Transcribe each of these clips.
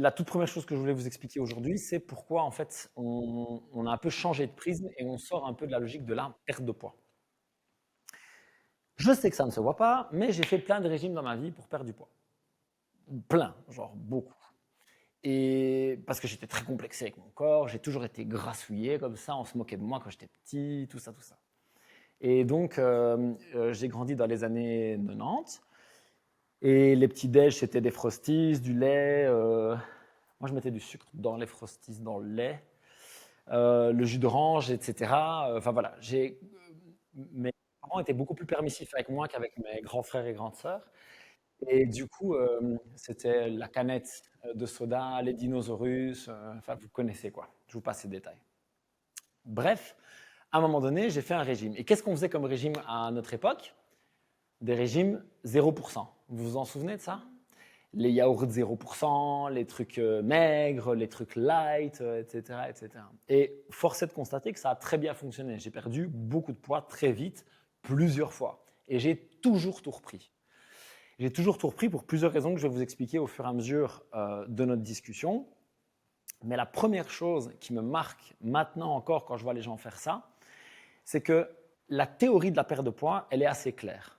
la toute première chose que je voulais vous expliquer aujourd'hui, c'est pourquoi en fait on a un peu changé de prisme et on sort un peu de la logique de la perte de poids. Je sais que ça ne se voit pas, mais j'ai fait plein de régimes dans ma vie pour perdre du poids. Plein, genre beaucoup. Et parce que j'étais très complexé avec mon corps, j'ai toujours été grassouillé comme ça, on se moquait de moi quand j'étais petit, tout ça, tout ça. Et donc, j'ai grandi dans les années 90. Et les petits déj, c'était des Frosties, du lait. Moi, je mettais du sucre dans les Frosties, dans le lait, le jus d'orange, etc. Enfin voilà, mes parents étaient beaucoup plus permissifs avec moi qu'avec mes grands frères et grandes sœurs. Et du coup, c'était la canette de soda, les dinosaures, enfin vous connaissez quoi. Je vous passe ces détails. Bref, à un moment donné, j'ai fait un régime. Et qu'est-ce qu'on faisait comme régime à notre époque? Des régimes 0%. Vous vous en souvenez de ça? Les yaourts 0%, les trucs maigres, les trucs light, etc., etc. Et force est de constater que ça a très bien fonctionné. J'ai perdu beaucoup de poids très vite, plusieurs fois. Et j'ai toujours tout repris. J'ai toujours tout repris pour plusieurs raisons que je vais vous expliquer au fur et à mesure de notre discussion. Mais la première chose qui me marque maintenant encore quand je vois les gens faire ça, c'est que la théorie de la perte de poids, elle est assez claire.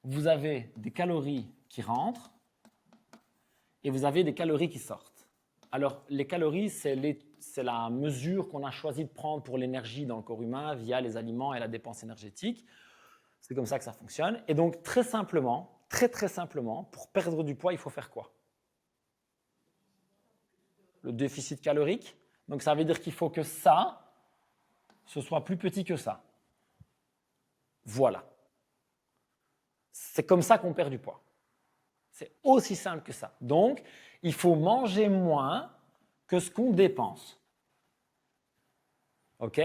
Vous avez des calories qui rentrent et vous avez des calories qui sortent. Alors, les calories, c'est la mesure qu'on a choisi de prendre pour l'énergie dans le corps humain via les aliments et la dépense énergétique. C'est comme ça que ça fonctionne. Et donc, très simplement, très simplement, pour perdre du poids, il faut faire quoi? Le déficit calorique. Donc, ça veut dire qu'il faut que ça, ce soit plus petit que ça. Voilà. C'est comme ça qu'on perd du poids. C'est aussi simple que ça. Donc, il faut manger moins que ce qu'on dépense. OK?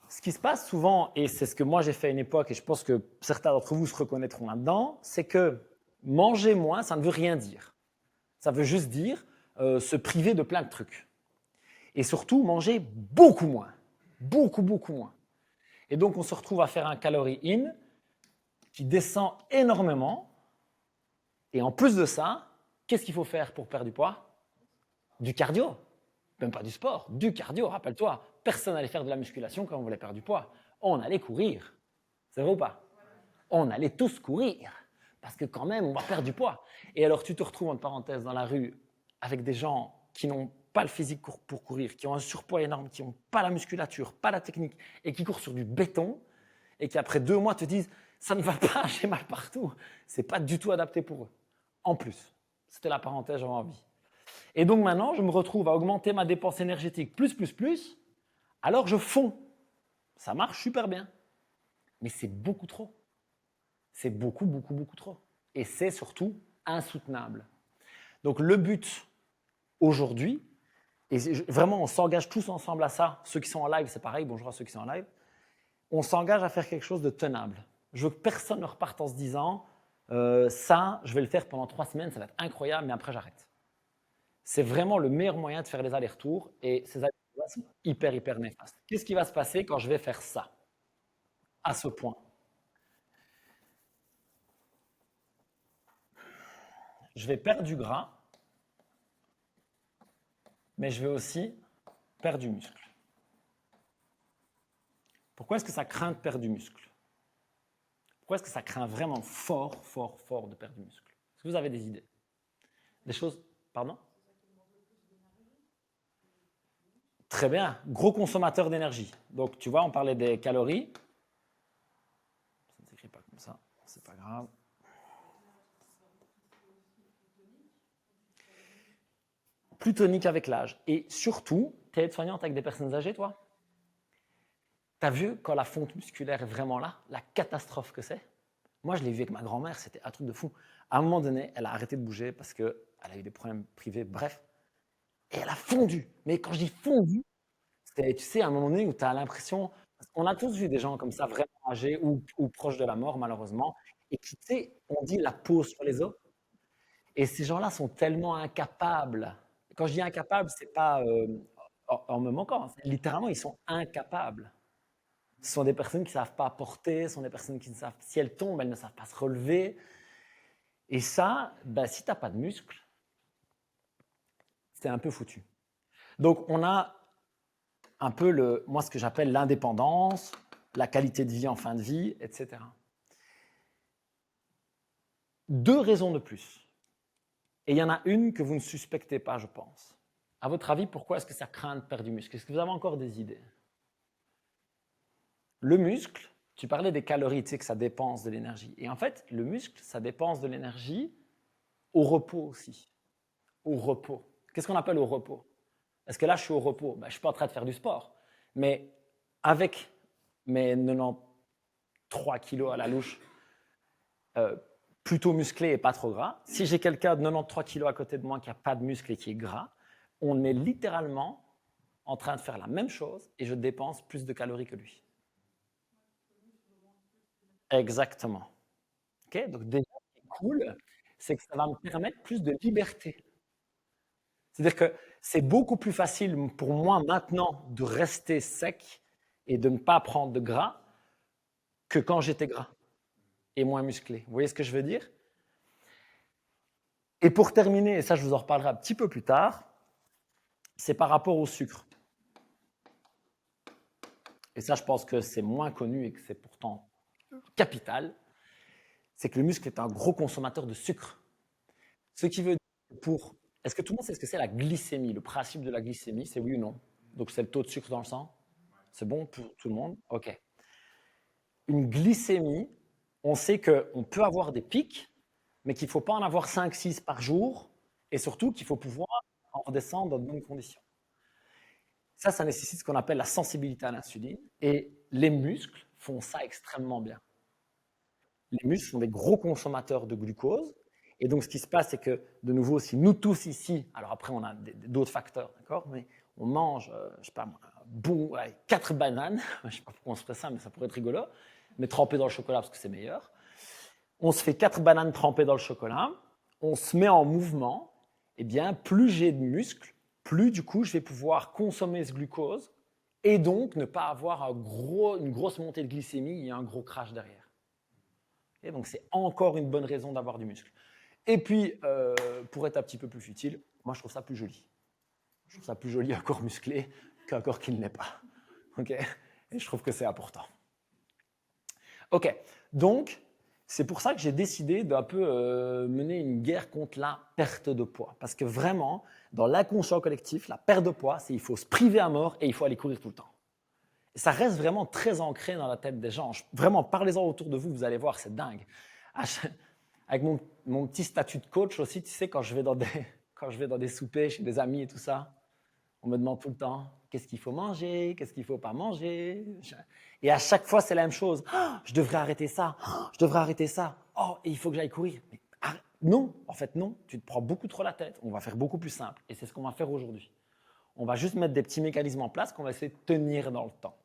Ce qui se passe souvent, et c'est ce que moi j'ai fait à une époque, et je pense que certains d'entre vous se reconnaîtront là-dedans, c'est que manger moins, ça ne veut rien dire. Ça veut juste dire se priver de plein de trucs. Et surtout, manger beaucoup moins. Beaucoup moins. Et donc, on se retrouve à faire un calorie in qui descend énormément. Et en plus de ça, qu'est-ce qu'il faut faire pour perdre du poids? Du cardio. Même pas du sport, du cardio. Rappelle-toi, personne n'allait faire de la musculation quand on voulait perdre du poids. On allait courir. C'est vrai ou pas? On allait tous courir. Parce que quand même, on va perdre du poids. Et alors, tu te retrouves, entre parenthèses, dans la rue avec des gens qui n'ont pas le physique pour courir, qui ont un surpoids énorme, qui n'ont pas la musculature, pas la technique, et qui courent sur du béton, et qui après 2 mois te disent « ça ne va pas, j'ai mal partout ». C'est pas du tout adapté pour eux. En plus, c'était la parenthèse, j'avais envie. Et donc maintenant, je me retrouve à augmenter ma dépense énergétique plus, alors je fonds. Ça marche super bien. Mais c'est beaucoup trop. C'est beaucoup trop. Et c'est surtout insoutenable. Donc le but aujourd'hui, et vraiment on s'engage tous ensemble à ça, ceux qui sont en live c'est pareil, bonjour à ceux qui sont en live, on s'engage à faire quelque chose de tenable. Je veux que personne ne reparte en se disant ça, je vais le faire pendant 3 semaines, ça va être incroyable, mais après j'arrête. C'est vraiment le meilleur moyen de faire les allers-retours et ces allers-retours sont hyper néfastes. Qu'est-ce qui va se passer quand je vais faire ça à ce point? Je vais perdre du gras, mais je vais aussi perdre du muscle. Pourquoi est-ce que ça craint de perdre du muscle? Pourquoi est-ce que ça craint vraiment fort de perdre du muscle? Est-ce que vous avez des idées? Des choses, pardon? Très bien, gros consommateur d'énergie. Donc tu vois, on parlait des calories. Ça ne s'écrit pas comme ça, c'est pas grave. Plus tonique avec l'âge. Et surtout, tu es aide-soignante avec des personnes âgées, toi? T'as vu quand la fonte musculaire est vraiment là, la catastrophe que c'est? Moi, je l'ai vu avec ma grand-mère, c'était un truc de fou. À un moment donné, elle a arrêté de bouger parce qu'elle a eu des problèmes privés, bref. Et elle a fondu. Mais quand je dis fondu, c'est, tu sais, à un moment donné où tu as l'impression. On a tous vu des gens comme ça, vraiment âgés ou proches de la mort, malheureusement, et qui, tu sais, on dit la peau sur les os. Et ces gens-là sont tellement incapables. Quand je dis incapables, c'est pas en me moquant. Littéralement, ils sont incapables. Ce sont des personnes qui ne savent pas porter, ce sont des personnes qui ne savent, si elles tombent, elles ne savent pas se relever. Et ça, ben, si tu n'as pas de muscles, c'est un peu foutu. Donc, on a un peu moi, ce que j'appelle l'indépendance, la qualité de vie en fin de vie, etc. 2 raisons de plus. Et il y en a une que vous ne suspectez pas, je pense. À votre avis, pourquoi est-ce que ça craint de perdre du muscle? Est-ce que vous avez encore des idées? Le muscle, tu parlais des calories, tu sais que ça dépense de l'énergie. Et en fait, le muscle, ça dépense de l'énergie au repos aussi. Au repos. Qu'est-ce qu'on appelle au repos? Est-ce que là, je suis au repos? Ben, je ne suis pas en train de faire du sport. Mais avec mes 93 kilos à la louche, plutôt musclé et pas trop gras, si j'ai quelqu'un de 93 kilos à côté de moi qui n'a pas de muscle et qui est gras, on est littéralement en train de faire la même chose et je dépense plus de calories que lui. Exactement. Okay, donc déjà, ce qui est cool, c'est que ça va me permettre plus de liberté. C'est-à-dire que c'est beaucoup plus facile pour moi maintenant de rester sec et de ne pas prendre de gras que quand j'étais gras et moins musclé. Vous voyez ce que je veux dire? Et pour terminer, et ça je vous en reparlerai un petit peu plus tard, c'est par rapport au sucre. Et ça je pense que c'est moins connu et que c'est pourtant capital, c'est que le muscle est un gros consommateur de sucre. Ce qui veut dire pour... Est-ce que tout le monde sait ce que c'est la glycémie? Le principe de la glycémie, c'est oui ou non? Donc c'est le taux de sucre dans le sang? C'est bon pour tout le monde? OK. Une glycémie, on sait qu'on peut avoir des pics, mais qu'il ne faut pas en avoir 5-6 par jour, et surtout qu'il faut pouvoir en redescendre dans de bonnes conditions. Ça nécessite ce qu'on appelle la sensibilité à l'insuline, et les muscles font ça extrêmement bien. Les muscles sont des gros consommateurs de glucose, et donc ce qui se passe, c'est que, de nouveau, si nous tous ici, alors après on a d'autres facteurs, d'accord, mais on mange, je sais pas moi, 4 bananes, je sais pas pourquoi on se ferait ça, mais ça pourrait être rigolo, mais trempées dans le chocolat parce que c'est meilleur. On se fait 4 bananes trempées dans le chocolat, on se met en mouvement, et bien plus j'ai de muscles, plus du coup je vais pouvoir consommer ce glucose et donc ne pas avoir une grosse montée de glycémie et un gros crash derrière. Et donc c'est encore une bonne raison d'avoir du muscle. Et puis, pour être un petit peu plus futile, moi je trouve ça plus joli. Je trouve ça plus joli un corps musclé qu'un corps qui ne l'est pas. Okay, et je trouve que c'est important. Ok, donc c'est pour ça que j'ai décidé d'un peu mener une guerre contre la perte de poids. Parce que vraiment, dans l'inconscient collectif, la perte de poids, c'est il faut se priver à mort et il faut aller courir tout le temps. Et ça reste vraiment très ancré dans la tête des gens. Vraiment, parlez-en autour de vous, vous allez voir, c'est dingue. Avec mon petit statut de coach aussi, tu sais, quand je vais dans des soupers chez des amis et tout ça, on me demande tout le temps qu'est-ce qu'il faut manger, qu'est-ce qu'il ne faut pas manger. Et à chaque fois, c'est la même chose. Oh, je devrais arrêter ça. Oh, je devrais arrêter ça. Oh, et il faut que j'aille courir. Mais non, en fait, non. Tu te prends beaucoup trop la tête. On va faire beaucoup plus simple. Et c'est ce qu'on va faire aujourd'hui. On va juste mettre des petits mécanismes en place qu'on va essayer de tenir dans le temps.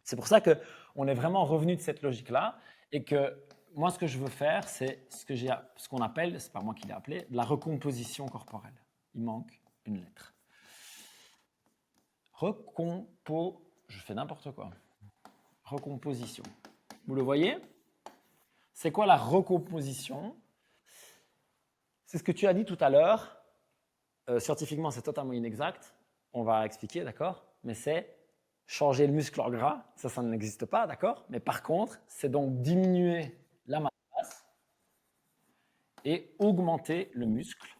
C'est pour ça qu'on est vraiment revenu de cette logique-là et que moi, ce que je veux faire, c'est ce qu'on appelle, c'est pas moi qui l'ai appelé, de la recomposition corporelle. Il manque une lettre. Je fais n'importe quoi. Recomposition. Vous le voyez? C'est quoi la recomposition? C'est ce que tu as dit tout à l'heure. Scientifiquement, c'est totalement inexact. On va expliquer, d'accord? Mais c'est changer le muscle en gras. Ça n'existe pas, d'accord? Mais par contre, c'est donc diminuer la masse grasse et augmenter le muscle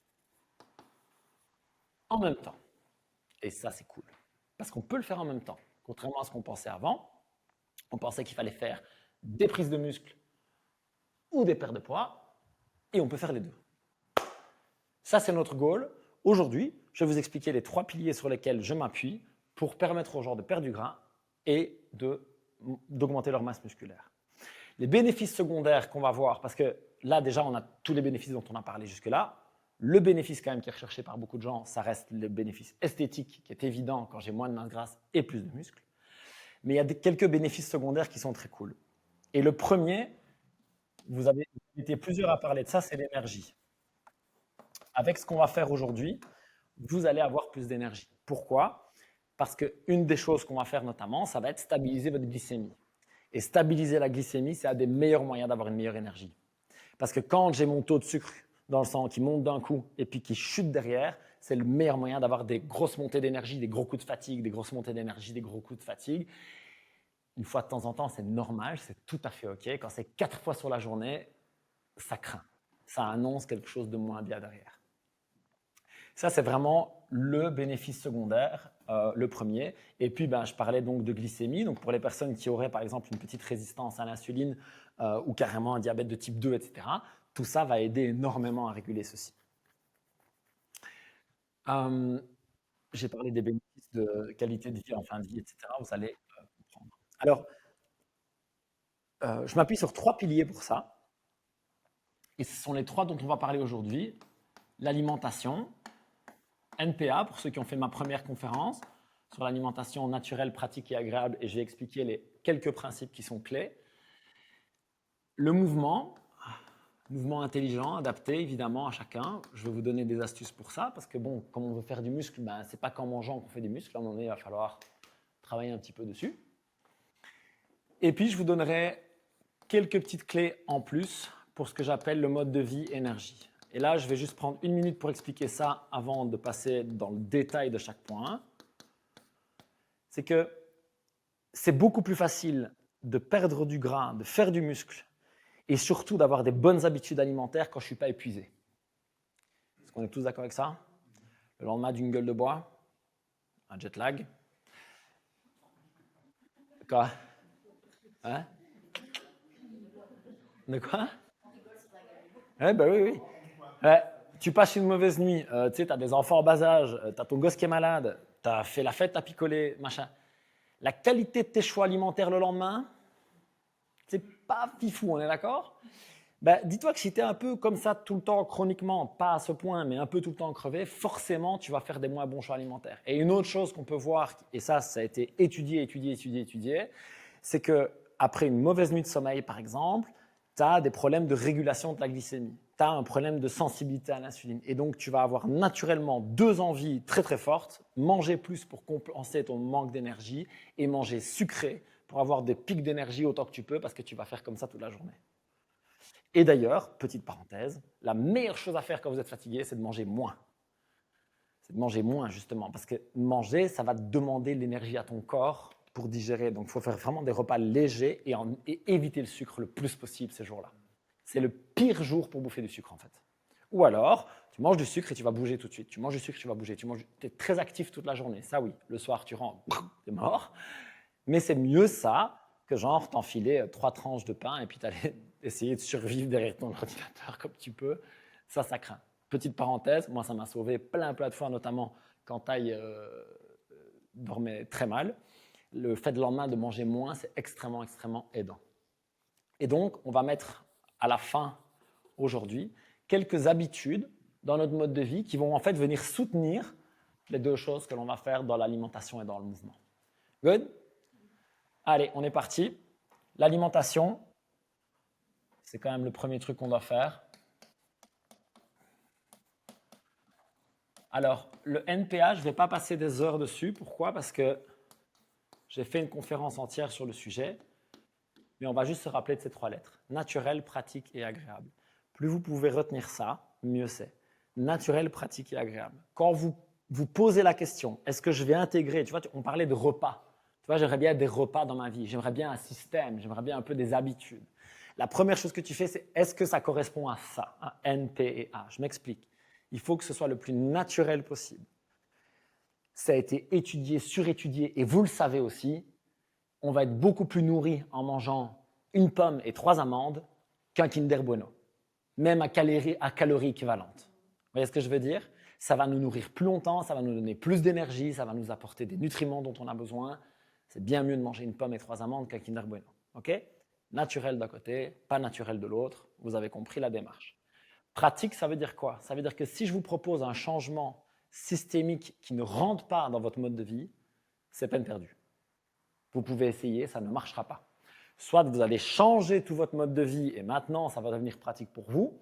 en même temps. Et ça, c'est cool. Parce qu'on peut le faire en même temps. Contrairement à ce qu'on pensait avant, on pensait qu'il fallait faire des prises de muscles ou des pertes de poids, et on peut faire les deux. Ça, c'est notre goal. Aujourd'hui, je vais vous expliquer les 3 piliers sur lesquels je m'appuie pour permettre aux gens de perdre du gras et d'augmenter leur masse musculaire. Les bénéfices secondaires qu'on va voir, parce que là, déjà, on a tous les bénéfices dont on a parlé jusque-là. Le bénéfice quand même qui est recherché par beaucoup de gens, ça reste le bénéfice esthétique qui est évident quand j'ai moins de masse grasse et plus de muscles. Mais il y a quelques bénéfices secondaires qui sont très cool. Et le premier, vous avez été plusieurs à parler de ça, c'est l'énergie. Avec ce qu'on va faire aujourd'hui, vous allez avoir plus d'énergie. Pourquoi? Parce qu'une des choses qu'on va faire notamment, ça va être stabiliser votre glycémie. Et stabiliser la glycémie, c'est un des meilleurs moyens d'avoir une meilleure énergie. Parce que quand j'ai mon taux de sucre dans le sang qui monte d'un coup et puis qui chute derrière, c'est le meilleur moyen d'avoir des grosses montées d'énergie, des gros coups de fatigue, des grosses montées d'énergie, des gros coups de fatigue. Une fois de temps en temps, c'est normal, c'est tout à fait OK. Quand c'est 4 fois sur la journée, ça craint. Ça annonce quelque chose de moins bien derrière. Ça, c'est vraiment le bénéfice secondaire, le premier. Et puis, je parlais donc de glycémie. Donc, pour les personnes qui auraient, par exemple, une petite résistance à l'insuline ou carrément un diabète de type 2, etc., tout ça va aider énormément à réguler ceci. J'ai parlé des bénéfices de qualité de vie, en fin de vie, etc. Vous allez comprendre. Alors, je m'appuie sur 3 piliers pour ça. Et ce sont les 3 dont on va parler aujourd'hui. L'alimentation, NPA, pour ceux qui ont fait ma première conférence sur l'alimentation naturelle, pratique et agréable, et j'ai expliqué les quelques principes qui sont clés. Le mouvement intelligent, adapté évidemment à chacun. Je vais vous donner des astuces pour ça, parce que bon, comme on veut faire du muscle, ce n'est pas qu'en mangeant qu'on fait du muscle. À un moment donné, il va falloir travailler un petit peu dessus. Et puis, je vous donnerai quelques petites clés en plus pour ce que j'appelle le mode de vie énergie. Et là, je vais juste prendre 1 minute pour expliquer ça avant de passer dans le détail de chaque point. C'est que c'est beaucoup plus facile de perdre du gras, de faire du muscle et surtout d'avoir des bonnes habitudes alimentaires quand je ne suis pas épuisé. Est-ce qu'on est tous d'accord avec ça? Le lendemain d'une gueule de bois, un jet lag. Quoi? Hein? De quoi? Oui, oui. Tu passes une mauvaise nuit, tu as des enfants en bas âge, tu as ton gosse qui est malade, tu as fait la fête, tu as picolé, machin. La qualité de tes choix alimentaires le lendemain, c'est pas fifou, on est d'accord? Dis-toi que si tu es un peu comme ça tout le temps, chroniquement, pas à ce point, mais un peu tout le temps crevé, forcément, tu vas faire des moins bons choix alimentaires. Et une autre chose qu'on peut voir, et ça a été étudié, c'est qu'après une mauvaise nuit de sommeil, par exemple, tu as des problèmes de régulation de la glycémie. Tu as un problème de sensibilité à l'insuline. Et donc, tu vas avoir naturellement 2 envies très, très fortes. Manger plus pour compenser ton manque d'énergie et manger sucré pour avoir des pics d'énergie autant que tu peux parce que tu vas faire comme ça toute la journée. Et d'ailleurs, petite parenthèse, la meilleure chose à faire quand vous êtes fatigué, c'est de manger moins. C'est de manger moins, justement, parce que manger, ça va te demander l'énergie à ton corps pour digérer. Donc, il faut faire vraiment des repas légers et éviter le sucre le plus possible ces jours-là. C'est le pire jour pour bouffer du sucre, en fait. Ou alors, tu manges du sucre et tu vas bouger tout de suite. Tu manges du sucre, tu vas bouger. Tu es très actif toute la journée. Ça, oui. Le soir, tu rentres, tu es mort. Mais c'est mieux ça que genre t'enfiler 3 tranches de pain et puis t'aller essayer de survivre derrière ton ordinateur comme tu peux. Ça craint. Petite parenthèse, moi, ça m'a sauvé plein de fois, notamment quand Taï dormait très mal. Le fait le lendemain de manger moins, c'est extrêmement, extrêmement aidant. Et donc, on va mettre à la fin, aujourd'hui, quelques habitudes dans notre mode de vie qui vont en fait venir soutenir les 2 choses que l'on va faire dans l'alimentation et dans le mouvement. Good? Allez, on est parti. L'alimentation, c'est quand même le premier truc qu'on doit faire. Alors, le NPA, je ne vais pas passer des heures dessus. Pourquoi? Parce que j'ai fait une conférence entière sur le sujet. Mais on va juste se rappeler de ces 3 lettres. Naturel, pratique et agréable. Plus vous pouvez retenir ça, mieux c'est. Naturel, pratique et agréable. Quand vous posez la question, est-ce que je vais intégrer, tu vois, on parlait de repas. Tu vois, j'aimerais bien des repas dans ma vie. J'aimerais bien un système. J'aimerais bien un peu des habitudes. La première chose que tu fais, c'est est-ce que ça correspond à ça, à NPA? Je m'explique. Il faut que ce soit le plus naturel possible. Ça a été étudié, surétudié, et vous le savez aussi, on va être beaucoup plus nourri en mangeant une pomme et 3 amandes qu'un Kinder Bueno, même à calories équivalentes. Vous voyez ce que je veux dire? Ça va nous nourrir plus longtemps, ça va nous donner plus d'énergie, ça va nous apporter des nutriments dont on a besoin. C'est bien mieux de manger une pomme et 3 amandes qu'un Kinder Bueno. Okay? Naturel d'un côté, pas naturel de l'autre. Vous avez compris la démarche. Pratique, ça veut dire quoi? Ça veut dire que si je vous propose un changement systémique qui ne rentre pas dans votre mode de vie, c'est peine perdue. Vous pouvez essayer, ça ne marchera pas. Soit vous allez changer tout votre mode de vie et maintenant, ça va devenir pratique pour vous.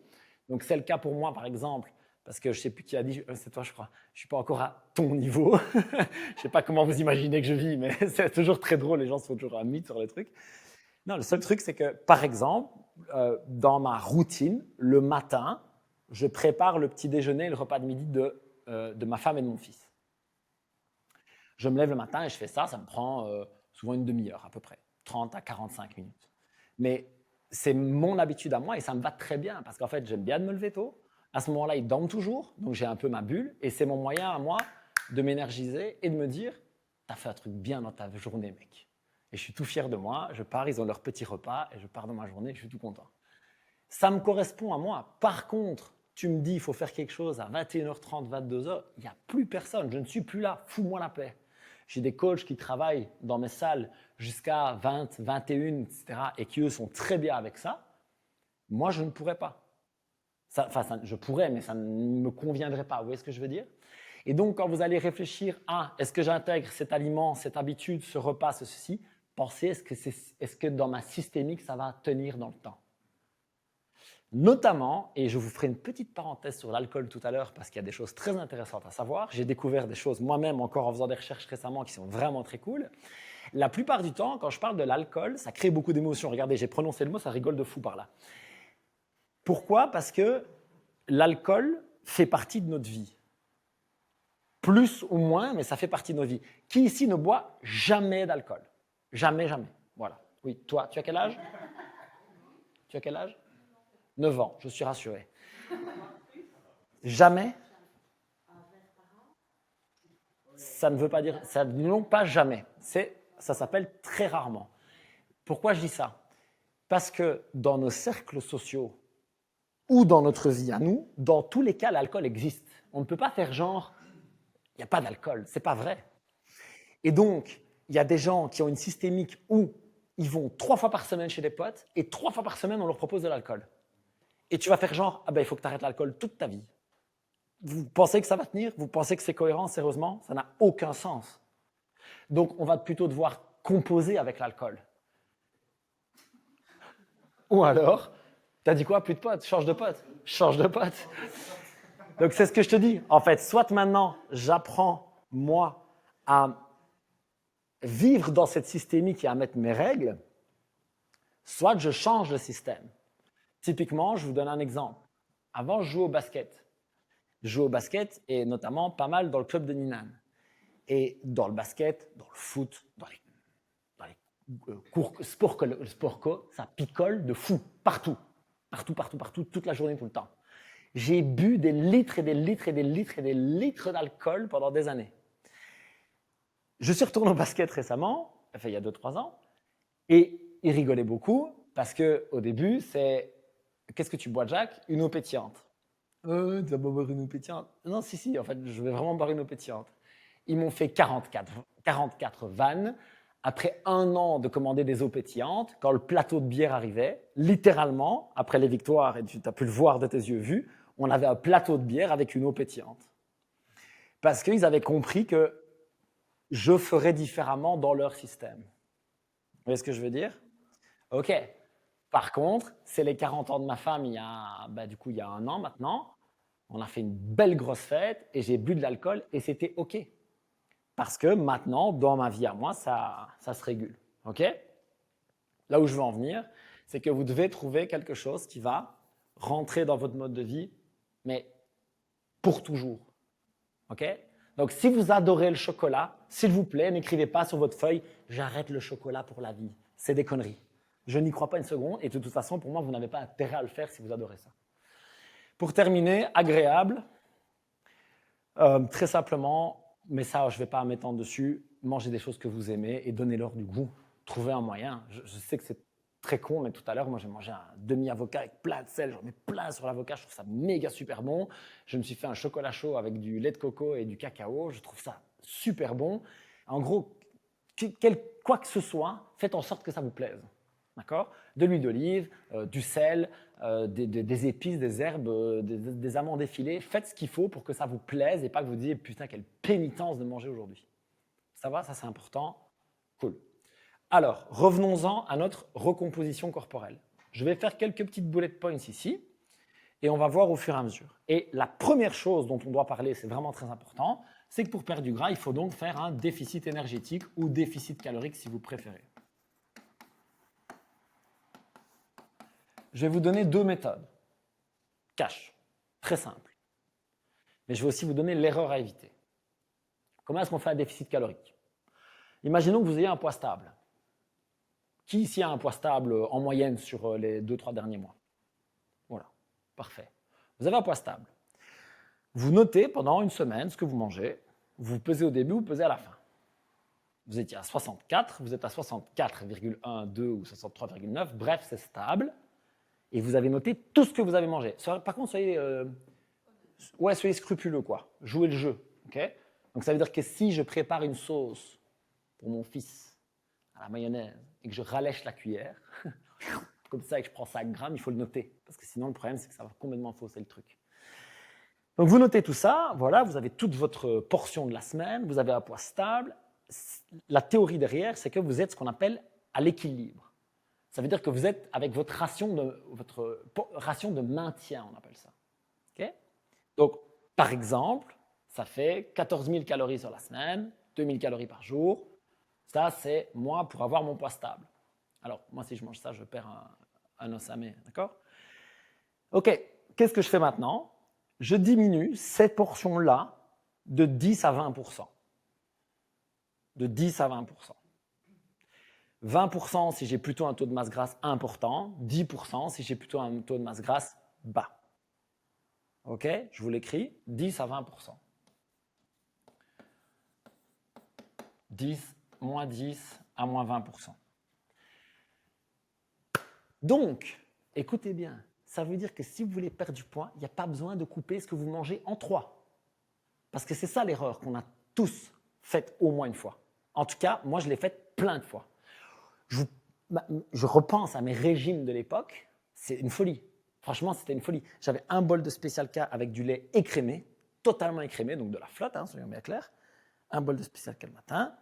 Donc, c'est le cas pour moi, par exemple, parce que je ne sais plus qui a dit, c'est toi, je crois, je ne suis pas encore à ton niveau. Je ne sais pas comment vous imaginez que je vis, mais c'est toujours très drôle, les gens se font toujours un mythe sur les trucs. Non, le seul truc, c'est que, par exemple, dans ma routine, le matin, je prépare le petit déjeuner et le repas de midi de de ma femme et de mon fils. Je me lève le matin et je fais ça, ça me prend souvent une demi-heure à peu près, 30 à 45 minutes. Mais c'est mon habitude à moi et ça me va très bien parce qu'en fait, j'aime bien de me lever tôt. À ce moment-là, ils dorment toujours, donc j'ai un peu ma bulle et c'est mon moyen à moi de m'énergiser et de me dire « t'as fait un truc bien dans ta journée, mec ». Et je suis tout fier de moi, je pars, ils ont leur petit repas et je pars dans ma journée, je suis tout content. Ça me correspond à moi. Par contre, tu me dis il faut faire quelque chose à 21h30, 22h, il n'y a plus personne, je ne suis plus là, fous-moi la paix. J'ai des coachs qui travaillent dans mes salles jusqu'à 20, 21, etc. et qui, eux, sont très bien avec ça. Moi, je ne pourrais pas. Je pourrais, mais ça ne me conviendrait pas. Vous voyez ce que je veux dire? Et donc, quand vous allez réfléchir à est-ce que j'intègre cet aliment, cette habitude, ce repas, ceci, pensez est-ce que dans ma systémique, ça va tenir dans le temps? Notamment, et je vous ferai une petite parenthèse sur l'alcool tout à l'heure parce qu'il y a des choses très intéressantes à savoir. J'ai découvert des choses moi-même encore en faisant des recherches récemment qui sont vraiment très cool. La plupart du temps, quand je parle de l'alcool, ça crée beaucoup d'émotions. Regardez, j'ai prononcé le mot, ça rigole de fou par là. Pourquoi? Parce que l'alcool fait partie de notre vie. Plus ou moins, mais ça fait partie de notre vie. Qui ici ne boit jamais d'alcool? Jamais, jamais. Voilà. Oui, toi, tu as quel âge? Tu as quel âge? 9 ans, je suis rassuré. Jamais? Ça ne veut pas dire, ça non pas jamais. Ça s'appelle très rarement. Pourquoi je dis ça? Parce que dans nos cercles sociaux ou dans notre vie à nous, dans tous les cas, l'alcool existe. On ne peut pas faire genre, il n'y a pas d'alcool, c'est pas vrai. Et donc, il y a des gens qui ont une systémique où ils vont 3 fois par semaine chez des potes et 3 fois par semaine, on leur propose de l'alcool. Et tu vas faire genre, ah ben il faut que tu arrêtes l'alcool toute ta vie. Vous pensez que ça va tenir? Vous pensez que c'est cohérent, sérieusement? Ça n'a aucun sens. Donc, on va plutôt devoir composer avec l'alcool. Ou alors, t'as dit quoi? Plus de potes? Change de pote. Change de pote. Donc, c'est ce que je te dis. En fait, soit maintenant, j'apprends, moi, à vivre dans cette systémique et à mettre mes règles, soit je change de système. Typiquement, je vous donne un exemple. Avant, je jouais au basket. Je jouais au basket et notamment pas mal dans le club de Ninan. Et dans le basket, dans le foot, dans les cours sport co, ça picole de fou, partout. Partout, partout, partout, toute la journée, tout le temps. J'ai bu des litres et des litres et des litres et des litres d'alcool pendant des années. Je suis retourné au basket récemment, enfin il y a 2-3 ans, et ils rigolaient beaucoup parce qu'au début, c'est « Qu'est-ce que tu bois, Jack ?» Une eau pétillante. Tu vas pas boire une eau pétillante? Non, si, en fait, je vais vraiment boire une eau pétillante. Ils m'ont fait 44 vannes. Après 1 an de commander des eaux pétillantes, quand le plateau de bière arrivait, littéralement, après les victoires, et tu as pu le voir de tes yeux vus, on avait un plateau de bière avec une eau pétillante. Parce qu'ils avaient compris que je ferais différemment dans leur système. Vous voyez ce que je veux dire? Ok. Par contre, c'est les 40 ans de ma femme il y a 1 an maintenant. On a fait une belle grosse fête et j'ai bu de l'alcool et c'était ok. Parce que maintenant, dans ma vie à moi, ça se régule. Ok? Là où je veux en venir, c'est que vous devez trouver quelque chose qui va rentrer dans votre mode de vie, mais pour toujours. Ok? Donc, si vous adorez le chocolat, s'il vous plaît, n'écrivez pas sur votre feuille « J'arrête le chocolat pour la vie ». C'est des conneries. Je n'y crois pas une seconde et de toute façon, pour moi, vous n'avez pas intérêt à le faire si vous adorez ça. Pour terminer, agréable, très simplement, mais ça, je ne vais pas m'étendre dessus, mangez des choses que vous aimez et donnez-leur du goût. Trouvez un moyen. Je sais que c'est très con, mais tout à l'heure, moi, j'ai mangé un demi-avocat avec plein de sel. J'en mets plein sur l'avocat. Je trouve ça méga super bon. Je me suis fait un chocolat chaud avec du lait de coco et du cacao. Je trouve ça super bon. En gros, quoi que ce soit, faites en sorte que ça vous plaise. D'accord? De l'huile d'olive, du sel, des épices, des herbes, des amandes effilées. Faites ce qu'il faut pour que ça vous plaise et pas que vous disiez « Putain, quelle pénitence de manger aujourd'hui ». Ça va? Ça, c'est important? Cool. Alors, revenons-en à notre recomposition corporelle. Je vais faire quelques petites bullet points ici et on va voir au fur et à mesure. Et la première chose dont on doit parler, c'est vraiment très important, c'est que pour perdre du gras, il faut donc faire un déficit énergétique ou déficit calorique si vous préférez. Je vais vous donner 2 méthodes. Cash. Très simple. mais je vais aussi vous donner l'erreur à éviter. Comment est-ce qu'on fait un déficit calorique? Imaginons que vous ayez un poids stable. Qui ici a un poids stable en moyenne sur les 2-3 derniers mois? Voilà, parfait. Vous avez un poids stable. Vous notez pendant une semaine ce que vous mangez. Vous pesez au début, vous pesez à la fin. Vous étiez à 64, vous êtes à 64,12 ou 63,9, bref, c'est stable. Et vous avez noté tout ce que vous avez mangé. Par contre, soyez scrupuleux, quoi. Jouez le jeu. Okay? Donc ça veut dire que si je prépare une sauce pour mon fils à la mayonnaise et que je rallèche la cuillère, comme ça et que je prends 5 grammes, il faut le noter. Parce que sinon, le problème, c'est que ça va complètement fausser le truc. Donc vous notez tout ça, voilà, vous avez toute votre portion de la semaine, vous avez un poids stable. La théorie derrière, c'est que vous êtes ce qu'on appelle à l'équilibre. Ça veut dire que vous êtes avec votre ration de maintien, on appelle ça. Okay? Donc, par exemple, ça fait 14 000 calories sur la semaine, 2 000 calories par jour. Ça, c'est moi pour avoir mon poids stable. Alors, moi, si je mange ça, je perds un os à mes, d'accord? Ok, qu'est-ce que je fais maintenant? Je diminue cette portion-là de 10 à 20%. De 10 à 20%. 20% si j'ai plutôt un taux de masse grasse important, 10% si j'ai plutôt un taux de masse grasse bas. Ok, je vous l'écris, 10 à 20%. 10, moins 10 à moins 20%. Donc, écoutez bien, ça veut dire que si vous voulez perdre du poids, il n'y a pas besoin de couper ce que vous mangez en 3. Parce que c'est ça l'erreur qu'on a tous faite au moins une fois. En tout cas, moi, je l'ai faite plein de fois. Je repense à mes régimes de l'époque, c'est une folie. Franchement, c'était une folie. J'avais un bol de Special K avec du lait écrémé, totalement écrémé, donc de la flotte, soyons bien clairs. Un bol de Special K le matin,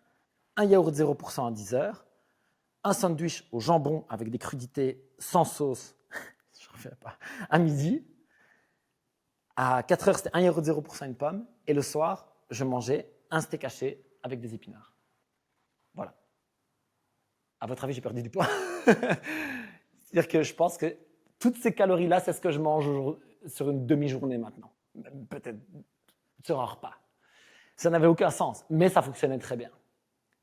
un yaourt 0% à 10 heures, un sandwich au jambon avec des crudités sans sauce, je ne refais pas, à midi. À 4 heures, c'était un yaourt 0% une pomme. Et le soir, je mangeais un steak haché avec des épinards. Voilà. À votre avis, j'ai perdu du poids? C'est-à-dire que je pense que toutes ces calories-là, c'est ce que je mange sur une demi-journée maintenant. Peut-être sur un repas. Ça n'avait aucun sens, mais ça fonctionnait très bien.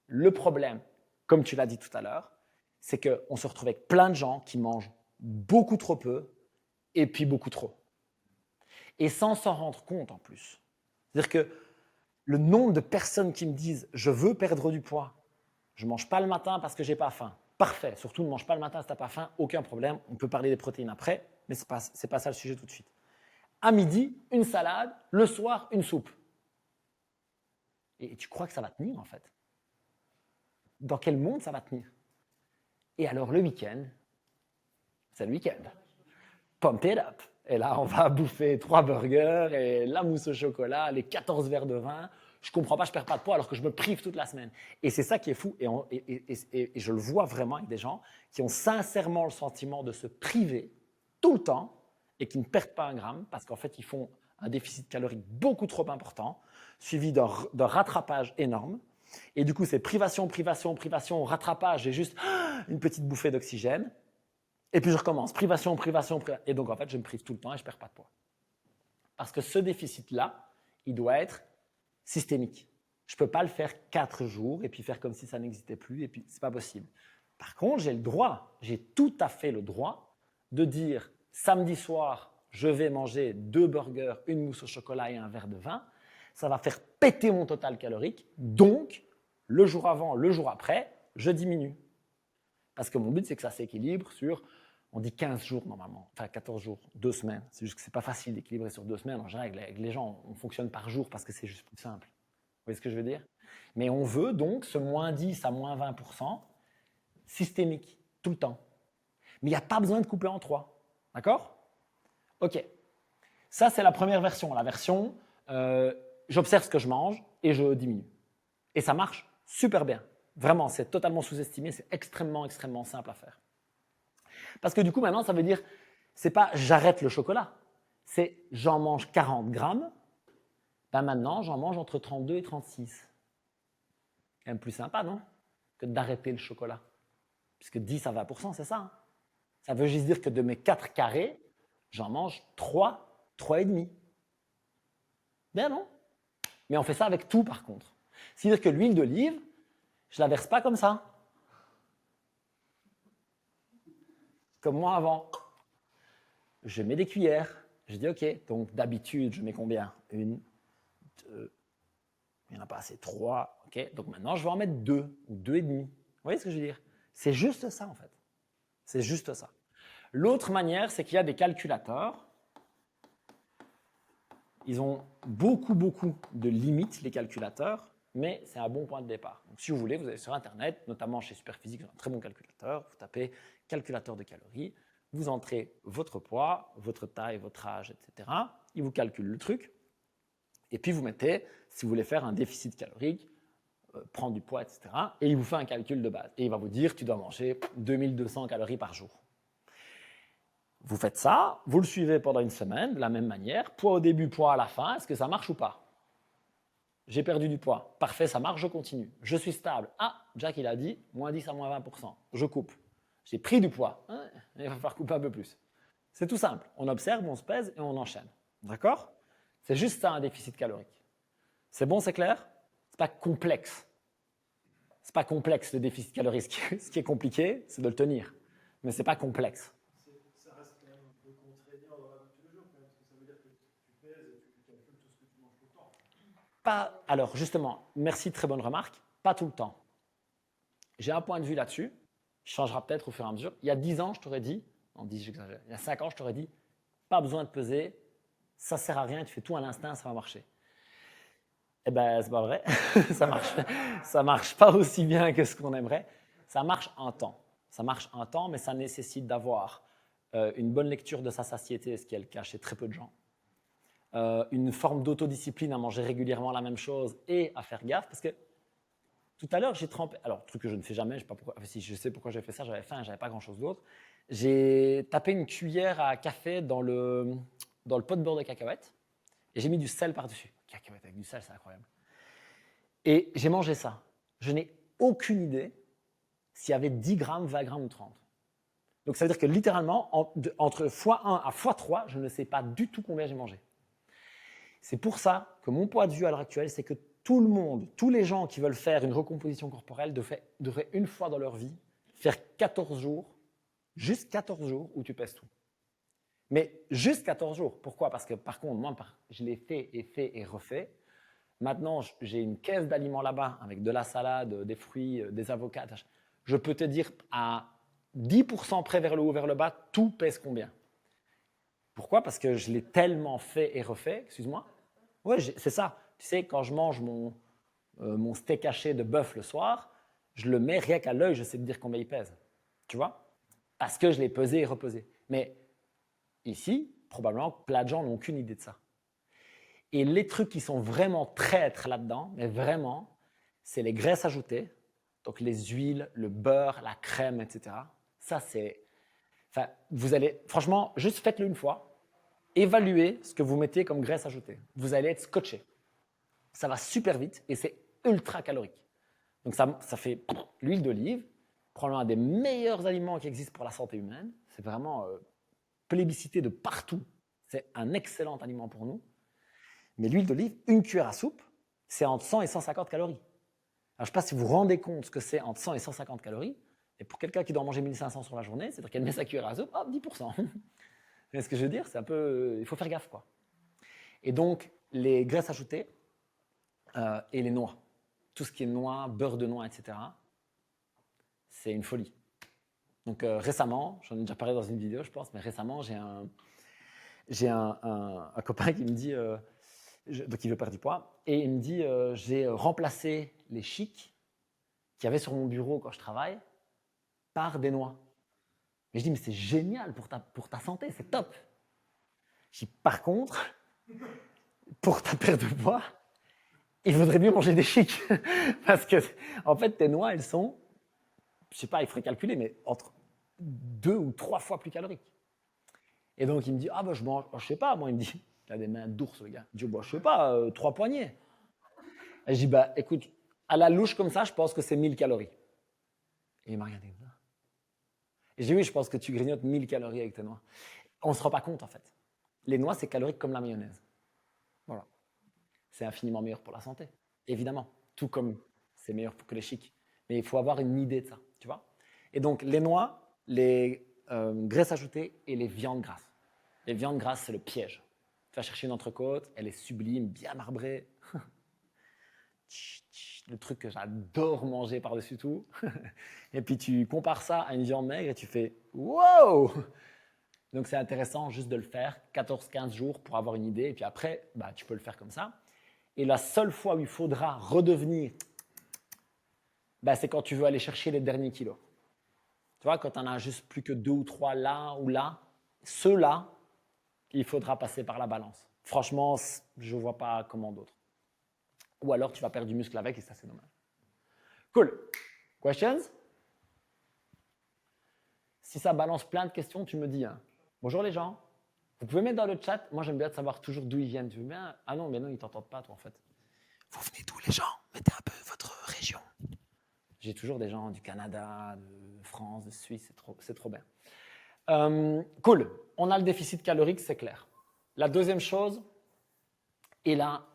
Le problème, comme tu l'as dit tout à l'heure, c'est qu'on se retrouve avec plein de gens qui mangent beaucoup trop peu et puis beaucoup trop. Et sans s'en rendre compte en plus. C'est-à-dire que le nombre de personnes qui me disent « je veux perdre du poids, je ne mange pas le matin parce que je n'ai pas faim ». Parfait, surtout ne mange pas le matin si tu n'as pas faim, aucun problème. On peut parler des protéines après, mais ce n'est pas ça le sujet tout de suite. À midi, une salade, le soir, une soupe. Et tu crois que ça va tenir en fait? Dans quel monde ça va tenir? Et alors le week-end, c'est le week-end. Pump it up. Et là, on va bouffer 3 burgers et la mousse au chocolat, les 14 verres de vin. Je ne comprends pas, je ne perds pas de poids alors que je me prive toute la semaine. Et c'est ça qui est fou. Et je le vois vraiment avec des gens qui ont sincèrement le sentiment de se priver tout le temps et qui ne perdent pas un gramme parce qu'en fait, ils font un déficit calorique beaucoup trop important, suivi d'un rattrapage énorme. Et du coup, c'est privation, privation, privation, rattrapage et juste une petite bouffée d'oxygène. Et puis je recommence, privation, privation, privation. Et donc en fait, je me prive tout le temps et je ne perds pas de poids. Parce que ce déficit-là, il doit être systémique. Je ne peux pas le faire 4 jours et puis faire comme si ça n'existait plus et puis ce n'est pas possible. Par contre, j'ai le droit, j'ai tout à fait le droit de dire samedi soir, je vais manger 2 burgers, une mousse au chocolat et un verre de vin. Ça va faire péter mon total calorique. Donc, le jour avant, le jour après, je diminue. Parce que mon but, c'est que ça s'équilibre sur, on dit 15 jours normalement, enfin 14 jours, 2 semaines. C'est juste que ce n'est pas facile d'équilibrer sur 2 semaines. En général, avec les gens, on fonctionne par jour parce que c'est juste plus simple. Vous voyez ce que je veux dire? Mais on veut donc ce moins 10 à moins 20% systémique, tout le temps. Mais il n'y a pas besoin de couper en 3. D'accord? Ok. Ça, c'est la première version. La version, j'observe ce que je mange et je diminue. Et ça marche super bien. Vraiment, c'est totalement sous-estimé, c'est extrêmement, extrêmement simple à faire. Parce que du coup, maintenant, ça veut dire, c'est pas j'arrête le chocolat, c'est j'en mange 40 grammes, ben maintenant, j'en mange entre 32 et 36. C'est quand même plus sympa, non? Que d'arrêter le chocolat. Puisque 10 à 20%, c'est ça. Hein. Ça veut juste dire que de mes 4 carrés, j'en mange 3, 3,5. Ben non. Mais on fait ça avec tout par contre. C'est-à-dire que l'huile d'olive, je ne la verse pas comme ça. Comme moi avant. Je mets des cuillères. Je dis OK, donc d'habitude, je mets combien? Une, deux, il n'y en a pas assez, trois. OK, donc maintenant, je vais en mettre deux ou deux et demi. Vous voyez ce que je veux dire? C'est juste ça en fait. C'est juste ça. L'autre manière, c'est qu'il y a des calculateurs. Ils ont beaucoup de limites, les calculateurs, mais c'est un bon point de départ. Donc, si vous voulez, vous allez sur Internet, notamment chez Superphysique, ils ont un très bon calculateur. Vous tapez calculateur de calories, vous entrez votre poids, votre taille, votre âge, etc. Il vous calcule le truc. Et puis, vous mettez, si vous voulez faire un déficit calorique, prendre du poids, etc. Et il vous fait un calcul de base. Et il va vous dire, tu dois manger 2200 calories par jour. Vous faites ça, vous le suivez pendant une semaine de la même manière, poids au début, poids à la fin, est-ce que ça marche ou pas? J'ai perdu du poids, parfait, ça marche, je continue. Je suis stable, ah, Jack il a dit, moins 10 à moins 20%, je coupe. J'ai pris du poids, il va falloir couper un peu plus. C'est tout simple, on observe, on se pèse et on enchaîne. D'accord? C'est juste ça un déficit calorique. C'est bon, c'est clair? C'est pas complexe. C'est pas complexe le déficit calorique, ce qui est compliqué, c'est de le tenir. Mais c'est pas complexe. Pas, alors justement, merci, très bonne remarque, pas tout le temps. J'ai un point de vue là-dessus, qui changera peut-être au fur et à mesure. Il y a 10 ans, je t'aurais dit, en 10, j'exagère, il y a 5 ans, je t'aurais dit, pas besoin de peser, ça sert à rien, tu fais tout à l'instinct, ça va marcher. Eh ben, c'est pas vrai, ça marche pas aussi bien que ce qu'on aimerait. Ça marche un temps, mais ça nécessite d'avoir une bonne lecture de sa satiété, ce qui est le cas chez très peu de gens. Une forme d'autodiscipline à manger régulièrement la même chose et à faire gaffe, parce que tout à l'heure j'ai trempé, alors truc que je ne fais jamais, je sais pas pourquoi, si je sais pourquoi j'ai fait ça, j'avais faim, j'avais pas grand chose d'autre. J'ai tapé une cuillère à café dans le pot de beurre de cacahuète et j'ai mis du sel par-dessus. Cacahuète avec du sel, c'est incroyable. Et j'ai mangé ça. Je n'ai aucune idée s'il y avait 10 grammes, 20 grammes ou 30. Donc ça veut dire que littéralement, entre x1 à x3, je ne sais pas du tout combien j'ai mangé. C'est pour ça que mon point de vue à l'heure actuelle, c'est que tout le monde, tous les gens qui veulent faire une recomposition corporelle devraient une fois dans leur vie faire 14 jours, juste 14 jours où tu pèses tout. Mais juste 14 jours. Pourquoi? Parce que par contre, moi, je l'ai fait et refait. Maintenant, j'ai une caisse d'aliments là-bas avec de la salade, des fruits, des avocats. Je peux te dire à 10% près vers le haut, vers le bas, tout pèse combien? Pourquoi? Parce que je l'ai tellement fait et refait, excuse-moi. Oui, c'est ça. Tu sais, quand je mange mon steak haché de bœuf le soir, je le mets rien qu'à l'œil, je sais te dire combien il pèse. Tu vois? Parce que je l'ai pesé et repesé. Mais ici, probablement, plein de gens n'ont aucune idée de ça. Et les trucs qui sont vraiment traîtres là-dedans, mais vraiment, c'est les graisses ajoutées, donc les huiles, le beurre, la crème, etc. Ça, c'est... Enfin, vous allez... Franchement, juste faites-le une fois. Évaluez ce que vous mettez comme graisse ajoutée. Vous allez être scotché. Ça va super vite et c'est ultra calorique. Donc ça fait l'huile d'olive, probablement un des meilleurs aliments qui existent pour la santé humaine. C'est vraiment plébiscité de partout. C'est un excellent aliment pour nous. Mais l'huile d'olive, une cuillère à soupe, c'est entre 100 et 150 calories. Alors, je ne sais pas si vous vous rendez compte ce que c'est entre 100 et 150 calories. Et pour quelqu'un qui doit manger 1500 sur la journée, c'est-à-dire qu'elle met sa cuillère à soupe, hop, 10%. Vous voyez ce que je veux dire? C'est un peu... Il faut faire gaffe, quoi. Et donc, les graisses ajoutées et les noix. Tout ce qui est noix, beurre de noix, etc. C'est une folie. Donc, récemment, j'en ai déjà parlé dans une vidéo, je pense, mais récemment, j'ai un copain qui me dit... donc il veut perdre du poids, et il me dit j'ai remplacé les chics qu'il y avait sur mon bureau quand je travaille par des noix. Et je dis mais c'est génial pour ta santé, c'est top. Je dis par contre, pour ta perte de poids, il vaudrait mieux manger des chics. Parce que en fait tes noix elles sont, je sais pas, il faudrait calculer, mais entre 2 ou 3 fois plus caloriques. Et donc il me dit ah bah je mange, je sais pas, moi il me dit, il a des mains d'ours le gars, il dit bah, je sais pas, 3 poignées. Et je dis, bah, écoute, à la louche comme ça, je pense que c'est 1000 calories. Et il m'a regardé comme ça. Et j'ai dit, oui, je pense que tu grignotes 1000 calories avec tes noix. On ne se rend pas compte, en fait. Les noix, c'est calorique comme la mayonnaise. Voilà. c'est infiniment meilleur pour la santé, évidemment. Tout comme c'est meilleur que les chics. Mais il faut avoir une idée de ça, tu vois. Et donc, les noix, les graisses ajoutées et les viandes grasses. Les viandes grasses, c'est le piège. Tu vas chercher une entrecôte, elle est sublime, bien marbrée. Le truc que j'adore manger par-dessus tout. Et puis tu compares ça à une viande maigre et tu fais « wow !» Donc c'est intéressant juste de le faire 14-15 jours pour avoir une idée. Et puis après, bah, tu peux le faire comme ça. Et la seule fois où il faudra redevenir, bah, c'est quand tu veux aller chercher les derniers kilos. Tu vois, quand tu en as juste plus que 2 ou 3 là ou là, ceux-là, il faudra passer par la balance. Franchement, je ne vois pas comment d'autres. Ou alors tu vas perdre du muscle avec et ça c'est dommage. Cool. Questions? Si ça balance plein de questions, tu me dis. Hein. Bonjour les gens. Vous pouvez mettre dans le chat. Moi j'aime bien de savoir toujours d'où ils viennent. Tu veux bien? Ah non, mais non, ils t'entendent pas toi en fait. Vous venez d'où les gens? Mettez un peu votre région. J'ai toujours des gens du Canada, de France, de Suisse. C'est trop bien. Cool. On a le déficit calorique, c'est clair. La deuxième chose, et là,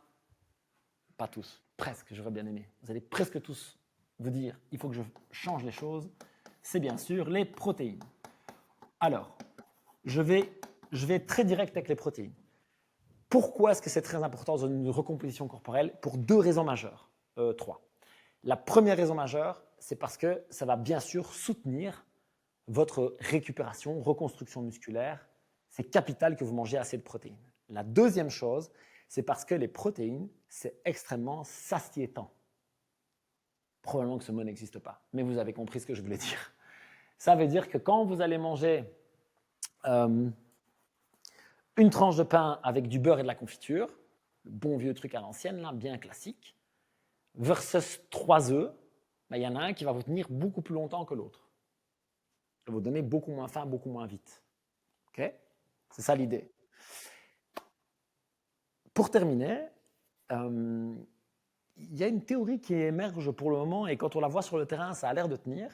pas tous, presque, j'aurais bien aimé. Vous allez presque tous vous dire, il faut que je change les choses. C'est bien sûr les protéines. Alors, je vais être très direct avec les protéines. Pourquoi est-ce que c'est très important dans une recomposition corporelle? Pour 2 raisons majeures. 3. La première raison majeure, c'est parce que ça va bien sûr soutenir votre récupération, reconstruction musculaire. C'est capital que vous mangez assez de protéines. La deuxième chose, c'est parce que les protéines, c'est extrêmement satiétant. Probablement que ce mot n'existe pas, mais vous avez compris ce que je voulais dire. Ça veut dire que quand vous allez manger une tranche de pain avec du beurre et de la confiture, le bon vieux truc à l'ancienne, là, bien classique, versus 3 œufs, il y en a un qui va vous tenir beaucoup plus longtemps que l'autre. Il va vous donner beaucoup moins faim, beaucoup moins vite. Okay? C'est ça l'idée. Pour terminer, il y a une théorie qui émerge pour le moment et quand on la voit sur le terrain, ça a l'air de tenir.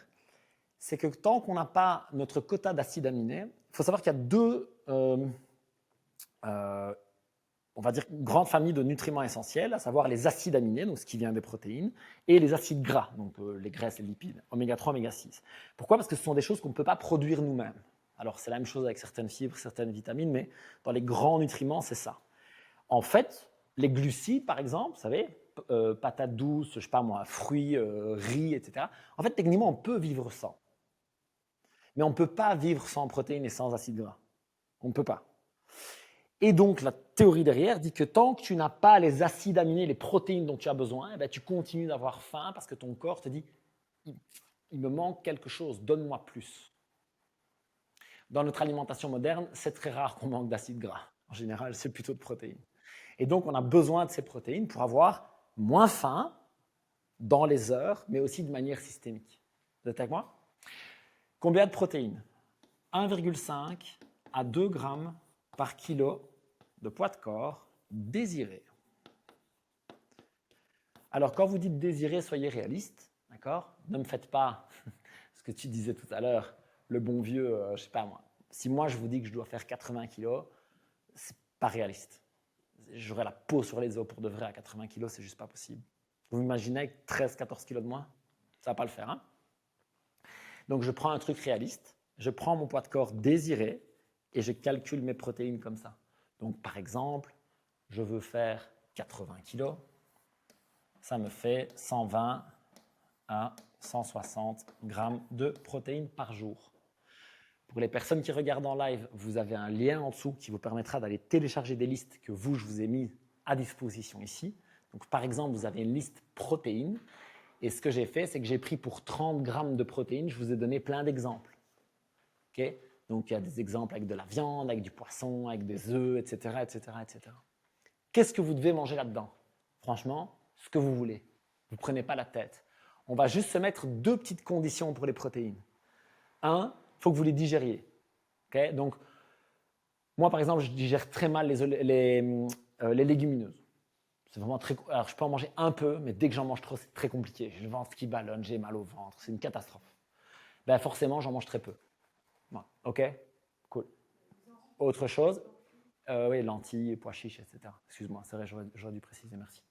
C'est que tant qu'on n'a pas notre quota d'acides aminés, il faut savoir qu'il y a 2, on va dire, grandes familles de nutriments essentiels, à savoir les acides aminés, donc ce qui vient des protéines, et les acides gras, donc les graisses et les lipides, oméga 3, oméga 6. Pourquoi? Parce que ce sont des choses qu'on ne peut pas produire nous-mêmes. Alors c'est la même chose avec certaines fibres, certaines vitamines, mais dans les grands nutriments, c'est ça. En fait, les glucides, par exemple, vous savez, patates douces, je sais pas moi, fruits, riz, etc. En fait, techniquement, on peut vivre sans. Mais on ne peut pas vivre sans protéines et sans acides gras. On ne peut pas. Et donc, la théorie derrière dit que tant que tu n'as pas les acides aminés, les protéines dont tu as besoin, eh bien, tu continues d'avoir faim parce que ton corps te dit « il me manque quelque chose, donne-moi plus ». Dans notre alimentation moderne, c'est très rare qu'on manque d'acides gras. En général, c'est plutôt de protéines. Et donc, on a besoin de ces protéines pour avoir moins faim dans les heures, mais aussi de manière systémique. Vous êtes avec moi? Combien de protéines? 1,5 à 2 grammes par kilo de poids de corps désiré. Alors, quand vous dites désiré, soyez réaliste, d'accord? Ne me faites pas ce que tu disais tout à l'heure, le bon vieux, je ne sais pas moi. Si moi, je vous dis que je dois faire 80 kilos, ce n'est pas réaliste. J'aurais la peau sur les os pour de vrai à 80 kilos, c'est juste pas possible. Vous imaginez avec 13-14 kilos de moins? Ça ne va pas le faire. Hein? Donc, je prends un truc réaliste, je prends mon poids de corps désiré et je calcule mes protéines comme ça. Donc, par exemple, je veux faire 80 kilos, ça me fait 120 à 160 grammes de protéines par jour. Pour les personnes qui regardent en live, vous avez un lien en dessous qui vous permettra d'aller télécharger des listes que je vous ai mis à disposition ici. Donc, par exemple, vous avez une liste protéines. Et ce que j'ai fait, c'est que j'ai pris pour 30 grammes de protéines, je vous ai donné plein d'exemples. Okay? Donc, il y a des exemples avec de la viande, avec du poisson, avec des œufs, etc., etc., etc. Qu'est-ce que vous devez manger là-dedans? Franchement, ce que vous voulez. Vous ne prenez pas la tête. On va juste se mettre 2 petites conditions pour les protéines. 1, il faut que vous les digériez. Okay? Donc, moi, par exemple, je digère très mal les légumineuses. C'est vraiment très. Alors, je peux en manger un peu, mais dès que j'en mange trop, c'est très compliqué. J'ai le ventre qui ballonne, j'ai mal au ventre, c'est une catastrophe. Ben, forcément, j'en mange très peu. Bon, ok, cool. Autre chose? Oui, lentilles, pois chiches, etc. Excuse-moi, c'est vrai, j'aurais dû préciser, merci.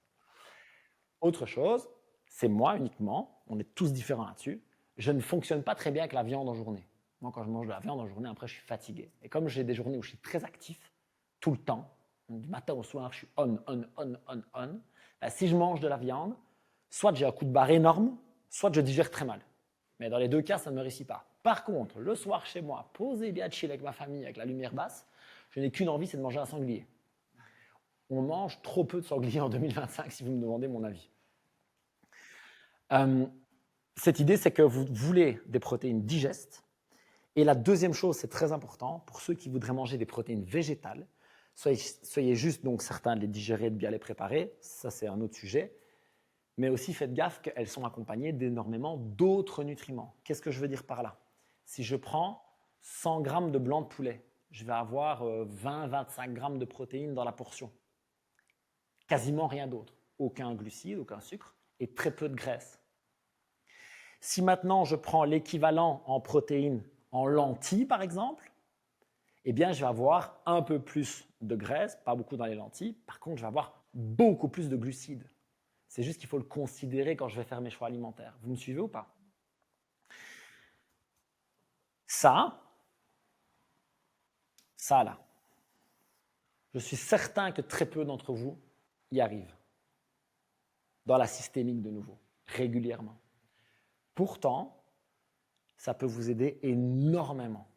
Autre chose, c'est moi uniquement, on est tous différents là-dessus, je ne fonctionne pas très bien avec la viande en journée. Moi, quand je mange de la viande en journée, après, je suis fatigué. Et comme j'ai des journées où je suis très actif, tout le temps, du matin au soir, je suis on. Ben, si je mange de la viande, soit j'ai un coup de barre énorme, soit je digère très mal. Mais dans les deux cas, ça ne me réussit pas. Par contre, le soir chez moi, posé bien chill avec ma famille, avec la lumière basse, je n'ai qu'une envie, c'est de manger un sanglier. On mange trop peu de sangliers en 2025, si vous me demandez mon avis. Cette idée, c'est que vous voulez des protéines digestes. Et la deuxième chose, c'est très important, pour ceux qui voudraient manger des protéines végétales, soyez juste donc certains de les digérer, de bien les préparer, ça c'est un autre sujet, mais aussi faites gaffe qu'elles sont accompagnées d'énormément d'autres nutriments. Qu'est-ce que je veux dire par là? Si je prends 100 grammes de blanc de poulet, je vais avoir 20-25 grammes de protéines dans la portion. Quasiment rien d'autre. Aucun glucide, aucun sucre et très peu de graisse. Si maintenant je prends l'équivalent en protéines en lentilles par exemple, eh bien je vais avoir un peu plus de graisse, pas beaucoup dans les lentilles, par contre je vais avoir beaucoup plus de glucides. C'est juste qu'il faut le considérer quand je vais faire mes choix alimentaires. Vous me suivez ou pas? Ça là, je suis certain que très peu d'entre vous y arrivent. Dans la systémique de nouveau, régulièrement. Pourtant, ça peut vous aider énormément.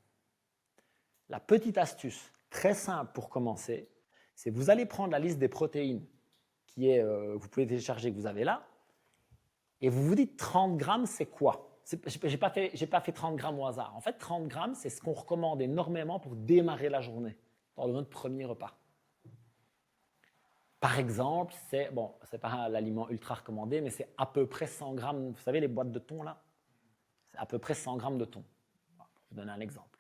La petite astuce, très simple pour commencer, c'est vous allez prendre la liste des protéines qui est, vous pouvez télécharger, que vous avez là, et vous vous dites 30 grammes, c'est quoi? Je n'ai pas fait 30 grammes au hasard. En fait, 30 grammes, c'est ce qu'on recommande énormément pour démarrer la journée, dans notre premier repas. Par exemple, c'est pas l'aliment ultra recommandé, mais c'est à peu près 100 grammes. Vous savez, les boîtes de thon, là? C'est à peu près 100 grammes de thon. Pour vous donner un exemple.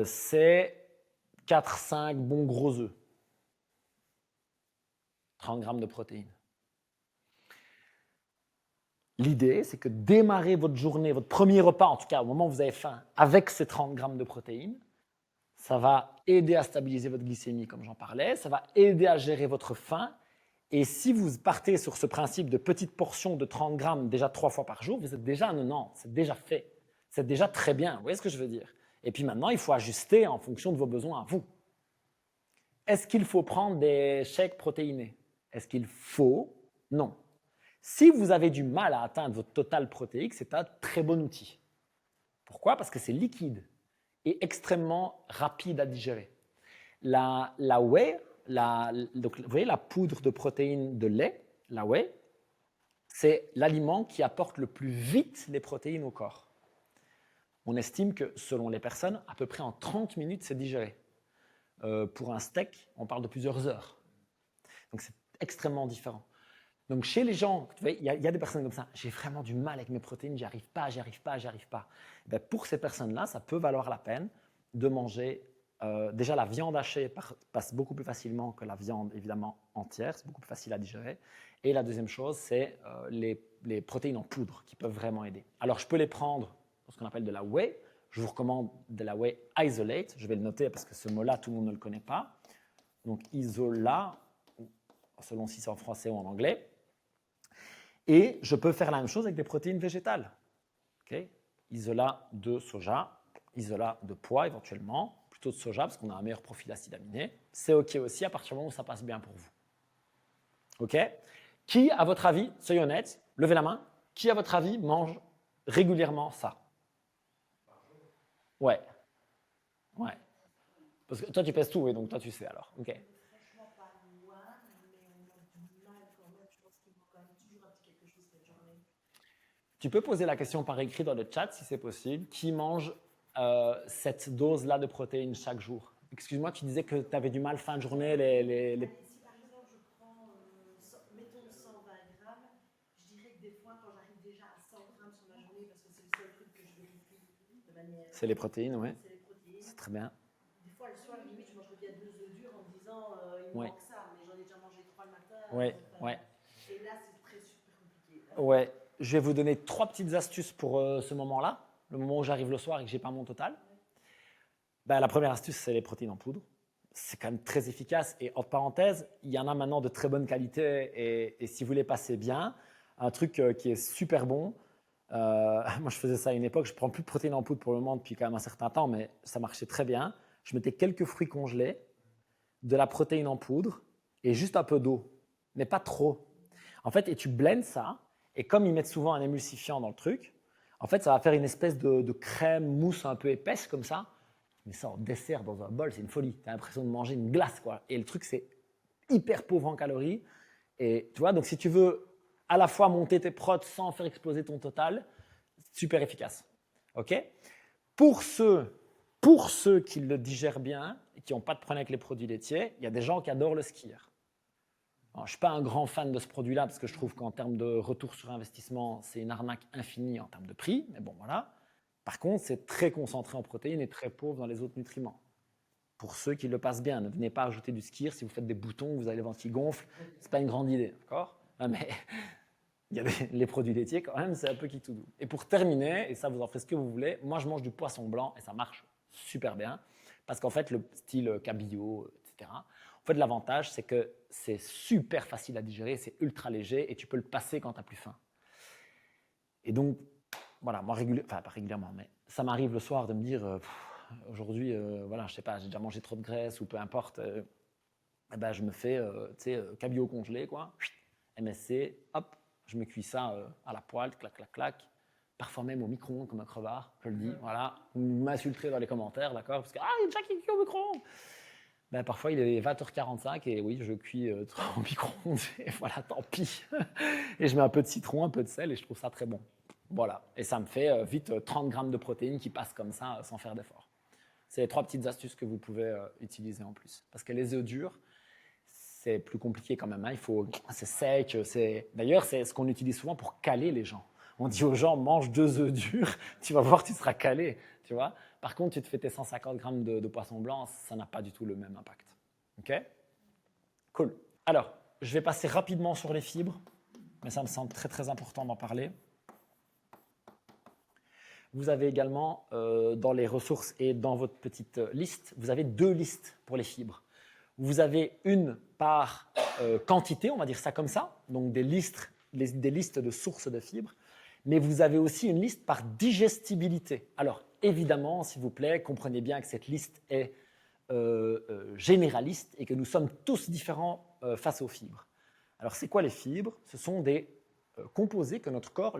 C'est 4-5 bons gros œufs. 30 grammes de protéines. L'idée, c'est que démarrer votre journée, votre premier repas, en tout cas au moment où vous avez faim, avec ces 30 grammes de protéines, ça va aider à stabiliser votre glycémie, comme j'en parlais, ça va aider à gérer votre faim. Et si vous partez sur ce principe de petites portions de 30 grammes déjà 3 fois par jour, vous êtes déjà à 90, c'est déjà fait. C'est déjà très bien, vous voyez ce que je veux dire? Et puis maintenant, il faut ajuster en fonction de vos besoins à vous. Est-ce qu'il faut prendre des shakes protéinés? Est-ce qu'il faut? Non. Si vous avez du mal à atteindre votre total protéique, c'est un très bon outil. Pourquoi? Parce que c'est liquide et extrêmement rapide à digérer. La whey, donc, vous voyez la poudre de protéines de lait, la whey, c'est l'aliment qui apporte le plus vite les protéines au corps. On estime que, selon les personnes, à peu près en 30 minutes, c'est digéré. Pour un steak, on parle de plusieurs heures. Donc c'est extrêmement différent. Donc chez les gens, il y a des personnes comme ça, j'ai vraiment du mal avec mes protéines, j'y arrive pas. Ben, pour ces personnes-là, ça peut valoir la peine de manger. Déjà, la viande hachée passe beaucoup plus facilement que la viande évidemment entière, c'est beaucoup plus facile à digérer. Et la deuxième chose, c'est les protéines en poudre qui peuvent vraiment aider. Alors je peux les prendre pour ce qu'on appelle de la whey. Je vous recommande de la whey isolate. Je vais le noter parce que ce mot-là, tout le monde ne le connaît pas. Donc isola, selon si c'est en français ou en anglais. Et je peux faire la même chose avec des protéines végétales. Okay? Isolat de soja, isolat de pois éventuellement, plutôt de soja parce qu'on a un meilleur profil d'acide aminé. C'est OK aussi à partir du moment où ça passe bien pour vous. OK? Qui, à votre avis, soyez honnête, levez la main, qui, à votre avis, mange régulièrement ça? Ouais. Ouais. Parce que toi, tu pèses tout, oui, donc toi, tu sais alors. OK. Franchement, pas loin, mais on a du mal quand même. Je pense qu'il manque quand même toujours un petit quelque chose cette journée. Tu peux poser la question par écrit dans le chat si c'est possible. Qui mange cette dose-là de protéines chaque jour? Excuse-moi, tu disais que tu avais du mal fin de journée. Allez, si par exemple je prends, mettons 120 grammes, je dirais que des fois, quand j'arrive déjà à 100 grammes sur ma journée, parce que c'est le seul truc que je vérifie de manière. C'est les protéines, oui. C'est les protéines. C'est très bien. Des fois, le soir, limite, je mangerais bien 2 œufs durs en me disant il me Ouais. manque ça, mais j'en ai déjà mangé 3 le matin. Ouais, ouais. Et là, c'est très super compliqué. Ouais. Je vais vous donner 3 petites astuces pour ce moment-là, le moment où j'arrive le soir et que je n'ai pas mon total. Ben, la première astuce, c'est les protéines en poudre. C'est quand même très efficace. Et entre parenthèses, il y en a maintenant de très bonne qualité. Et si vous les passez bien, un truc qui est super bon. Moi, je faisais ça à une époque. Je ne prends plus de protéines en poudre pour le moment depuis quand même un certain temps, mais ça marchait très bien. Je mettais quelques fruits congelés, de la protéine en poudre et juste un peu d'eau, mais pas trop. En fait, et tu blends ça. Et comme ils mettent souvent un émulsifiant dans le truc, en fait, ça va faire une espèce de crème mousse un peu épaisse comme ça. Mais ça en dessert dans un bol, c'est une folie. Tu as l'impression de manger une glace, quoi. Et le truc, c'est hyper pauvre en calories. Et tu vois, donc si tu veux à la fois monter tes prods sans faire exploser ton total, super efficace. OK ? Pour ceux qui le digèrent bien et qui n'ont pas de problème avec les produits laitiers, il y a des gens qui adorent le skyr. Alors, je ne suis pas un grand fan de ce produit-là parce que je trouve qu'en termes de retour sur investissement, c'est une arnaque infinie en termes de prix. Mais bon, voilà. Par contre, c'est très concentré en protéines et très pauvre dans les autres nutriments. Pour ceux qui le passent bien, ne venez pas ajouter du skyr si vous faites des boutons, vous avez les ventres qui gonflent. Ce n'est pas une grande idée, d'accord ? Mais il y a les produits laitiers quand même, c'est un peu qui tout doux. Et pour terminer, et ça vous en ferez ce que vous voulez, moi je mange du poisson blanc et ça marche super bien. Parce qu'en fait, le style cabillaud, etc. En fait, l'avantage, c'est que c'est super facile à digérer, c'est ultra léger et tu peux le passer quand tu n'as plus faim. Et donc, voilà, moi, pas régulièrement, mais ça m'arrive le soir de me dire aujourd'hui, voilà, je sais pas, j'ai déjà mangé trop de graisse ou peu importe, eh ben, je me fais cabillaud congelé, quoi, MSC, hop, je me cuis ça à la poêle, clac, clac, clac, parfois même au micro-ondes comme un crevard, je le dis, voilà, vous m'insulterez dans les commentaires, d'accord, parce que il y a déjà qui cuit au micro-ondes. Ben, parfois, il est 20h45 et oui, je cuis au micro-ondes et voilà, tant pis. Et je mets un peu de citron, un peu de sel et je trouve ça très bon. Voilà, et ça me fait vite 30 grammes de protéines qui passent comme ça sans faire d'effort. C'est les 3 petites astuces que vous pouvez utiliser en plus. Parce que les œufs durs, c'est plus compliqué quand même. Hein. C'est sec. D'ailleurs, c'est ce qu'on utilise souvent pour caler les gens. On dit aux gens, mange 2 œufs durs, tu vas voir, tu seras calé. Tu vois. Par contre, tu te fais tes 150 grammes de poisson blanc, ça n'a pas du tout le même impact. OK ? Cool. Alors, je vais passer rapidement sur les fibres, mais ça me semble très très important d'en parler. Vous avez également, dans les ressources et dans votre petite liste, vous avez 2 listes pour les fibres. Vous avez une par quantité, on va dire ça comme ça, donc des listes de sources de fibres, mais vous avez aussi une liste par digestibilité. Alors, évidemment, s'il vous plaît, comprenez bien que cette liste est généraliste et que nous sommes tous différents face aux fibres. Alors, c'est quoi les fibres ? Ce sont des composés que notre corps...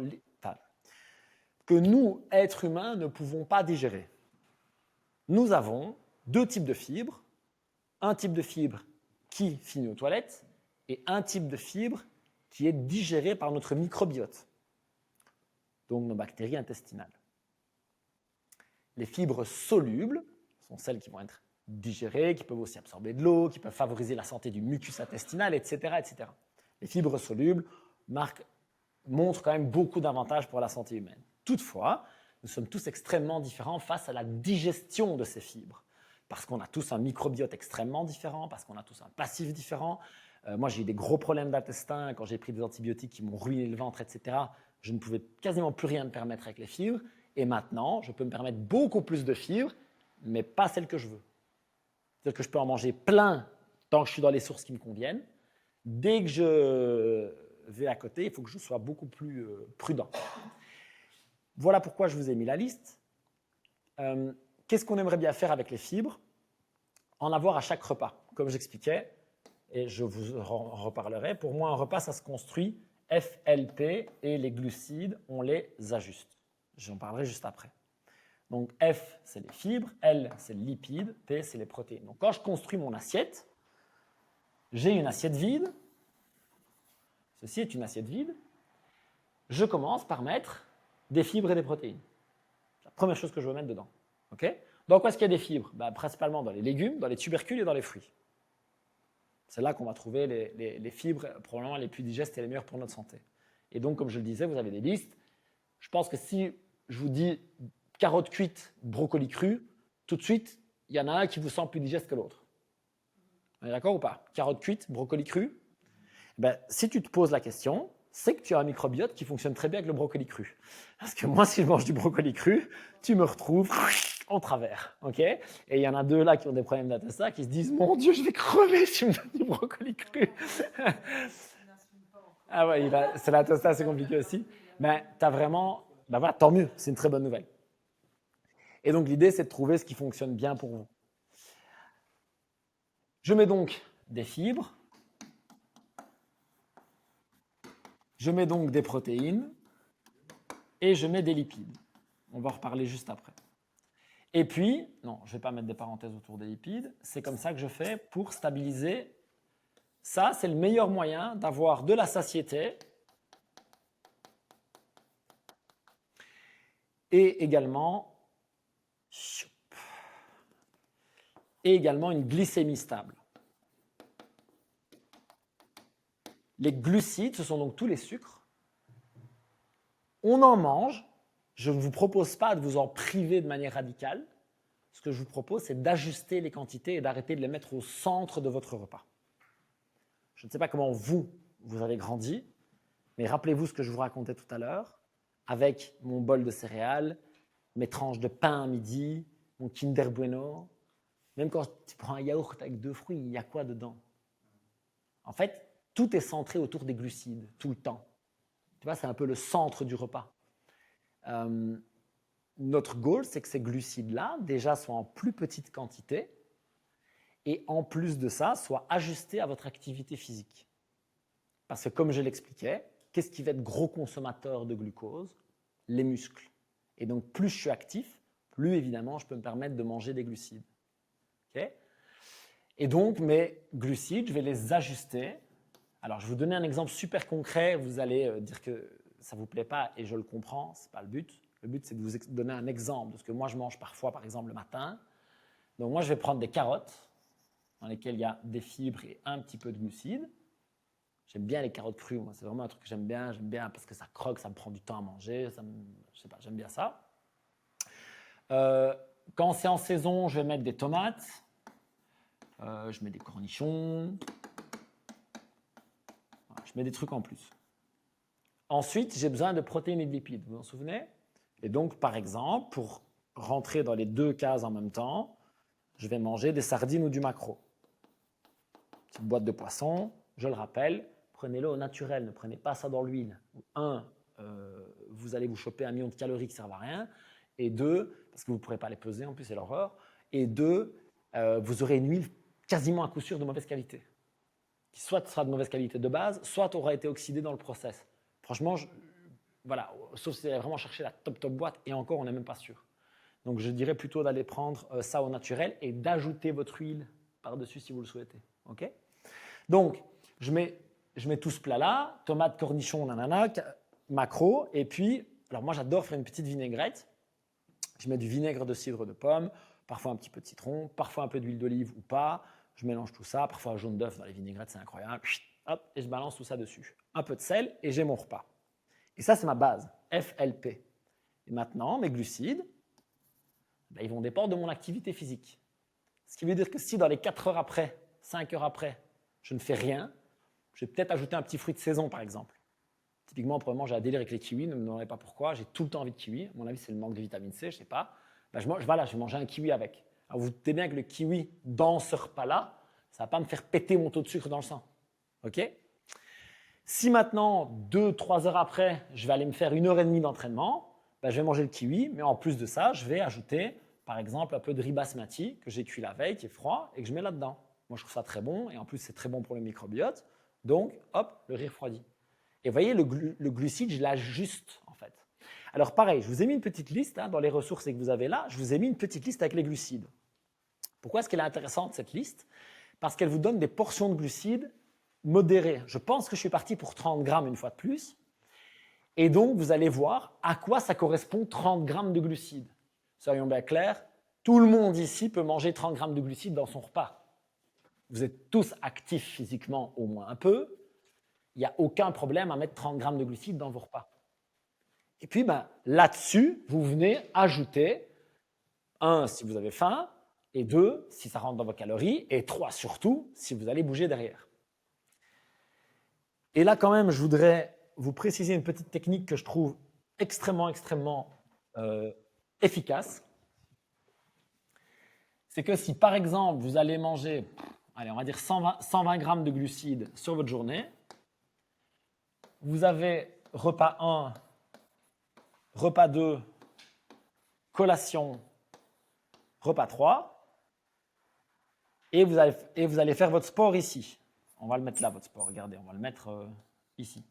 que nous, êtres humains, ne pouvons pas digérer. Nous avons 2 types de fibres. Un type de fibre qui finit aux toilettes et un type de fibre qui est digéré par notre microbiote, donc nos bactéries intestinales. Les fibres solubles sont celles qui vont être digérées, qui peuvent aussi absorber de l'eau, qui peuvent favoriser la santé du mucus intestinal, etc. etc. Les fibres solubles montrent quand même beaucoup d'avantages pour la santé humaine. Toutefois, nous sommes tous extrêmement différents face à la digestion de ces fibres. Parce qu'on a tous un microbiote extrêmement différent, parce qu'on a tous un passif différent. Moi, j'ai eu des gros problèmes d'intestin quand j'ai pris des antibiotiques qui m'ont ruiné le ventre, etc. Je ne pouvais quasiment plus rien me permettre avec les fibres. Et maintenant, je peux me permettre beaucoup plus de fibres, mais pas celles que je veux. C'est-à-dire que je peux en manger plein tant que je suis dans les sources qui me conviennent. Dès que je vais à côté, il faut que je sois beaucoup plus prudent. Voilà pourquoi je vous ai mis la liste. Qu'est-ce qu'on aimerait bien faire avec les fibres ? En avoir à chaque repas. Comme j'expliquais, et je vous en reparlerai, pour moi, un repas, ça se construit FLP et les glucides, on les ajuste. J'en parlerai juste après. Donc F, c'est les fibres, L, c'est les lipides, P, c'est les protéines. Donc quand je construis mon assiette, j'ai une assiette vide. Ceci est une assiette vide. Je commence par mettre des fibres et des protéines. C'est la première chose que je veux mettre dedans. Okay ? Donc, où est-ce qu'il y a des fibres ? Principalement dans les légumes, dans les tubercules et dans les fruits. C'est là qu'on va trouver les fibres probablement les plus digestes et les meilleures pour notre santé. Et donc, comme je le disais, vous avez des listes. Je pense que si je vous dis carottes cuites, brocoli cru, tout de suite, il y en a un qui vous semble plus digeste que l'autre. On est d'accord ou pas ? Carottes cuites, brocoli cru. Si tu te poses la question, c'est que tu as un microbiote qui fonctionne très bien avec le brocoli cru. Parce que moi, si je mange du brocoli cru, tu me retrouves en travers, ok? Et il y en a 2 là qui ont des problèmes d'atostat, qui se disent « Mon Dieu, je vais crever si je me donne du brocoli cru !» Ah ouais, c'est l'atostat, c'est compliqué aussi. Mais tu as vraiment, ben voilà, tant mieux, c'est une très bonne nouvelle. Et donc l'idée, c'est de trouver ce qui fonctionne bien pour vous. Je mets donc des fibres, je mets donc des protéines et je mets des lipides. On va en reparler juste après. Et puis, non, je ne vais pas mettre des parenthèses autour des lipides, c'est comme ça que je fais pour stabiliser. Ça, c'est le meilleur moyen d'avoir de la satiété et également une glycémie stable. Les glucides, ce sont donc tous les sucres. On en mange. Je ne vous propose pas de vous en priver de manière radicale. Ce que je vous propose, c'est d'ajuster les quantités et d'arrêter de les mettre au centre de votre repas. Je ne sais pas comment vous avez grandi, mais rappelez-vous ce que je vous racontais tout à l'heure, avec mon bol de céréales, mes tranches de pain à midi, mon Kinder Bueno. Même quand tu prends un yaourt avec 2 fruits, il y a quoi dedans? En fait, tout est centré autour des glucides, tout le temps. Tu vois, c'est un peu le centre du repas. Notre goal, c'est que ces glucides-là, déjà, soient en plus petite quantité et en plus de ça, soient ajustés à votre activité physique. Parce que comme je l'expliquais, qu'est-ce qui va être gros consommateur de glucose? Les muscles. Et donc, plus je suis actif, plus évidemment, je peux me permettre de manger des glucides. Okay? Et donc, mes glucides, je vais les ajuster. Alors, je vais vous donner un exemple super concret. Vous allez dire que ça ne vous plaît pas et je le comprends, ce n'est pas le but. Le but, c'est de vous donner un exemple de ce que moi, je mange parfois, par exemple, le matin. Donc, moi, je vais prendre des carottes dans lesquelles il y a des fibres et un petit peu de glucides. J'aime bien les carottes crues. Moi, c'est vraiment un truc que j'aime bien parce que ça croque, ça me prend du temps à manger. Je sais pas, j'aime bien ça. Quand c'est en saison, je vais mettre des tomates. Je mets des cornichons. Voilà, je mets des trucs en plus. Ensuite, j'ai besoin de protéines et de lipides. Vous vous en souvenez? Et donc, par exemple, pour rentrer dans les 2 cases en même temps, je vais manger des sardines ou du maquereau. Petite boîte de poisson, je le rappelle, prenez-le au naturel, ne prenez pas ça dans l'huile. 1, vous allez vous choper 1 million de calories qui ne servent à rien. Et 2, parce que vous ne pourrez pas les peser, en plus c'est l'horreur. Et 2, vous aurez une huile quasiment à coup sûr de mauvaise qualité. Qui soit sera de mauvaise qualité de base, soit aura été oxydée dans le process. Franchement, voilà, sauf si vous allez vraiment chercher la top boîte, et encore, on n'est même pas sûr. Donc je dirais plutôt d'aller prendre ça au naturel et d'ajouter votre huile par-dessus si vous le souhaitez. Okay? Donc, je mets tout ce plat-là, tomates, cornichons, nanana, maquereau, et puis, alors moi j'adore faire une petite vinaigrette. Je mets du vinaigre de cidre de pomme, parfois un petit peu de citron, parfois un peu d'huile d'olive ou pas. Je mélange tout ça, parfois un jaune d'œuf dans les vinaigrettes, c'est incroyable. Hop, et je balance tout ça dessus. Un peu de sel et j'ai mon repas. Et ça, c'est ma base, FLP. Et maintenant, mes glucides, ils vont dépendre de mon activité physique. Ce qui veut dire que si dans les 4 heures après, 5 heures après, je ne fais rien, je vais peut-être ajouter un petit fruit de saison, par exemple. Typiquement, probablement, j'ai un délire avec les kiwis, ne me demandez pas pourquoi, j'ai tout le temps envie de kiwi. À mon avis, c'est le manque de vitamine C, je ne sais pas. Je vais manger un kiwi avec. Alors, vous doutez bien que le kiwi, dans ce repas-là, ça ne va pas me faire péter mon taux de sucre dans le sang. OK? Si maintenant, 2-3 heures après, je vais aller me faire 1h30 d'entraînement, je vais manger le kiwi, mais en plus de ça, je vais ajouter, par exemple, un peu de riz basmati que j'ai cuit la veille, qui est froid, et que je mets là-dedans. Moi, je trouve ça très bon, et en plus, c'est très bon pour le microbiote. Donc, hop, le riz refroidi. Et vous voyez, le glucide, je l'ajuste, en fait. Alors, pareil, je vous ai mis une petite liste dans les ressources que vous avez là. Je vous ai mis une petite liste avec les glucides. Pourquoi est-ce qu'elle est intéressante, cette liste? Parce qu'elle vous donne des portions de glucides modérées. Je pense que je suis parti pour 30 grammes une fois de plus. Et donc, vous allez voir à quoi ça correspond 30 grammes de glucides. Soyons bien clairs, tout le monde ici peut manger 30 grammes de glucides dans son repas. Vous êtes tous actifs physiquement, au moins un peu. Il n'y a aucun problème à mettre 30 grammes de glucides dans vos repas. Et puis, là-dessus, vous venez ajouter 1, si vous avez faim, et 2, si ça rentre dans vos calories, et 3, surtout, si vous allez bouger derrière. Et là, quand même, je voudrais vous préciser une petite technique que je trouve extrêmement efficace. c'est que si par exemple vous allez manger, allez, on va dire 120 grammes de glucides sur votre journée, vous avez repas 1, repas 2, collation, repas 3, et vous allez faire votre sport ici. On va le mettre là, votre sport, regardez, on va le mettre ici.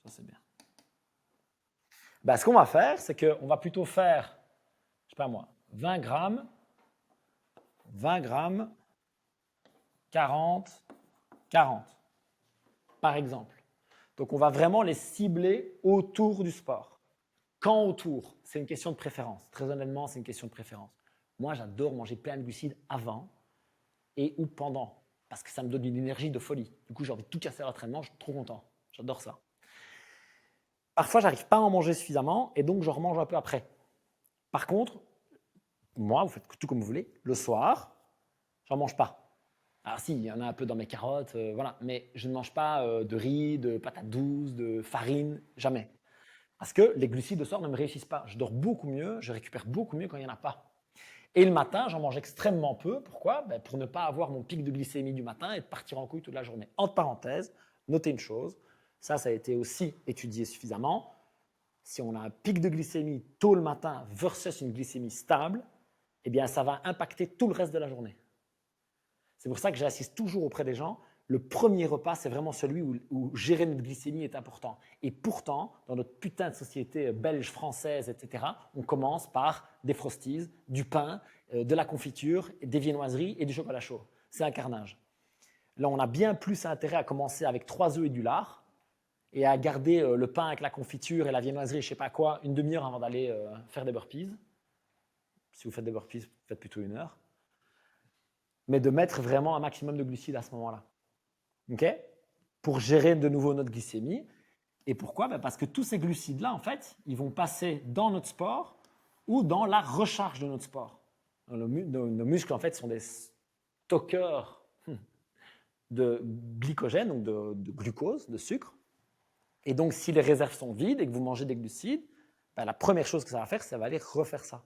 Ça, c'est bien. Ben, ce qu'on va faire, c'est qu'on va plutôt faire, je sais pas moi, 20 grammes, 40, 40, par exemple. Donc, on va vraiment les cibler autour du sport. Quand autour? C'est une question de préférence. Très honnêtement, c'est une question de préférence. Moi, j'adore manger plein de glucides avant et ou pendant, parce que ça me donne une énergie de folie. Du coup, j'ai envie de tout casser à l'entraînement, je suis trop content. J'adore ça. Parfois, j'arrive pas à en manger suffisamment et donc je remange un peu après. Par contre, moi, vous faites tout comme vous voulez. Le soir, j'en mange pas. Alors si, il y en a un peu dans mes carottes, voilà, mais je ne mange pas de riz, de patates douces, de farine, jamais. Parce que les glucides le soir ne me réussissent pas. Je dors beaucoup mieux, je récupère beaucoup mieux quand il n'y en a pas. Et le matin, j'en mange extrêmement peu. Pourquoi? Ben, pour ne pas avoir mon pic de glycémie du matin et de partir en couille toute la journée. Entre parenthèses, notez une chose, ça a été aussi étudié suffisamment. Si on a un pic de glycémie tôt le matin versus une glycémie stable, eh bien, ça va impacter tout le reste de la journée. C'est pour ça que j'assiste toujours auprès des gens. Le premier repas, c'est vraiment celui où gérer notre glycémie est important. Et pourtant, dans notre putain de société belge, française, etc., on commence par des frosties, du pain, de la confiture, des viennoiseries et du chocolat chaud. C'est un carnage. Là, on a bien plus intérêt à commencer avec 3 œufs et du lard et à garder le pain avec la confiture et la viennoiserie, je ne sais pas quoi, une demi-heure avant d'aller faire des burpees. Si vous faites des burpees, faites plutôt 1 heure. Mais de mettre vraiment un maximum de glucides à ce moment-là. Okay? Pour gérer de nouveau notre glycémie. Et pourquoi? Parce que tous ces glucides-là, en fait, ils vont passer dans notre sport ou dans la recharge de notre sport. Nos muscles, en fait, sont des stockeurs de glycogène, donc de glucose, de sucre. Et donc, si les réserves sont vides et que vous mangez des glucides, la première chose que ça va faire, c'est ça va aller refaire ça.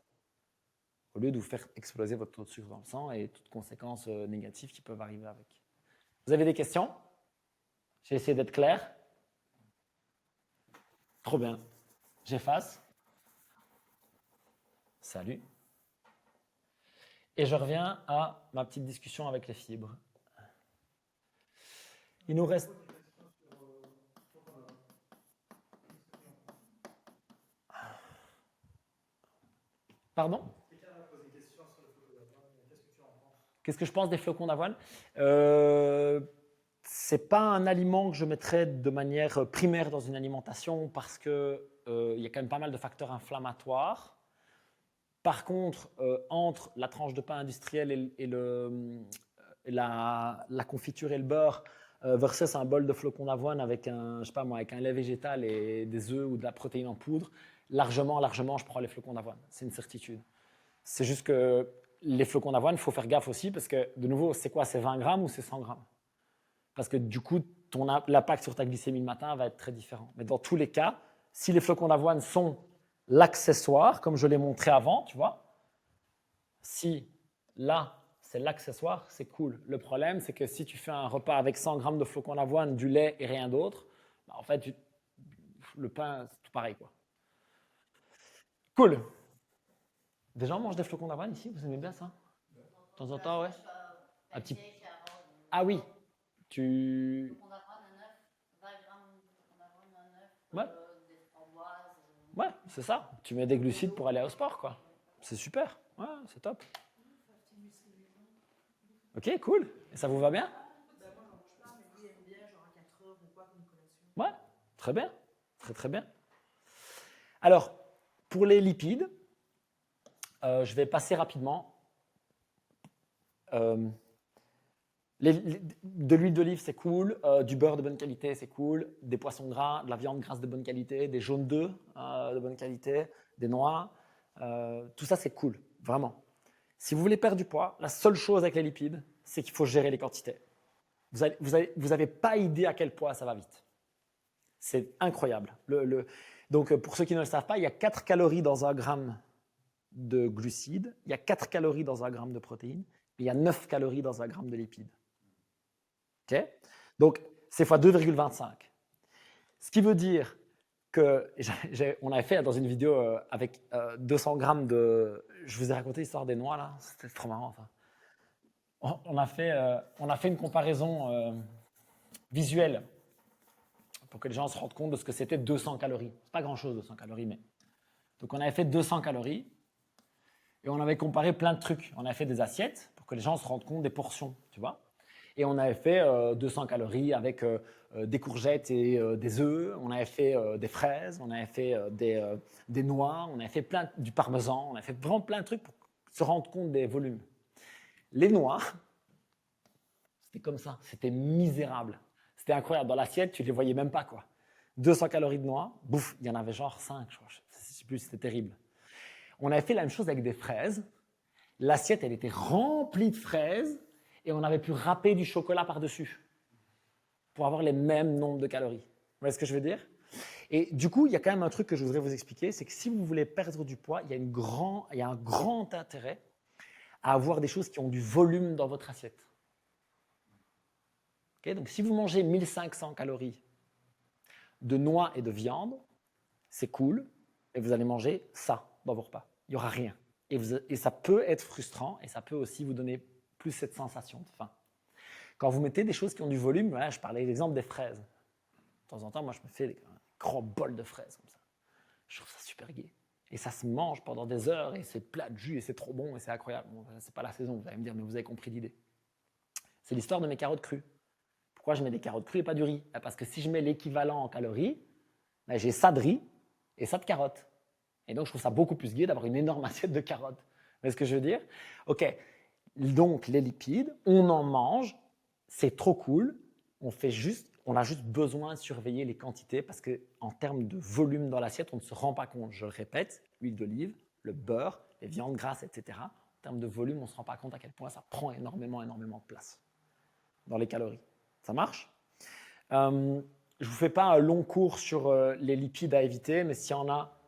Au lieu de vous faire exploser votre taux de sucre dans le sang et toutes conséquences négatives qui peuvent arriver avec. Vous avez des questions? J'ai essayé d'être clair. Trop bien. J'efface. Salut. Et je reviens à ma petite discussion avec les fibres. Il nous reste... Pardon? Qu'est-ce que je pense des flocons d'avoine? C'est pas un aliment que je mettrais de manière primaire dans une alimentation parce que y a quand même pas mal de facteurs inflammatoires. Par contre, entre la tranche de pain industriel et la confiture et le beurre versus un bol de flocons d'avoine avec un lait végétal et des œufs ou de la protéine en poudre, largement, je prends les flocons d'avoine. C'est une certitude. C'est juste que les flocons d'avoine, il faut faire gaffe aussi parce que, de nouveau, c'est quoi? C'est 20 grammes ou c'est 100 grammes? Parce que du coup, l'impact sur ta glycémie le matin va être très différent. Mais dans tous les cas, si les flocons d'avoine sont l'accessoire, comme je l'ai montré avant, tu vois, si là, c'est l'accessoire, c'est cool. Le problème, c'est que si tu fais un repas avec 100 grammes de flocons d'avoine, du lait et rien d'autre, en fait, le pain, c'est tout pareil, quoi. Cool. Des gens mangent des flocons d'avoine ici? Vous aimez bien ça? De temps en temps, ouais. Un petit... Ah oui. Tu... Ouais. Ouais, c'est ça. Tu mets des glucides pour aller au sport, quoi. C'est super. Ouais, c'est top. Ok, cool. Et ça vous va bien? Ouais, très bien. Très, très bien. Alors, pour les lipides, je vais passer rapidement. De l'huile d'olive, c'est cool. Du beurre de bonne qualité, c'est cool. Des poissons gras, de la viande grasse de bonne qualité, des jaunes d'œufs de bonne qualité, des noix. Tout ça, c'est cool, vraiment. Si vous voulez perdre du poids, la seule chose avec les lipides, c'est qu'il faut gérer les quantités. Vous n'avez pas idée à quel point ça va vite. C'est incroyable. Donc, pour ceux qui ne le savent pas, il y a 4 calories dans 1 gramme de glucides, il y a 4 calories dans 1 gramme de protéines, et il y a 9 calories dans 1 gramme de lipides. Okay, donc, c'est fois 2,25. Ce qui veut dire que, on avait fait dans une vidéo avec 200 grammes de... Je vous ai raconté l'histoire des noix, là. C'était trop marrant, ça. On a fait une comparaison visuelle pour que les gens se rendent compte de ce que c'était 200 calories. C'est pas grand-chose, 200 calories, mais... Donc, on avait fait 200 calories et on avait comparé plein de trucs. On avait fait des assiettes pour que les gens se rendent compte des portions, tu vois. Et on avait fait 200 calories avec des courgettes et des œufs. On avait fait des fraises, on avait fait des noix, on avait fait du parmesan. On avait fait vraiment plein de trucs pour se rendre compte des volumes. Les noix, c'était comme ça. C'était misérable. C'était incroyable. Dans l'assiette, tu ne les voyais même pas, quoi. 200 calories de noix, bouf, il y en avait genre 5, je crois. Je sais plus, c'était terrible. On avait fait la même chose avec des fraises. L'assiette, elle était remplie de fraises et on avait pu râper du chocolat par-dessus pour avoir les mêmes nombres de calories. Vous voyez ce que je veux dire? Et du coup, il y a quand même un truc que je voudrais vous expliquer, c'est que si vous voulez perdre du poids, il y a un grand intérêt à avoir des choses qui ont du volume dans votre assiette. Okay, donc, si vous mangez 1500 calories de noix et de viande, c'est cool, et vous allez manger ça dans vos repas. Il n'y aura rien. Et ça peut être frustrant, et ça peut aussi vous donner plus cette sensation de faim. Quand vous mettez des choses qui ont du volume, voilà, je parlais l'exemple des fraises. De temps en temps, moi, je me fais des grands bols de fraises comme ça. Je trouve ça super gai. Et ça se mange pendant des heures, et c'est plat de jus, et c'est trop bon, et c'est incroyable. Bon, c'est pas la saison, vous allez me dire, mais vous avez compris l'idée. C'est l'histoire de mes carottes crues. Pourquoi je mets des carottes crues et pas du riz? Parce que si je mets l'équivalent en calories, ben, j'ai ça de riz et ça de carottes. Et donc, je trouve ça beaucoup plus gai d'avoir une énorme assiette de carottes. Vous voyez ce que je veux dire? OK. Donc, les lipides, on en mange, c'est trop cool. On a juste besoin de surveiller les quantités parce qu'en termes de volume dans l'assiette, on ne se rend pas compte. Je le répète, l'huile d'olive, le beurre, les viandes grasses, etc. En termes de volume, on ne se rend pas compte à quel point ça prend énormément de place dans les calories. Ça marche? Je ne vous fais pas un long cours sur les lipides à éviter, mais s'il y en a,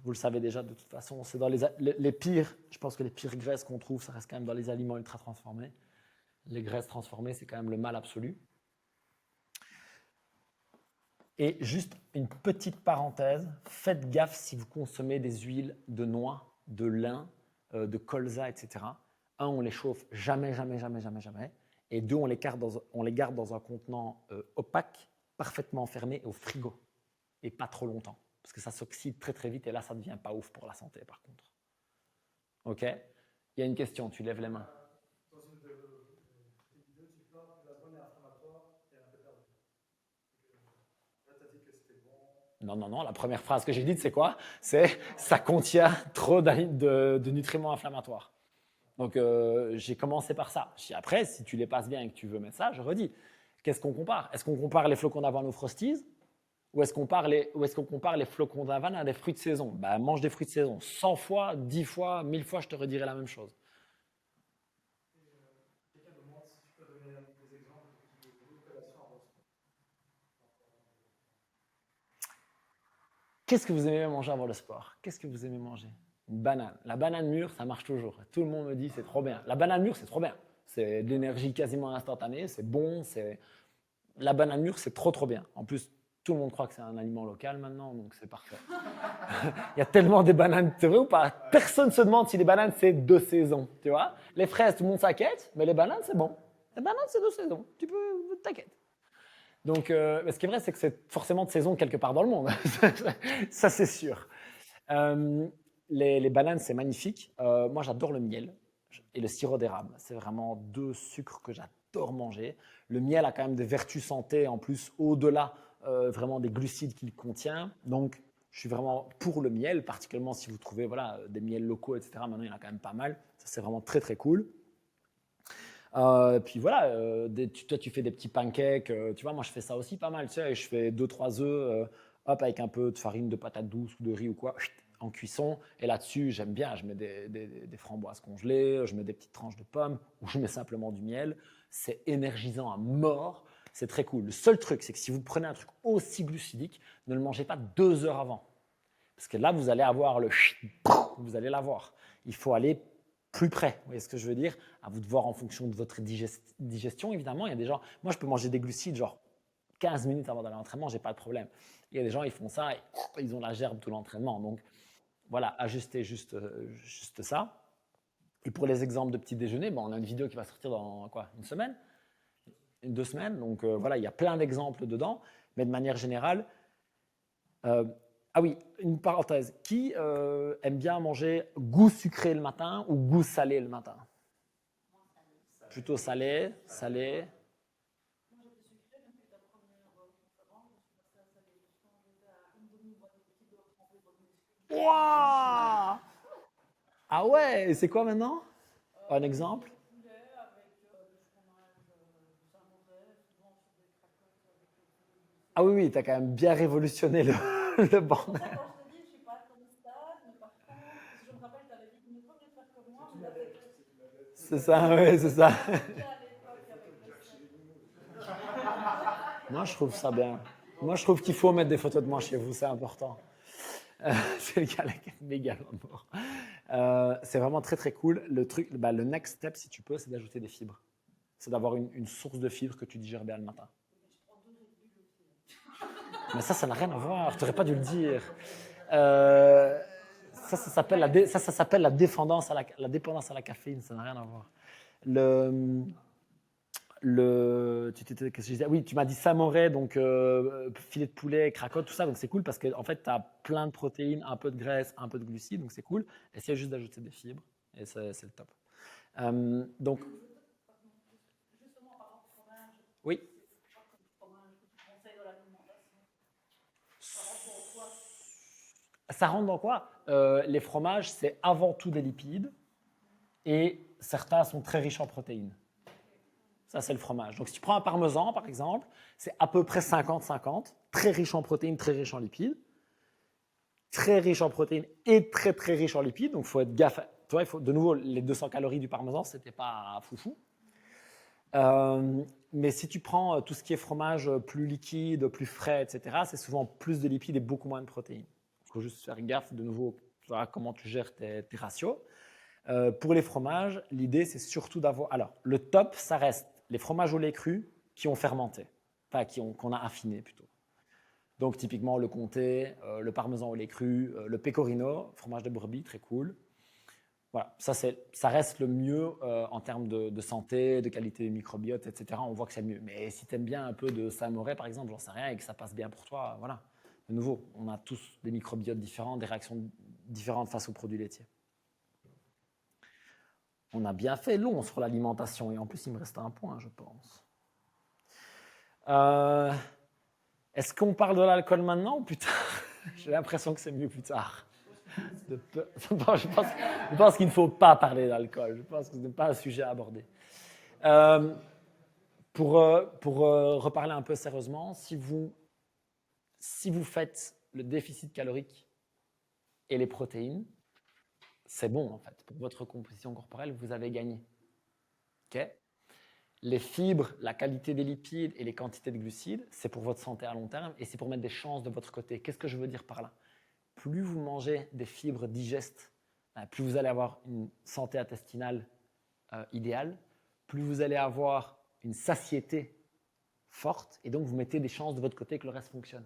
vous le savez déjà de toute façon, c'est dans les pires, je pense que les pires graisses qu'on trouve, ça reste quand même dans les aliments ultra transformés. Les graisses transformées, c'est quand même le mal absolu. Et juste une petite parenthèse, faites gaffe si vous consommez des huiles de noix, de lin, de colza, etc. Un, on les chauffe jamais. Et deux, on les garde dans un contenant opaque, parfaitement fermé au frigo. Et pas trop longtemps. Parce que ça s'oxyde très vite et là, ça ne devient pas ouf pour la santé par contre. OK? Il y a une question, tu lèves les mains. Dans une de tes vidéos, tu parles que la bonne est inflammatoire et un peu perdue. Là, tu as dit que c'était bon. Non, la première phrase que j'ai dite, c'est quoi? C'est « ça contient trop de nutriments inflammatoires ». Donc, j'ai commencé par ça. Après, si tu les passes bien et que tu veux mettre ça, je redis. Qu'est-ce qu'on compare? Est-ce qu'on compare les flocons d'avoine aux Frosties? Ou est-ce qu'on compare les flocons d'avoine à des fruits de saison? Ben, mange des fruits de saison. 100 fois, 10 fois, 1000 fois, je te redirai la même chose. Quelqu'un demande si tu peux donner des exemples de collations à votre. Qu'est-ce que vous aimez manger avant le sport? Qu'est-ce que vous aimez manger? Une banane. La banane mûre, ça marche toujours. Tout le monde me dit c'est trop bien. La banane mûre, c'est trop bien. C'est de l'énergie quasiment instantanée, c'est bon. La banane mûre, c'est trop bien. En plus, tout le monde croit que c'est un aliment local maintenant, donc c'est parfait. Il y a tellement de bananes, c'est vrai ou pas? Personne ne se demande si les bananes, c'est de saison, tu vois? Les fraises, tout le monde s'inquiète, mais les bananes, c'est bon. Les bananes, c'est de saison. Tu peux, t'inquiète. Donc, ce qui est vrai, c'est que c'est forcément de saison quelque part dans le monde. Ça, c'est sûr. Les bananes, c'est magnifique. Moi, j'adore le miel et le sirop d'érable. C'est vraiment deux sucres que j'adore manger. Le miel a quand même des vertus santé en plus au-delà vraiment des glucides qu'il contient. Donc, je suis vraiment pour le miel, particulièrement si vous trouvez des miels locaux, etc. Maintenant, il y en a quand même pas mal. Ça, c'est vraiment très cool. Puis voilà, toi, tu fais des petits pancakes. Tu vois, moi, je fais ça aussi pas mal. Tu sais, je fais 2-3 œufs, avec un peu de farine de patate douce ou de riz ou quoi, en cuisson. Et là-dessus, j'aime bien. Je mets des framboises congelées, je mets des petites tranches de pommes ou je mets simplement du miel. C'est énergisant à mort. C'est très cool. Le seul truc, c'est que si vous prenez un truc aussi glucidique, ne le mangez pas 2 heures avant. Parce que là, vous allez avoir vous allez l'avoir. Il faut aller plus près. Vous voyez ce que je veux dire? À vous de voir en fonction de votre digestion, évidemment. Il y a des gens, moi, je peux manger des glucides genre 15 minutes avant d'aller à l'entraînement, j'ai pas de problème. Il y a des gens, ils font ça et ils ont la gerbe tout l'entraînement. Donc, voilà, ajustez juste ça. Et pour les exemples de petit déjeuner, on a une vidéo qui va sortir dans quoi, une semaine, 2 semaines. Donc voilà, il y a plein d'exemples dedans. Mais de manière générale, ah oui, une parenthèse. Qui aime bien manger goût sucré le matin ou goût salé le matin? Plutôt salé, salé. Wow! Ah ouais, et c'est quoi maintenant? Un exemple? Ah oui, tu as quand même bien révolutionné le bordel. Quand je te dis, je suis pas comme ça, mais par contre, je me rappelle, tu avais dit, ne pas faire comme moi, vous l'avez fait. C'est ça, oui, c'est ça. Moi, je trouve ça bien. Moi, je trouve qu'il faut mettre des photos de moi chez vous, c'est important. C'est le gars qui est méga mort. C'est vraiment très très cool. Le next step, si tu peux, c'est d'ajouter des fibres. C'est d'avoir une source de fibres que tu digères bien le matin. Mais ça n'a rien à voir. Tu n'aurais pas dû le dire. Ça s'appelle la dépendance à la caféine. Ça n'a rien à voir. Qu'est-ce que je disais? Oui, tu m'as dit samouraï, donc filet de poulet, cracotte, tout ça. Donc c'est cool parce qu'en fait, tu as plein de protéines, un peu de graisse, un peu de glucides. Donc c'est cool. Essaye juste d'ajouter des fibres et c'est le top. Donc, Justement, par rapport au fromage, oui. Ça rentre dans quoi? Les fromages, c'est avant tout des lipides et certains sont très riches en protéines. Ça, c'est le fromage. Donc, si tu prends un parmesan, par exemple, c'est à peu près 50-50, très riche en protéines, très riche en lipides, très riche en protéines et très, très riche en lipides. Donc, il faut être gaffe. Tu vois, de nouveau, les 200 calories du parmesan, ce n'était pas foufou. Mais si tu prends tout ce qui est fromage plus liquide, plus frais, etc., c'est souvent plus de lipides et beaucoup moins de protéines. Il faut juste faire gaffe, de nouveau, à comment tu gères tes ratios. Pour les fromages, l'idée, c'est surtout d'avoir… Alors, le top, ça reste les fromages au lait cru qui ont fermenté, enfin, qu'on a affiné plutôt. Donc, typiquement, le comté, le parmesan au lait cru, le pecorino, fromage de brebis, très cool. Voilà, ça reste le mieux en termes de santé, de qualité microbiote, etc. On voit que c'est le mieux. Mais si tu aimes bien un peu de samouraï, par exemple, j'en sais rien, et que ça passe bien pour toi, voilà. De nouveau, on a tous des microbiotes différents, des réactions différentes face aux produits laitiers. On a bien fait long sur l'alimentation, et en plus, il me reste un point, je pense. Est-ce qu'on parle de l'alcool maintenant ou plus tard? J'ai l'impression que c'est mieux plus tard. Je pense qu'il ne faut pas parler d'alcool. Je pense que ce n'est pas un sujet à aborder. Pour reparler un peu sérieusement, si vous faites le déficit calorique et les protéines, c'est bon en fait. Pour votre composition corporelle, vous avez gagné. Okay? Les fibres, la qualité des lipides et les quantités de glucides, c'est pour votre santé à long terme et c'est pour mettre des chances de votre côté. Qu'est-ce que je veux dire par là? Plus vous mangez des fibres digestes, plus vous allez avoir une santé intestinale idéale, plus vous allez avoir une satiété forte et donc vous mettez des chances de votre côté que le reste fonctionne.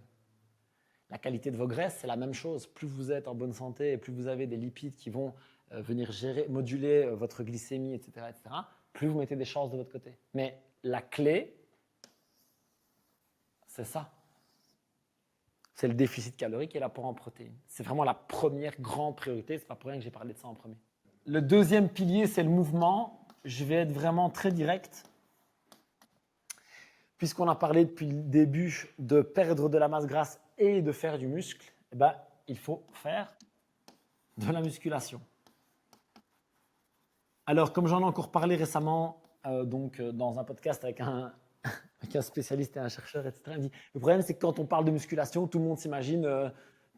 La qualité de vos graisses, c'est la même chose. Plus vous êtes en bonne santé et plus vous avez des lipides qui vont venir moduler votre glycémie, etc., plus vous mettez des chances de votre côté. Mais la clé, c'est ça. C'est le déficit calorique et l'apport en protéines. C'est vraiment la première grande priorité. Ce n'est pas pour rien que j'ai parlé de ça en premier. Le deuxième pilier, c'est le mouvement. Je vais être vraiment très direct. Puisqu'on a parlé depuis le début de perdre de la masse grasse et de faire du muscle, eh ben, il faut faire de la musculation. Alors, comme j'en ai encore parlé récemment dans un podcast avec un spécialiste et un chercheur, etc., il me dit, le problème, c'est que quand on parle de musculation, tout le monde s'imagine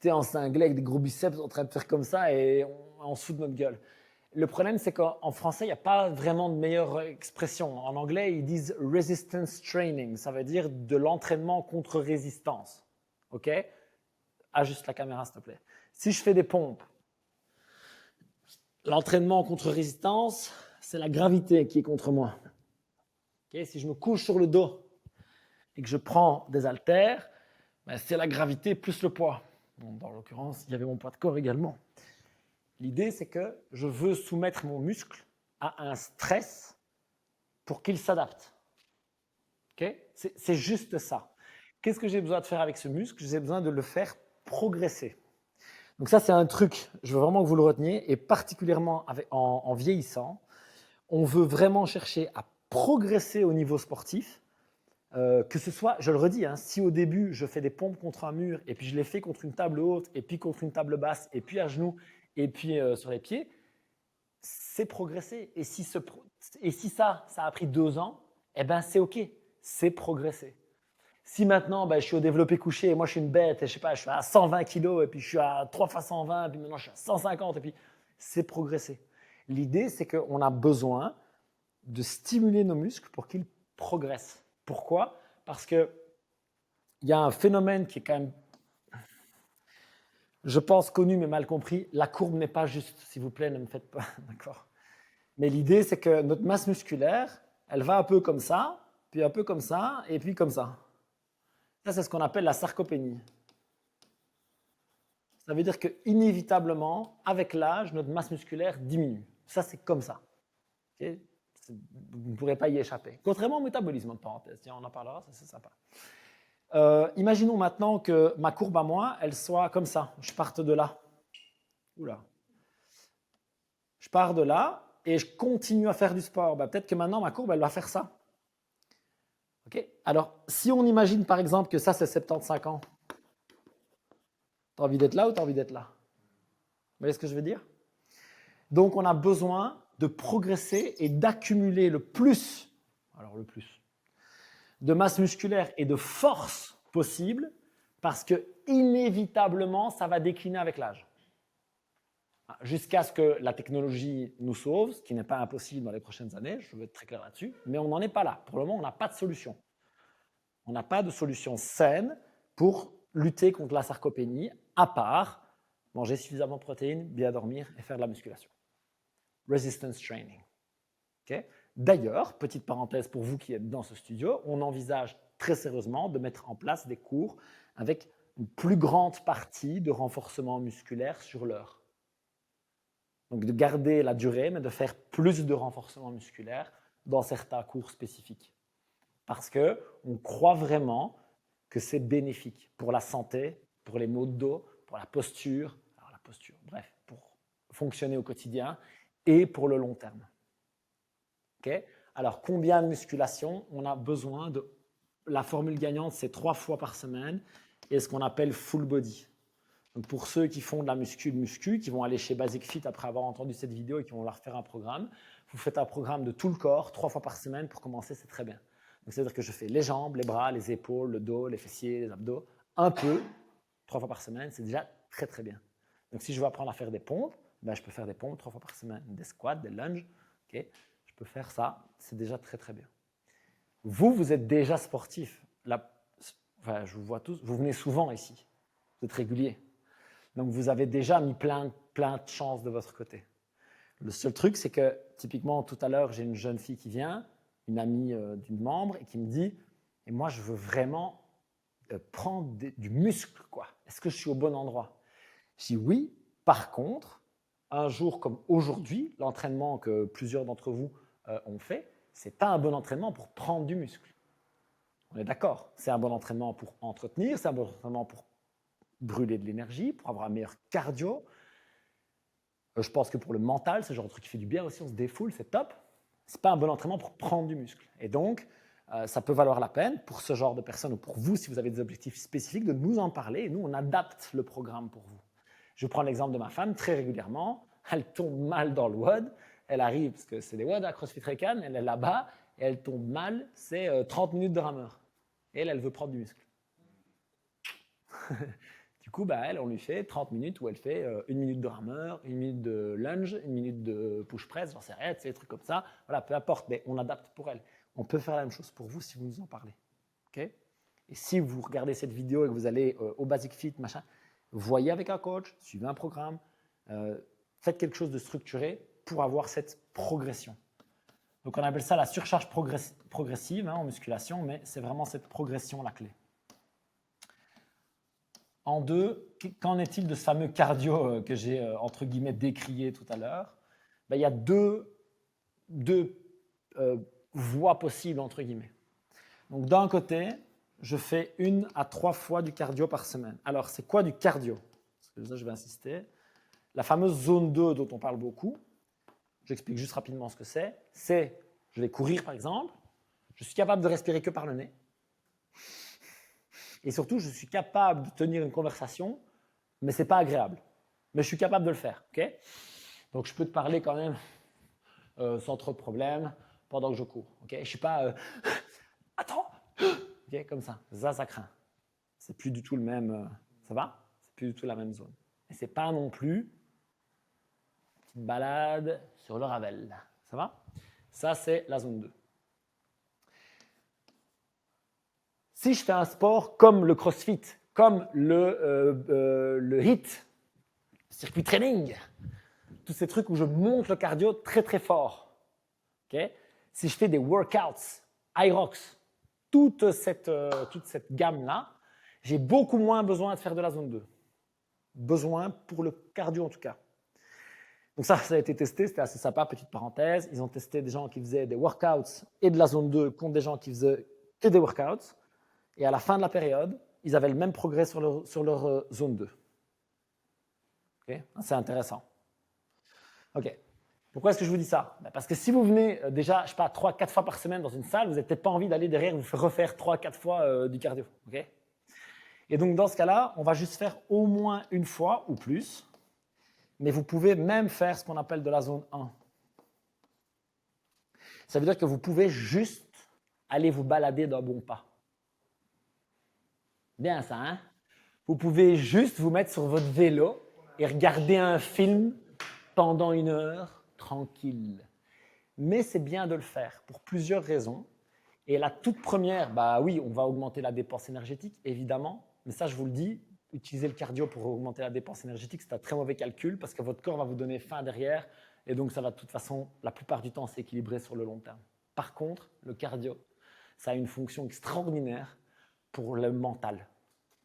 en cinglé avec des gros biceps en train de faire comme ça et on se fout de notre gueule. Le problème, c'est qu'en français, il n'y a pas vraiment de meilleure expression. En anglais, ils disent « resistance training », ça veut dire de l'entraînement contre résistance. Ok? Ajuste la caméra, s'il te plaît. Si je fais des pompes, l'entraînement contre résistance, c'est la gravité qui est contre moi. Okay, si je me couche sur le dos et que je prends des haltères, ben c'est la gravité plus le poids. Bon, dans l'occurrence, il y avait mon poids de corps également. L'idée, c'est que je veux soumettre mon muscle à un stress pour qu'il s'adapte. Okay, c'est juste ça. Qu'est-ce que j'ai besoin de faire avec ce muscle? J'ai besoin de le faire progresser. Donc ça, c'est un truc, je veux vraiment que vous le reteniez, et particulièrement en vieillissant, on veut vraiment chercher à progresser au niveau sportif, que ce soit, je le redis, hein, si au début, je fais des pompes contre un mur, et puis je les fais contre une table haute, et puis contre une table basse, et puis à genoux, et puis sur les pieds, c'est progresser. Et si ça a pris 2 ans, eh ben c'est OK, c'est progresser. Si maintenant, je suis au développé couché et moi je suis une bête et je sais pas, je suis à 120 kg et puis je suis à 3 fois 120 et puis maintenant je suis à 150 et puis c'est progresser. L'idée, c'est qu'on a besoin de stimuler nos muscles pour qu'ils progressent. Pourquoi? Parce qu'il y a un phénomène qui est quand même, je pense, connu mais mal compris. La courbe n'est pas juste, s'il vous plaît, ne me faites pas, d'accord? Mais l'idée, c'est que notre masse musculaire, elle va un peu comme ça, puis un peu comme ça et puis comme ça. Ça, c'est ce qu'on appelle la sarcopénie. Ça veut dire qu'inévitablement, avec l'âge, notre masse musculaire diminue. Ça, c'est comme ça. Okay, vous ne pourrez pas y échapper. Contrairement au métabolisme, en parenthèse. Tiens, on en parlera, ça c'est sympa. Imaginons maintenant que ma courbe à moi, elle soit comme ça. Je parte de là. Oula. Je pars de là et je continue à faire du sport. Peut-être que maintenant, ma courbe, elle va faire ça. Okay. Alors, si on imagine par exemple que ça, c'est 75 ans, tu as envie d'être là ou tu as envie d'être là? Vous voyez ce que je veux dire? Donc, on a besoin de progresser et d'accumuler le plus de masse musculaire et de force possible parce que inévitablement, ça va décliner avec l'âge. Jusqu'à ce que la technologie nous sauve, ce qui n'est pas impossible dans les prochaines années, je veux être très clair là-dessus, mais on n'en est pas là. Pour le moment, on n'a pas de solution. On n'a pas de solution saine pour lutter contre la sarcopénie, à part manger suffisamment de protéines, bien dormir et faire de la musculation. Resistance training. Okay? D'ailleurs, petite parenthèse pour vous qui êtes dans ce studio, on envisage très sérieusement de mettre en place des cours avec une plus grande partie de renforcement musculaire sur l'heure. Donc de garder la durée, mais de faire plus de renforcement musculaire dans certains cours spécifiques. Parce qu'on croit vraiment que c'est bénéfique pour la santé, pour les maux de dos, pour la posture, bref, pour fonctionner au quotidien et pour le long terme. Okay? Alors, combien de musculation? On a besoin de… La formule gagnante, c'est 3 fois par semaine et ce qu'on appelle full body. Donc pour ceux qui font de la muscu, qui vont aller chez Basic Fit après avoir entendu cette vidéo et qui vont leur faire un programme, vous faites un programme de tout le corps, 3 fois par semaine pour commencer, c'est très bien. Donc c'est-à-dire que je fais les jambes, les bras, les épaules, le dos, les fessiers, les abdos, un peu, 3 fois par semaine, c'est déjà très très bien. Donc si je veux apprendre à faire des pompes, je peux faire des pompes 3 fois par semaine, des squats, des lunges, okay, je peux faire ça, c'est déjà très très bien. Vous êtes déjà sportif. Je vous vois tous, vous venez souvent ici, vous êtes régulier. Donc, vous avez déjà mis plein de chances de votre côté. Le seul truc, c'est que, typiquement, tout à l'heure, j'ai une jeune fille qui vient, une amie d'une membre, et qui me dit « Et moi, je veux vraiment prendre du muscle, quoi. Est-ce que je suis au bon endroit ?» Je dis « Oui, par contre, un jour comme aujourd'hui, l'entraînement que plusieurs d'entre vous ont fait, ce n'est pas un bon entraînement pour prendre du muscle. On est d'accord, c'est un bon entraînement pour entretenir, c'est un bon entraînement pour brûler de l'énergie, pour avoir un meilleur cardio. Je pense que pour le mental, c'est le genre de truc qui fait du bien aussi, on se défoule, c'est top. Ce n'est pas un bon entraînement pour prendre du muscle. Et donc, ça peut valoir la peine pour ce genre de personnes ou pour vous, si vous avez des objectifs spécifiques, de nous en parler et nous, on adapte le programme pour vous. Je prends l'exemple de ma femme, très régulièrement, elle tombe mal dans le WOD, elle arrive, parce que c'est des WOD à CrossFit Recon, elle est là-bas, et elle tombe mal, c'est 30 minutes de rameur. Et elle veut prendre du muscle. Du coup, elle, on lui fait 30 minutes où elle fait 1 minute de rameur, 1 minute de lunge, 1 minute de push-press, j'en sais rien, des trucs comme ça. Voilà, peu importe, mais on adapte pour elle. On peut faire la même chose pour vous si vous nous en parlez. Okay? Et si vous regardez cette vidéo et que vous allez au Basic Fit, machin, Voyez avec un coach, suivez un programme, faites quelque chose de structuré pour avoir cette progression. Donc, on appelle ça la surcharge progressive en musculation, mais c'est vraiment cette progression la clé. En deux, qu'en est-il de ce fameux cardio que j'ai, entre guillemets, décrié tout à l'heure? Il y a deux voies possibles, entre guillemets. Donc, d'un côté, je fais 1 à 3 fois du cardio par semaine. Alors, c'est quoi du cardio? Parce que ça, je vais insister. La fameuse zone 2 dont on parle beaucoup, j'explique juste rapidement ce que c'est. Je vais courir, par exemple, je suis capable de respirer que par le nez. Et surtout, je suis capable de tenir une conversation, mais ce n'est pas agréable. Mais je suis capable de le faire. Okay? Donc, je peux te parler quand même sans trop de problèmes pendant que je cours. Okay? Je ne suis pas attends, okay? Comme ça. Ça craint. C'est plus du tout le même. Ça va? C'est plus du tout la même zone. Et ce n'est pas non plus une petite balade sur le Ravel. Ça va? Ça, c'est la zone 2. Si je fais un sport comme le CrossFit, comme le HIIT, circuit training, tous ces trucs où je monte le cardio très très fort, okay? Si je fais des workouts, IROX, toute cette gamme-là, j'ai beaucoup moins besoin de faire de la zone 2. Besoin pour le cardio en tout cas. Donc ça a été testé, c'était assez sympa, petite parenthèse. Ils ont testé des gens qui faisaient des workouts et de la zone 2 contre des gens qui faisaient que des workouts. Et à la fin de la période, ils avaient le même progrès sur leur zone 2. Okay? C'est intéressant. OK. Pourquoi est-ce que je vous dis ça? Parce que si vous venez déjà, je ne sais pas, 3-4 fois par semaine dans une salle, vous n'avez peut-être pas envie d'aller derrière vous refaire 3-4 fois du cardio. Okay? Et donc, dans ce cas-là, on va juste faire au moins une fois ou plus. Mais vous pouvez même faire ce qu'on appelle de la zone 1. Ça veut dire que vous pouvez juste aller vous balader d'un bon pas. Bien ça, hein? Vous pouvez juste vous mettre sur votre vélo et regarder un film pendant 1 heure, tranquille. Mais c'est bien de le faire pour plusieurs raisons. Et la toute première, bah oui, on va augmenter la dépense énergétique, évidemment. Mais ça, je vous le dis, utiliser le cardio pour augmenter la dépense énergétique, c'est un très mauvais calcul parce que votre corps va vous donner faim derrière. Et donc, ça va de toute façon, la plupart du temps, s'équilibrer sur le long terme. Par contre, le cardio, ça a une fonction extraordinaire pour le mental,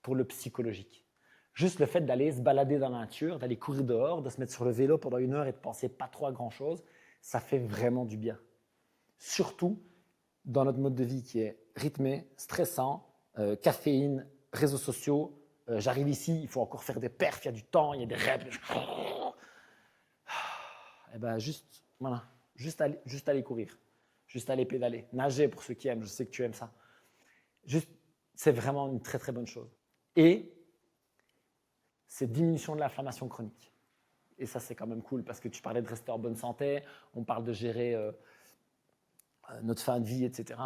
pour le psychologique. Juste le fait d'aller se balader dans la nature, d'aller courir dehors, de se mettre sur le vélo pendant 1 heure et de penser pas trop à grand-chose, ça fait vraiment du bien. Surtout dans notre mode de vie qui est rythmé, stressant, caféine, réseaux sociaux. J'arrive ici, il faut encore faire des perfs, il y a du temps, il y a des reps. Et ben voilà, juste aller courir, juste aller pédaler, nager pour ceux qui aiment, je sais que tu aimes ça. C'est vraiment une très très bonne chose. Et c'est diminution de l'inflammation chronique. Et ça, c'est quand même cool parce que tu parlais de rester en bonne santé, on parle de gérer notre fin de vie, etc.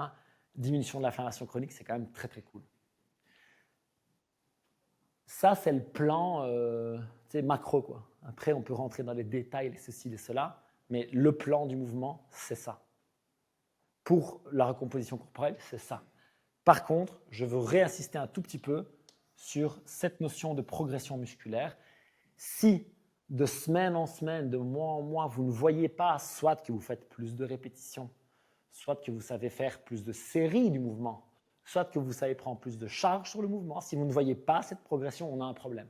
Diminution de l'inflammation chronique, c'est quand même très très cool. Ça, c'est le plan macro, quoi. Après, on peut rentrer dans les détails, les ceci, les cela, mais le plan du mouvement, c'est ça. Pour la recomposition corporelle, c'est ça. Par contre, je veux réinsister un tout petit peu sur cette notion de progression musculaire. Si de semaine en semaine, de mois en mois, vous ne voyez pas, soit que vous faites plus de répétitions, soit que vous savez faire plus de séries du mouvement, soit que vous savez prendre plus de charge sur le mouvement, si vous ne voyez pas cette progression, on a un problème.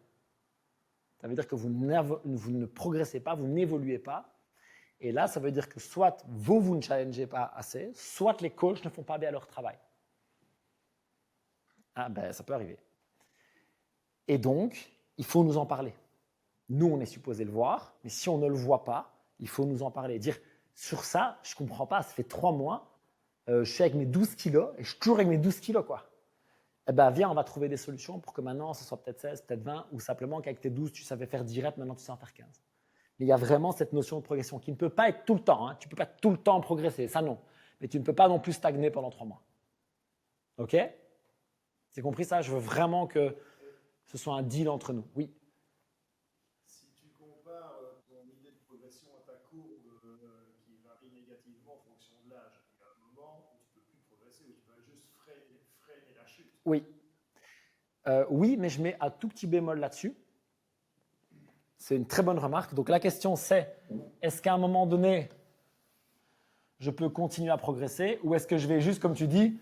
Ça veut dire que vous ne progressez pas, vous n'évoluez pas. Et là, ça veut dire que soit vous ne challengez pas assez, soit les coachs ne font pas bien leur travail. Ah ben, ça peut arriver. Et donc, il faut nous en parler. Nous, on est supposé le voir, mais si on ne le voit pas, il faut nous en parler. Dire, sur ça, je ne comprends pas, ça fait 3 mois, je suis avec mes 12 kilos et je suis toujours avec mes 12 kilos, quoi. Eh bien, viens, on va trouver des solutions pour que maintenant, ce soit peut-être 16, peut-être 20, ou simplement qu'avec tes 12, tu savais faire 10 reps, maintenant tu sais en faire 15. Mais il y a vraiment cette notion de progression qui ne peut pas être tout le temps. Hein. Tu ne peux pas tout le temps progresser, ça non. Mais tu ne peux pas non plus stagner pendant 3 mois. OK? C'est compris ça? Je veux vraiment que ce soit un deal entre nous. Oui. Si tu compares ton idée de progression à ta courbe qui varie négativement en fonction de l'âge, il y a un moment où tu ne peux plus progresser, où tu vas juste freiner la chute. Oui. Oui, mais je mets un tout petit bémol là-dessus. C'est une très bonne remarque. Donc la question c'est, est-ce qu'à un moment donné, je peux continuer à progresser ou est-ce que je vais juste, comme tu dis,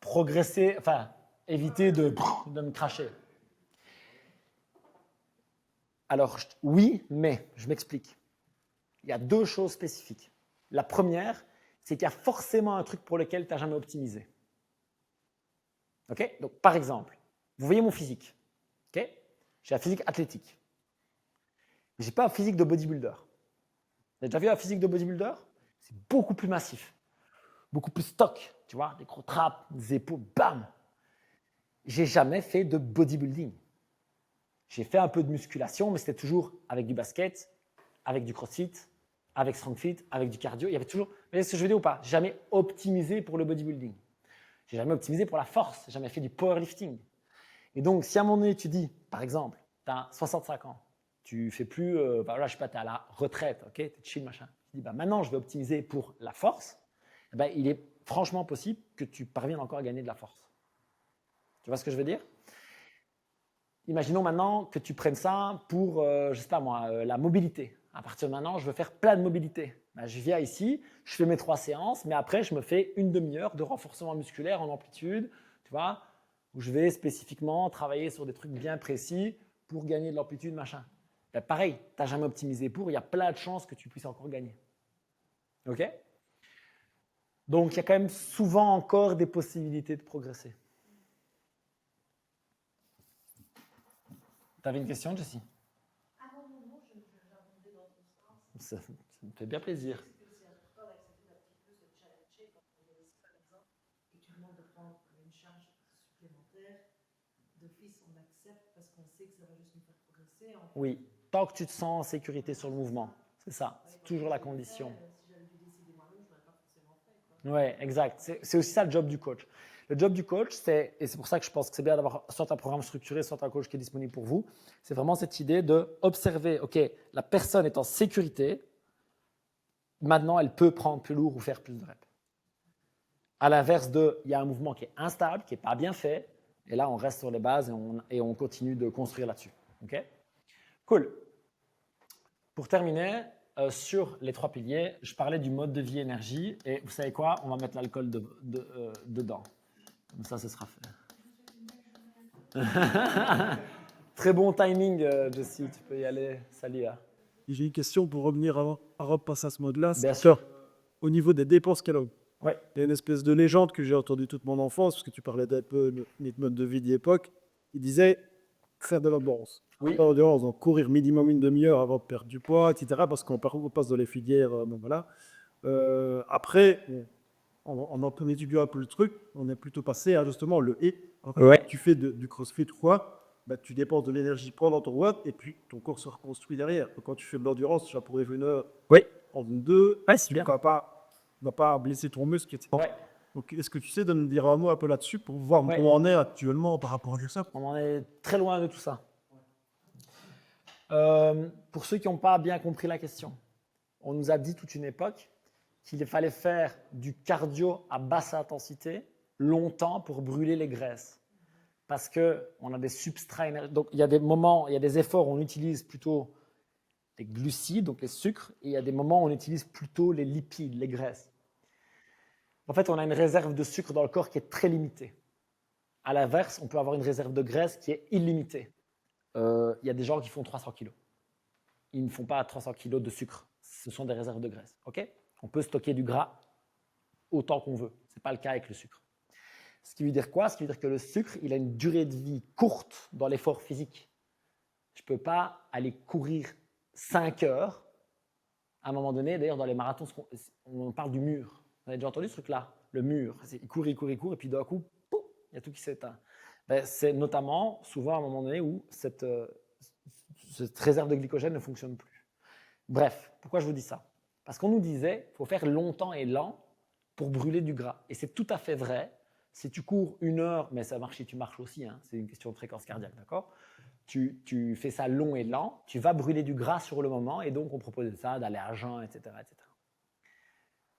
progresser, enfin, éviter de me cracher? Alors, oui, mais je m'explique. Il y a deux choses spécifiques. La première, c'est qu'il y a forcément un truc pour lequel tu n'as jamais optimisé. Okay? Donc, par exemple, vous voyez mon physique. Okay? J'ai un physique athlétique. Je n'ai pas un physique de bodybuilder. Vous avez déjà vu un physique de bodybuilder? C'est beaucoup plus massif, beaucoup plus stock, tu vois, des gros traps, des épaules, bam. J'ai jamais fait de bodybuilding. J'ai fait un peu de musculation, mais c'était toujours avec du basket, avec du crossfit, avec strongfit, avec du cardio. Il y avait toujours. Vous voyez ce que je veux dire ou pas? J'ai jamais optimisé pour le bodybuilding. J'ai jamais optimisé pour la force. J'ai jamais fait du powerlifting. Et donc, si à un moment donné, tu dis, par exemple, tu as 65 ans, tu fais plus, là, je sais pas, tu es à la retraite, ok, tu es chill, machin. Tu dis, maintenant, je vais optimiser pour la force. Il est franchement possible que tu parviennes encore à gagner de la force. Tu vois ce que je veux dire? Imaginons maintenant que tu prennes ça pour, je sais pas moi, la mobilité. À partir de maintenant, je veux faire plein de mobilité. Je viens ici, je fais mes 3 séances, mais après, je me fais une demi-heure de renforcement musculaire en amplitude, tu vois, où je vais spécifiquement travailler sur des trucs bien précis pour gagner de l'amplitude, machin. Pareil, tu n'as jamais optimisé pour, il y a plein de chances que tu puisses encore gagner. OK? Donc, il y a quand même souvent encore des possibilités de progresser. Tu avais une question, Jessie? Ah non, je rebondais dans ton sens. Ça me fait bien plaisir. C'est important d'accepter un petit peu se challenger quand on réussit par exemple et tu demandes de prendre une charge supplémentaire. D'office, on accepte parce qu'on sait que ça va juste nous faire progresser. Oui, tant que tu te sens en sécurité sur le mouvement. C'est ça, c'est toujours la condition. Si j'avais dû décider moi-même, je n'aurais pas forcément fait. Oui, exact. C'est aussi ça le job du coach. Le job du coach, et c'est pour ça que je pense que c'est bien d'avoir soit un programme structuré, soit un coach qui est disponible pour vous, c'est vraiment cette idée d'observer, OK, la personne est en sécurité, maintenant elle peut prendre plus lourd ou faire plus de reps. À l'inverse il y a un mouvement qui est instable, qui n'est pas bien fait, et là on reste sur les bases et on continue de construire là-dessus. OK? Cool. Pour terminer, sur les 3 piliers, je parlais du mode de vie énergie, et vous savez quoi? On va mettre l'alcool dedans. Comme ça, ce sera fait. Très bon timing, Jessie, tu peux y aller. Salut. J'ai une question pour revenir à Rob passe à ce mode-là. Bien sûr. Au niveau des dépenses qu'elle a. Ouais. Il y a une espèce de légende que j'ai entendue toute mon enfance, parce que tu parlais d'un peu de mode de vie d'époque. Il disait faire de l'endurance. Oui. Faire de l'endurance, donc courir minimum une demi-heure avant de perdre du poids, etc. Parce qu'on passe dans les filières. Voilà. Après, on a étudié un peu le truc. On est plutôt passé à justement le et. Ouais. Tu fais du crossfit ou quoi, tu dépenses de l'énergie pendant ton work et puis ton corps se reconstruit derrière. Donc, quand tu fais de l'endurance, tu vas pour une heure en deux. Ouais, c'est Tu bien. ne vas pas blesser ton muscle, etc. Ouais. Donc, est-ce que tu sais de me dire un mot un peu là-dessus pour voir où on en est actuellement par rapport à ça? On en est très loin de tout ça. Pour ceux qui n'ont pas bien compris la question, on nous a dit toute une époque qu'il fallait faire du cardio à basse intensité longtemps pour brûler les graisses. Parce qu'on a des substrats énergétiques. Donc, il y a des moments, il y a des efforts où on utilise plutôt les glucides, donc les sucres, et il y a des moments où on utilise plutôt les lipides, les graisses. En fait, on a une réserve de sucre dans le corps qui est très limitée. À l'inverse, on peut avoir une réserve de graisse qui est illimitée. Il y a des gens qui font 300 kg. Ils ne font pas 300 kg de sucre. Ce sont des réserves de graisse. Okay? On peut stocker du gras autant qu'on veut. Ce n'est pas le cas avec le sucre. Ce qui veut dire quoi? Ce qui veut dire que le sucre, il a une durée de vie courte dans l'effort physique. Je ne peux pas aller courir 5 heures à un moment donné. D'ailleurs, dans les marathons, on parle du mur. Vous avez déjà entendu ce truc-là? Le mur. Il court, et puis d'un coup, pouf, il y a tout qui s'éteint. C'est notamment souvent à un moment donné où cette réserve de glycogène ne fonctionne plus. Bref, pourquoi je vous dis ça? Parce qu'on nous disait qu'il faut faire longtemps et lent pour brûler du gras. Et c'est tout à fait vrai. Si tu cours 1 heure, mais ça marche si tu marches aussi, hein, c'est une question de fréquence cardiaque, d'accord? Tu fais ça long et lent, tu vas brûler du gras sur le moment, et donc on propose ça, d'aller à jeun, etc., etc.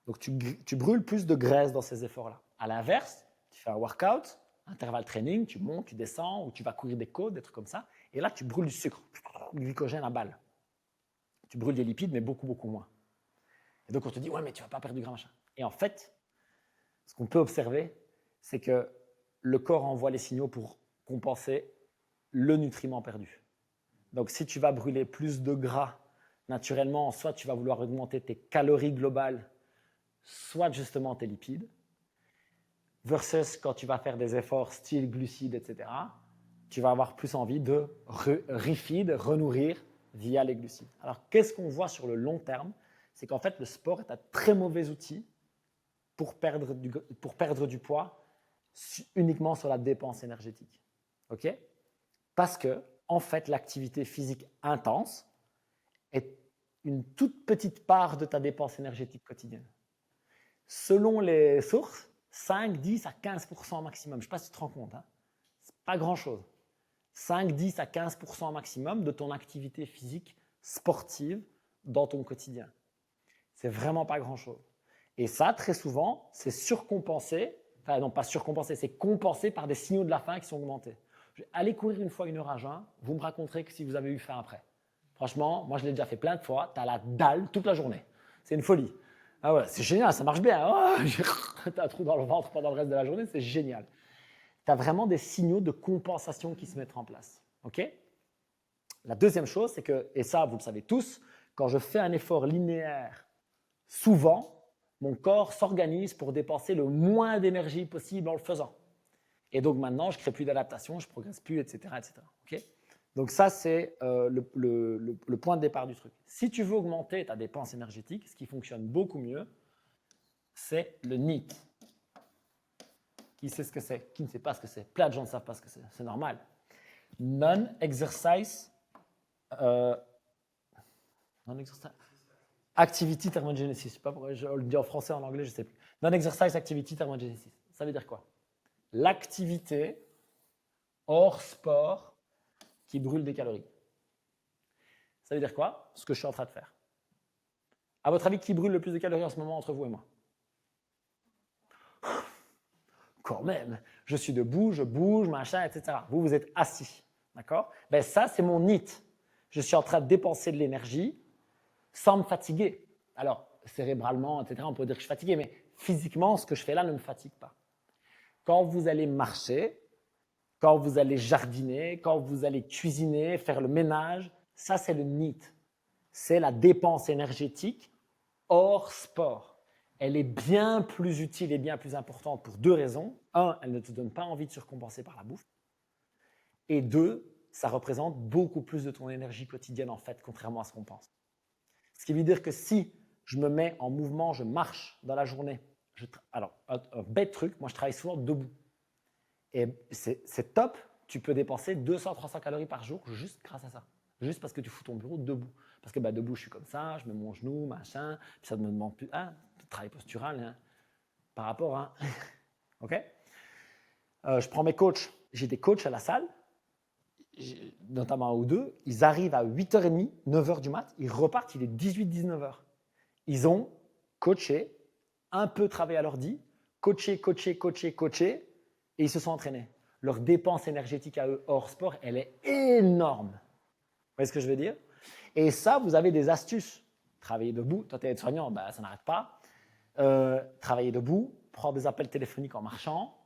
Donc tu brûles plus de graisse dans ces efforts-là. À l'inverse, tu fais un workout, intervalle training, tu montes, tu descends, ou tu vas courir des côtes, des trucs comme ça, et là tu brûles du sucre. glycogène à balle. Tu brûles des lipides, mais beaucoup, beaucoup moins. Et donc, on te dit, ouais, mais tu ne vas pas perdre du gras, machin. Et en fait, ce qu'on peut observer, c'est que le corps envoie les signaux pour compenser le nutriment perdu. Donc, si tu vas brûler plus de gras naturellement, soit tu vas vouloir augmenter tes calories globales, soit justement tes lipides, versus quand tu vas faire des efforts style glucides, etc., tu vas avoir plus envie de refeed, renourrir via les glucides. Alors, qu'est-ce qu'on voit sur le long terme? C'est qu'en fait, le sport est un très mauvais outil pour perdre du poids uniquement sur la dépense énergétique. OK? Parce que, en fait, l'activité physique intense est une toute petite part de ta dépense énergétique quotidienne. Selon les sources, 5, 10 à 15% maximum. Je ne sais pas si tu te rends compte. Hein? Ce n'est pas grand-chose. 5, 10 à 15% maximum de ton activité physique sportive dans ton quotidien. C'est vraiment pas grand-chose. Et ça, très souvent, c'est surcompensé. Enfin, non, pas surcompensé, c'est compensé par des signaux de la faim qui sont augmentés. Allez courir une fois 1 heure à jeun, vous me raconterez que si vous avez eu faim après. Franchement, moi je l'ai déjà fait plein de fois, tu as la dalle toute la journée. C'est une folie. Ah ouais, c'est génial, ça marche bien. Oh, tu as un trou dans le ventre pendant le reste de la journée, c'est génial. Tu as vraiment des signaux de compensation qui se mettent en place. Okay? La deuxième chose, c'est que, et ça vous le savez tous, quand je fais un effort linéaire, souvent, mon corps s'organise pour dépenser le moins d'énergie possible en le faisant. Et donc maintenant, je ne crée plus d'adaptation, je ne progresse plus, etc. etc. Okay? Donc ça, c'est le point de départ du truc. Si tu veux augmenter ta dépense énergétique, ce qui fonctionne beaucoup mieux, c'est le NEAT. Qui sait ce que c'est? Qui ne sait pas ce que c'est? Plein de gens ne savent pas ce que c'est. C'est normal. Non-exercise activity thermogenesis. Je ne sais pas pourquoi je le dis en français, en anglais, je ne sais plus. Non-exercise activity thermogenesis. Ça veut dire quoi? L'activité hors sport qui brûle des calories. Ça veut dire quoi? Ce que je suis en train de faire. À votre avis, qui brûle le plus de calories en ce moment entre vous et moi? Quand même, je suis debout, je bouge, machin, etc. Vous, vous êtes assis. D'accord? Ben ça, c'est mon NEAT. Je suis en train de dépenser de l'énergie sans me fatiguer. Alors, cérébralement, etc., on peut dire que je suis fatigué, mais physiquement, ce que je fais là ne me fatigue pas. Quand vous allez marcher, quand vous allez jardiner, quand vous allez cuisiner, faire le ménage, ça, c'est le NEAT. C'est la dépense énergétique hors sport. Elle est bien plus utile et bien plus importante pour 2 raisons. 1, elle ne te donne pas envie de surcompenser par la bouffe. Et 2, ça représente beaucoup plus de ton énergie quotidienne, en fait, contrairement à ce qu'on pense. Ce qui veut dire que si je me mets en mouvement, je marche dans la journée. Alors, un bête truc, moi je travaille souvent debout. Et c'est top, tu peux dépenser 200-300 calories par jour juste grâce à ça. Juste parce que tu fous ton bureau debout. Parce que debout, je suis comme ça, je mets mon genou, machin, puis ça ne me demande plus travail postural hein, par rapport à… OK? Je prends mes coachs. J'ai des coachs à la salle, notamment un ou deux, ils arrivent à 8h30, 9h du mat, ils repartent, il est 18-19h. Ils ont coaché, un peu travaillé à l'ordi, coaché, et ils se sont entraînés. Leur dépense énergétique à eux hors sport, elle est énorme. Vous voyez ce que je veux dire? Et ça, vous avez des astuces. Travailler debout, toi tu es aide-soignant, ça n'arrête pas. Travailler debout, prendre des appels téléphoniques en marchant,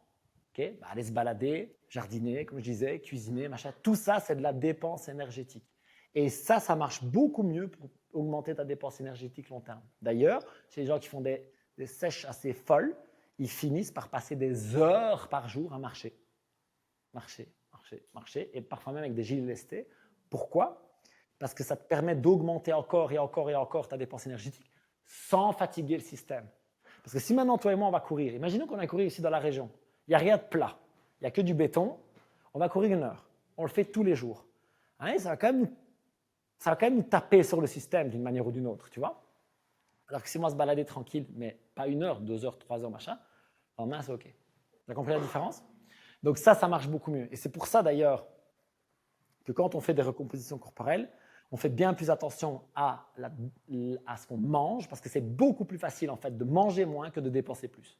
okay, aller se balader, jardiner, comme je disais, cuisiner, machin. Tout ça, c'est de la dépense énergétique. Et ça marche beaucoup mieux pour augmenter ta dépense énergétique long terme. D'ailleurs, chez les gens qui font des sèches assez folles, ils finissent par passer des heures par jour à marcher. Marcher, et parfois même avec des gilets lestés. Pourquoi? Parce que ça te permet d'augmenter encore et encore ta dépense énergétique sans fatiguer le système. Parce que si maintenant, toi et moi, on va courir, imaginons qu'on a couru ici dans la région, il n'y a rien de plat, il n'y a que du béton, on va courir 1 heure, on le fait tous les jours. Hein, ça va quand même nous taper sur le système d'une manière ou d'une autre, tu vois. Alors que si moi se balader tranquille, mais pas 1 heure, 2 heures, 3 heures, machin, le lendemain, c'est OK. Tu as compris la différence? Donc ça marche beaucoup mieux. Et c'est pour ça d'ailleurs que quand on fait des recompositions corporelles, on fait bien plus attention à ce qu'on mange, parce que c'est beaucoup plus facile en fait de manger moins que de dépenser plus.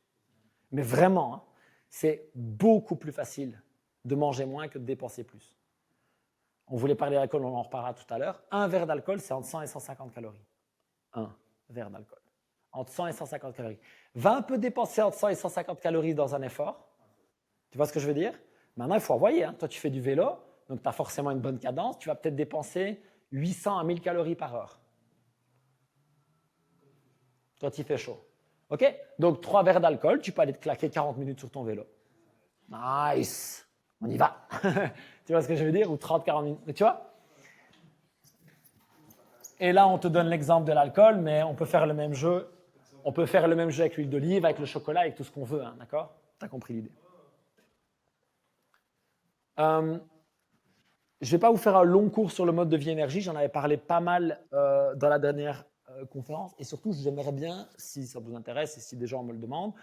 Mais vraiment, hein, c'est beaucoup plus facile de manger moins que de dépenser plus. On voulait parler d'alcool, on en reparlera tout à l'heure. Un verre d'alcool, c'est entre 100 et 150 calories. Un verre d'alcool. Entre 100 et 150 calories. Va un peu dépenser entre 100 et 150 calories dans un effort. Tu vois ce que je veux dire? Maintenant, il faut envoyer. Hein. Toi, tu fais du vélo, donc tu as forcément une bonne cadence. Tu vas peut-être dépenser 800 à 1000 calories par heure. Quand il fait chaud. OK? Donc, 3 verres d'alcool, tu peux aller te claquer 40 minutes sur ton vélo. Nice! On y va! Tu vois ce que je veux dire? Ou 30-40 minutes. Tu vois? Et là, on te donne l'exemple de l'alcool, mais on peut faire le même jeu. On peut faire le même jeu avec l'huile d'olive, avec le chocolat, avec tout ce qu'on veut. Hein, d'accord? Tu as compris l'idée. Je ne vais pas vous faire un long cours sur le mode de vie énergie. J'en avais parlé pas mal dans la dernière conférence. Et surtout, j'aimerais bien, si ça vous intéresse et si des gens me le demandent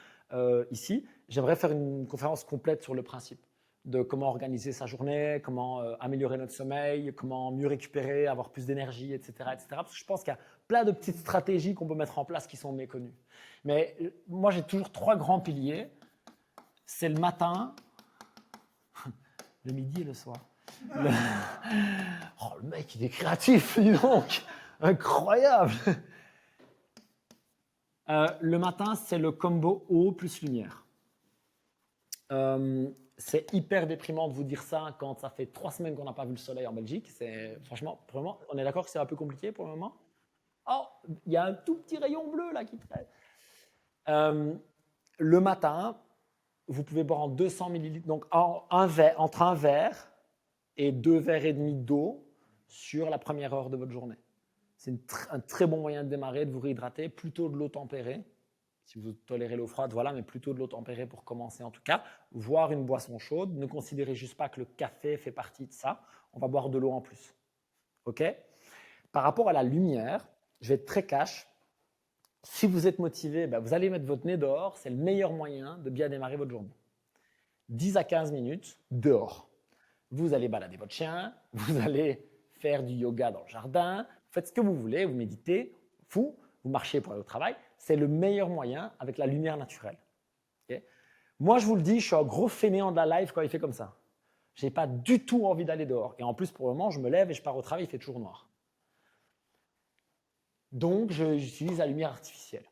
ici, j'aimerais faire une conférence complète sur le principe de comment organiser sa journée, comment améliorer notre sommeil, comment mieux récupérer, avoir plus d'énergie, etc., etc. Parce que je pense qu'il y a plein de petites stratégies qu'on peut mettre en place qui sont méconnues. Mais moi, j'ai toujours 3 grands piliers. C'est le matin, le midi et le soir. Oh, le mec, il est créatif, dis donc. Incroyable. Le matin, c'est le combo eau plus lumière. C'est hyper déprimant de vous dire ça quand ça fait 3 semaines qu'on n'a pas vu le soleil en Belgique. Franchement, vraiment, on est d'accord que c'est un peu compliqué pour le moment. Oh, il y a un tout petit rayon bleu là qui traîne. Le matin, vous pouvez boire en 200 ml, donc entre un verre et 2 verres et demi d'eau sur la première heure de votre journée. C'est un très bon moyen de démarrer, de vous réhydrater, plutôt de l'eau tempérée. Si vous tolérez l'eau froide, voilà, mais plutôt de l'eau tempérée pour commencer en tout cas. Voire une boisson chaude. Ne considérez juste pas que le café fait partie de ça. On va boire de l'eau en plus. OK? Par rapport à la lumière, je vais être très cash. Si vous êtes motivé, vous allez mettre votre nez dehors. C'est le meilleur moyen de bien démarrer votre journée. 10 à 15 minutes dehors. Vous allez balader votre chien, vous allez faire du yoga dans le jardin, faites ce que vous voulez, vous méditez, vous marchez pour aller au travail. C'est le meilleur moyen avec la lumière naturelle. Okay? Moi, je vous le dis, je suis un gros fainéant de la life quand il fait comme ça. Je n'ai pas du tout envie d'aller dehors. Et en plus, pour le moment, je me lève et je pars au travail, il fait toujours noir. Donc, j'utilise la lumière artificielle.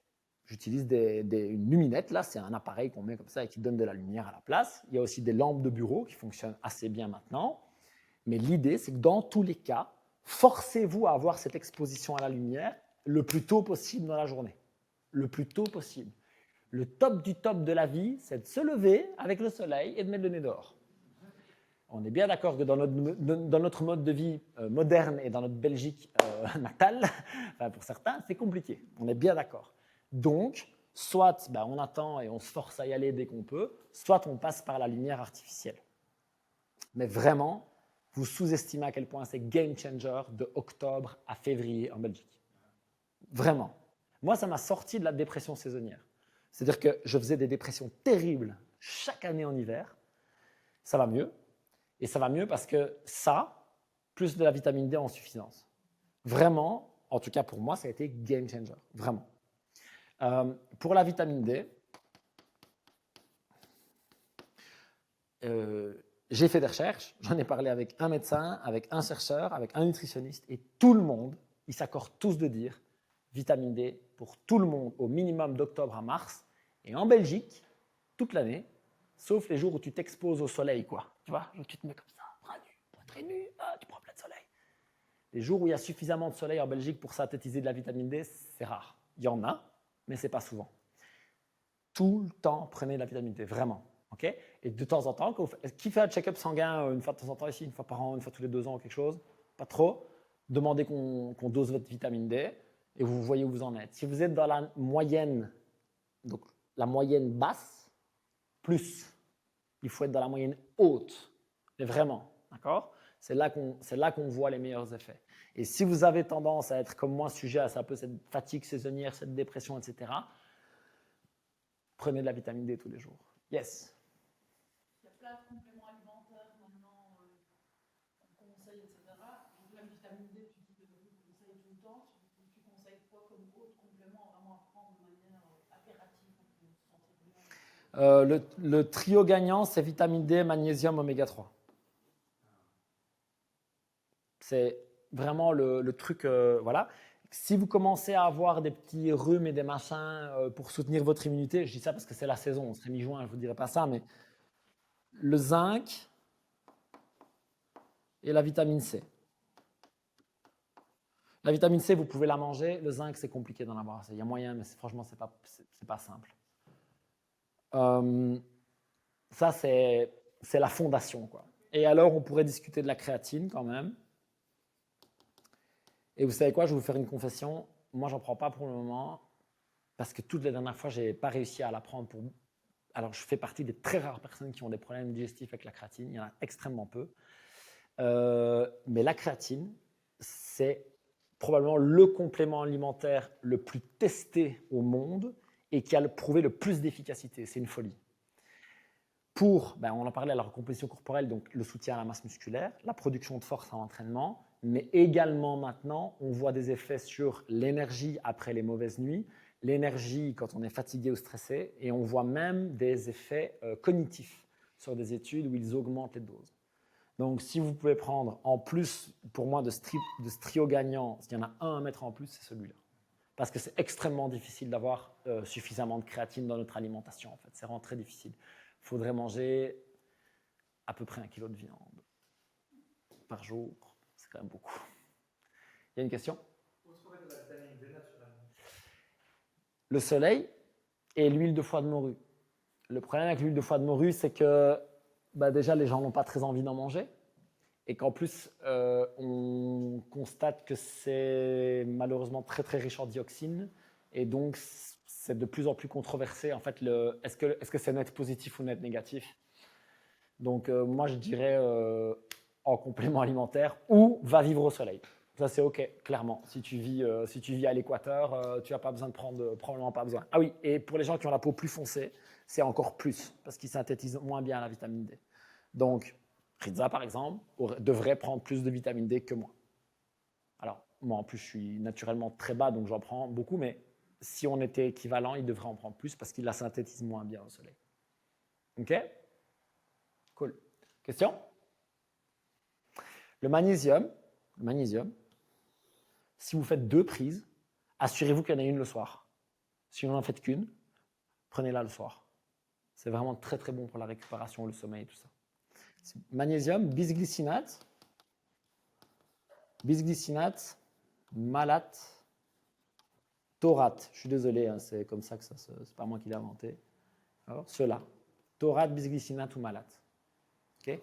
J'utilise une luminette, là, c'est un appareil qu'on met comme ça et qui donne de la lumière à la place. Il y a aussi des lampes de bureau qui fonctionnent assez bien maintenant. Mais l'idée, c'est que dans tous les cas, forcez-vous à avoir cette exposition à la lumière le plus tôt possible dans la journée. Le plus tôt possible. Le top du top de la vie, c'est de se lever avec le soleil et de mettre le nez dehors. On est bien d'accord que dans notre mode de vie moderne et dans notre Belgique natale, enfin pour certains, c'est compliqué. On est bien d'accord. Donc, soit on attend et on se force à y aller dès qu'on peut, soit on passe par la lumière artificielle. Mais vraiment, vous sous-estimez à quel point c'est game changer de octobre à février en Belgique. Vraiment. Moi, ça m'a sorti de la dépression saisonnière. C'est-à-dire que je faisais des dépressions terribles chaque année en hiver. Ça va mieux. Et ça va mieux parce que ça, plus de la vitamine D en suffisance. Vraiment, en tout cas pour moi, ça a été game changer. Vraiment. Pour la vitamine D, j'ai fait des recherches, j'en ai parlé avec un médecin, avec un chercheur, avec un nutritionniste, et tout le monde, ils s'accordent tous de dire vitamine D pour tout le monde au minimum d'octobre à mars, et en Belgique, toute l'année, sauf les jours où tu t'exposes au soleil, quoi. Tu vois, tu te mets comme ça, bras nus, très nu, tu prends plein de soleil. Les jours où il y a suffisamment de soleil en Belgique pour synthétiser de la vitamine D, c'est rare. Il y en a, mais ce n'est pas souvent. Tout le temps, prenez de la vitamine D, vraiment. Okay? Et de temps en temps, qui fait un check-up sanguin une fois de temps en temps ici, une fois par an, une fois tous les 2 ans, quelque chose? Pas trop. Demandez qu'on dose votre vitamine D et vous voyez où vous en êtes. Si vous êtes dans la moyenne, donc la moyenne basse, plus, il faut être dans la moyenne haute. Mais vraiment, d'accord? C'est là qu'on voit les meilleurs effets. Et si vous avez tendance à être comme moi sujet à un peu cette fatigue saisonnière, cette dépression, etc., prenez de la vitamine D tous les jours. Yes. Il y a plein de compléments alimentaires maintenant qu'on conseille, etc. Donc la vitamine D, tu dis que vous conseillez tout le temps. Tu conseilles quoi comme autre complément vraiment à prendre de manière impérative pour se sentir bien? Le trio gagnant, c'est vitamine D, magnésium, oméga 3. C'est vraiment le truc, voilà. Si vous commencez à avoir des petits rhumes et des machins pour soutenir votre immunité, je dis ça parce que c'est la saison, on serait mi-juin, je ne vous dirai pas ça, mais le zinc et la vitamine C. La vitamine C, vous pouvez la manger. Le zinc, c'est compliqué d'en avoir. Il y a moyen, mais franchement, ce n'est pas simple. Ça, c'est la fondation, quoi. Et alors, on pourrait discuter de la créatine quand même. Et vous savez quoi, je vais vous faire une confession. Moi, j'en prends pas pour le moment parce que toutes les dernières fois, je n'ai pas réussi à la prendre pour... Alors, je fais partie des très rares personnes qui ont des problèmes digestifs avec la créatine. Il y en a extrêmement peu. Mais la créatine, c'est probablement le complément alimentaire le plus testé au monde et qui a prouvé le plus d'efficacité. C'est une folie. Pour, on en parlait, la recomposition corporelle, donc le soutien à la masse musculaire, la production de force en entraînement, mais également maintenant, on voit des effets sur l'énergie après les mauvaises nuits, l'énergie quand on est fatigué ou stressé, et on voit même des effets cognitifs sur des études où ils augmentent les doses. Donc, si vous pouvez prendre, en plus, pour moi, de ce trio gagnant, s'il y en a un à mettre en plus, c'est celui-là. Parce que c'est extrêmement difficile d'avoir suffisamment de créatine dans notre alimentation, en fait. C'est vraiment très difficile. Il faudrait manger à peu près 1 kilo de viande par jour. C'est quand même beaucoup. Il y a une question? Où trouver de la vitamine D naturellement? Le soleil et l'huile de foie de morue. Le problème avec l'huile de foie de morue, c'est que déjà, les gens n'ont pas très envie d'en manger. Et qu'en plus, on constate que c'est malheureusement très, très riche en dioxines. Et donc, c'est de plus en plus controversé. En fait, est-ce que c'est net positif ou net négatif? Donc, moi, je dirais en complément alimentaire ou va vivre au soleil. Ça, c'est OK, clairement. Si tu vis à l'équateur, tu n'as pas besoin de prendre, probablement pas besoin. Ah oui, et pour les gens qui ont la peau plus foncée, c'est encore plus parce qu'ils synthétisent moins bien la vitamine D. Donc, Rizza, par exemple, devrait prendre plus de vitamine D que moi. Alors, moi, en plus, je suis naturellement très bas, donc j'en prends beaucoup, mais si on était équivalent, il devrait en prendre plus parce qu'il la synthétise moins bien au soleil. OK? Cool. Question? Le magnésium, si vous faites 2 prises, assurez-vous qu'il y en ait une le soir. Si vous n'en faites qu'une, prenez-la le soir. C'est vraiment très, très bon pour la récupération, le sommeil et tout ça. Magnésium, bisglycinate, malate, taurate. Je suis désolé, hein, c'est comme ça que c'est pas moi qui l'ai inventé. Alors, ceux-là, taurate, bisglycinate ou malate. Okay?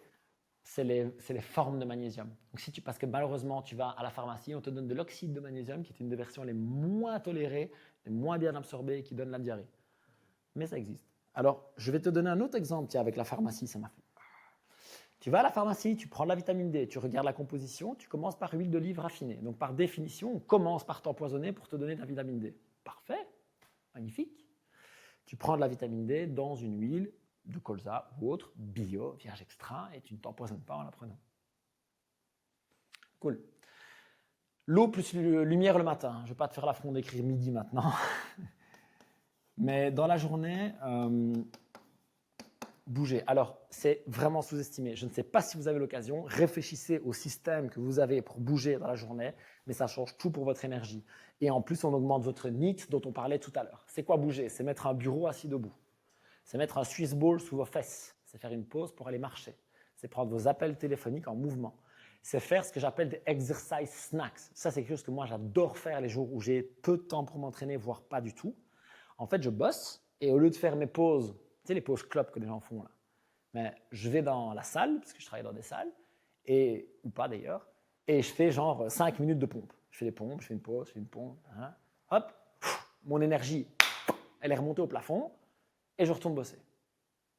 C'est les formes de magnésium. Donc, parce que malheureusement, tu vas à la pharmacie, on te donne de l'oxyde de magnésium, qui est une des versions les moins tolérées, les moins bien absorbées, qui donne la diarrhée. Mais ça existe. Alors, je vais te donner un autre exemple. Tiens, avec la pharmacie, ça m'a fait. Tu vas à la pharmacie, tu prends de la vitamine D, tu regardes la composition, tu commences par huile d'olive raffinée. Donc, par définition, on commence par t'empoisonner pour te donner de la vitamine D. Parfait, magnifique. Tu prends de la vitamine D dans une huile de colza ou autre, bio, vierge extra, et tu ne t'empoisonnes pas en la prenant. Cool. L'eau plus lumière le matin. Je ne vais pas te faire l'affront d'écrire midi maintenant. Mais dans la journée, bouger. Alors, c'est vraiment sous-estimé. Je ne sais pas si vous avez l'occasion. Réfléchissez au système que vous avez pour bouger dans la journée, mais ça change tout pour votre énergie. Et en plus, on augmente votre NEAT dont on parlait tout à l'heure. C'est quoi bouger? C'est mettre un bureau assis debout. C'est mettre un Swiss ball sous vos fesses. C'est faire une pause pour aller marcher. C'est prendre vos appels téléphoniques en mouvement. C'est faire ce que j'appelle des exercise snacks. Ça, c'est quelque chose que moi, j'adore faire les jours où j'ai peu de temps pour m'entraîner, voire pas du tout. En fait, je bosse et au lieu de faire mes pauses, tu sais, les pauses clopes que les gens font là, mais je vais dans la salle, parce que je travaille dans des salles, ou pas d'ailleurs, et je fais genre 5 minutes de pompe. Je fais des pompes, je fais une pause, je fais une pompe. Hein. Hop, mon énergie, elle est remontée au plafond et je retourne bosser.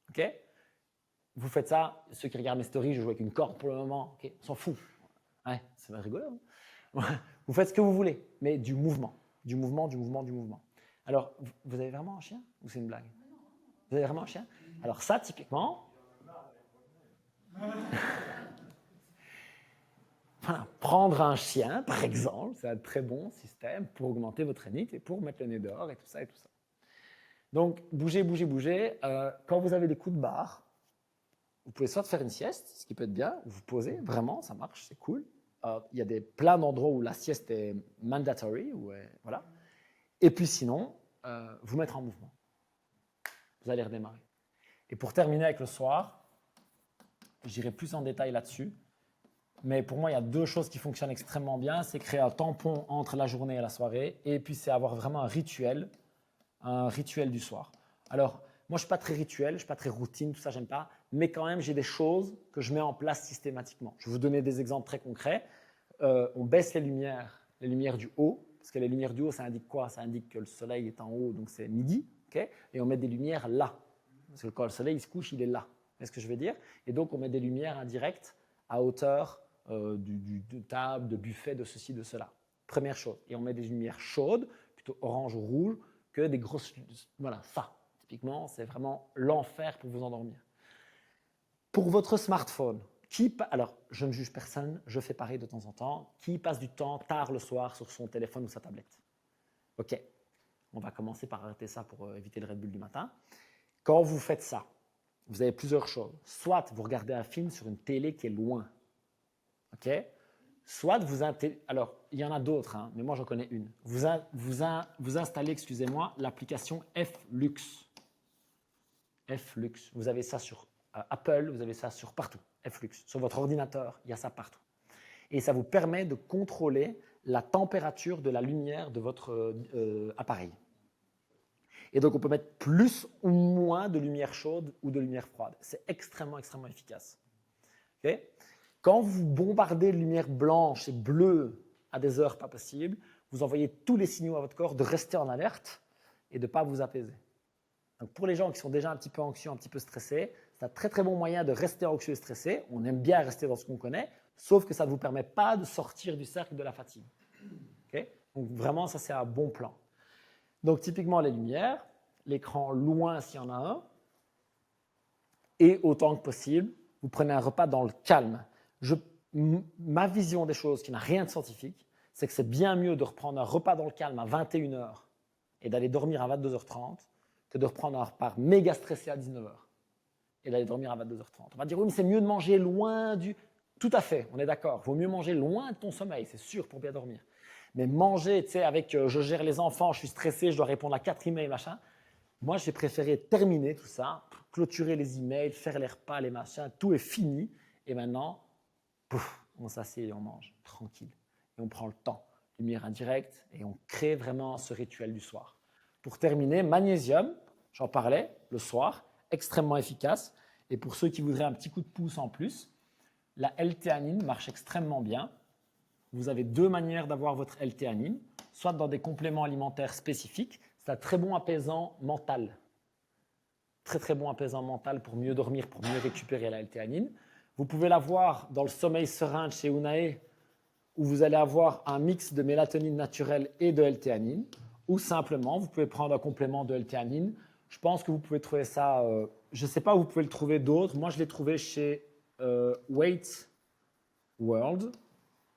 OK? Vous faites ça, ceux qui regardent mes stories, je joue avec une corde pour le moment, OK? On s'en fout. Ouais, c'est rigolo. Hein? Vous faites ce que vous voulez, mais du mouvement. Du mouvement. Alors, vous avez vraiment un chien ou c'est une blague? Vous avez vraiment un chien? Alors ça, typiquement... Voilà, prendre un chien, par exemple, c'est un très bon système pour augmenter votre NEAT et pour mettre le nez dehors et tout ça. Donc, bouger. Quand vous avez des coups de barre, vous pouvez soit faire une sieste, ce qui peut être bien, ou vous posez, vraiment, ça marche, c'est cool. il y a plein d'endroits où la sieste est mandatory. Voilà. Et puis sinon, vous mettre en mouvement. Vous allez redémarrer. Et pour terminer avec le soir, j'irai plus en détail là-dessus. Mais pour moi, il y a deux choses qui fonctionnent extrêmement bien. C'est créer un tampon entre la journée et la soirée. Et puis, c'est avoir vraiment un rituel du soir. Alors, moi, je ne suis pas très rituel, je ne suis pas très routine, tout ça, j'aime pas. Mais quand même, j'ai des choses que je mets en place systématiquement. Je vais vous donner des exemples très concrets. On baisse les lumières du haut. Parce que les lumières du haut, ça indique quoi? Ça indique que le soleil est en haut, donc c'est midi. Okay, et on met des lumières là. Parce que quand le soleil il se couche, il est là. C'est ce que je veux dire? Et donc, on met des lumières indirectes à hauteur de table, de buffet, de ceci, de cela. Première chose. Et on met des lumières chaudes, plutôt orange ou rouge, que des grosses... Voilà, ça. Typiquement, c'est vraiment l'enfer pour vous endormir. Pour votre smartphone, alors, je ne juge personne, je fais pareil de temps en temps. Qui passe du temps tard le soir sur son téléphone ou sa tablette? OK. On va commencer par arrêter ça pour éviter le Red Bull du matin. Quand vous faites ça, vous avez plusieurs choses. Soit vous regardez un film sur une télé qui est loin. OK? Soit alors, il y en a d'autres, hein, mais moi, j'en connais une. Vous installez, excusez-moi, l'application Flux. Flux. Vous avez ça sur Apple, vous avez ça sur partout. Flux. Sur votre ordinateur, il y a ça partout. Et ça vous permet de contrôler la température de la lumière de votre appareil. Et donc, on peut mettre plus ou moins de lumière chaude ou de lumière froide. C'est extrêmement, extrêmement efficace. Okay? Quand vous bombardez de lumière blanche et bleue à des heures pas possibles, vous envoyez tous les signaux à votre corps de rester en alerte et de ne pas vous apaiser. Donc, pour les gens qui sont déjà un petit peu anxieux, un petit peu stressés, c'est un très, très bon moyen de rester anxieux et stressé. On aime bien rester dans ce qu'on connaît, sauf que ça ne vous permet pas de sortir du cercle de la fatigue. Okay? Donc, vraiment, ça, c'est un bon plan. Donc, typiquement, les lumières, l'écran loin s'il y en a un, et autant que possible, vous prenez un repas dans le calme. Ma vision des choses, qui n'a rien de scientifique, c'est que c'est bien mieux de reprendre un repas dans le calme à 21h et d'aller dormir à 22h30 que de reprendre un repas méga stressé à 19h et d'aller dormir à 22h30. On va dire, oui, mais c'est mieux de manger loin du... Tout à fait, on est d'accord. Il vaut mieux manger loin de ton sommeil, c'est sûr, pour bien dormir. Mais manger, tu sais, avec je gère les enfants, je suis stressé, je dois répondre à 4 emails, machin. Moi, j'ai préféré terminer tout ça, clôturer les emails, faire les repas, les machins, tout est fini. Et maintenant, pouf, on s'assied et on mange, tranquille. Et on prend le temps, lumière indirecte, et on crée vraiment ce rituel du soir. Pour terminer, magnésium, j'en parlais, le soir, extrêmement efficace. Et pour ceux qui voudraient un petit coup de pouce en plus, la L-théanine marche extrêmement bien. Vous avez deux manières d'avoir votre L-théanine, soit dans des compléments alimentaires spécifiques. C'est un très bon apaisant mental. Très, très bon apaisant mental pour mieux dormir, pour mieux récupérer la L-théanine. Vous pouvez l'avoir dans le sommeil serein de chez Unae, où vous allez avoir un mix de mélatonine naturelle et de L-théanine. Ou simplement, vous pouvez prendre un complément de L-théanine. Je pense que vous pouvez trouver ça, je ne sais pas où vous pouvez le trouver d'autres. Moi, je l'ai trouvé chez Weight World.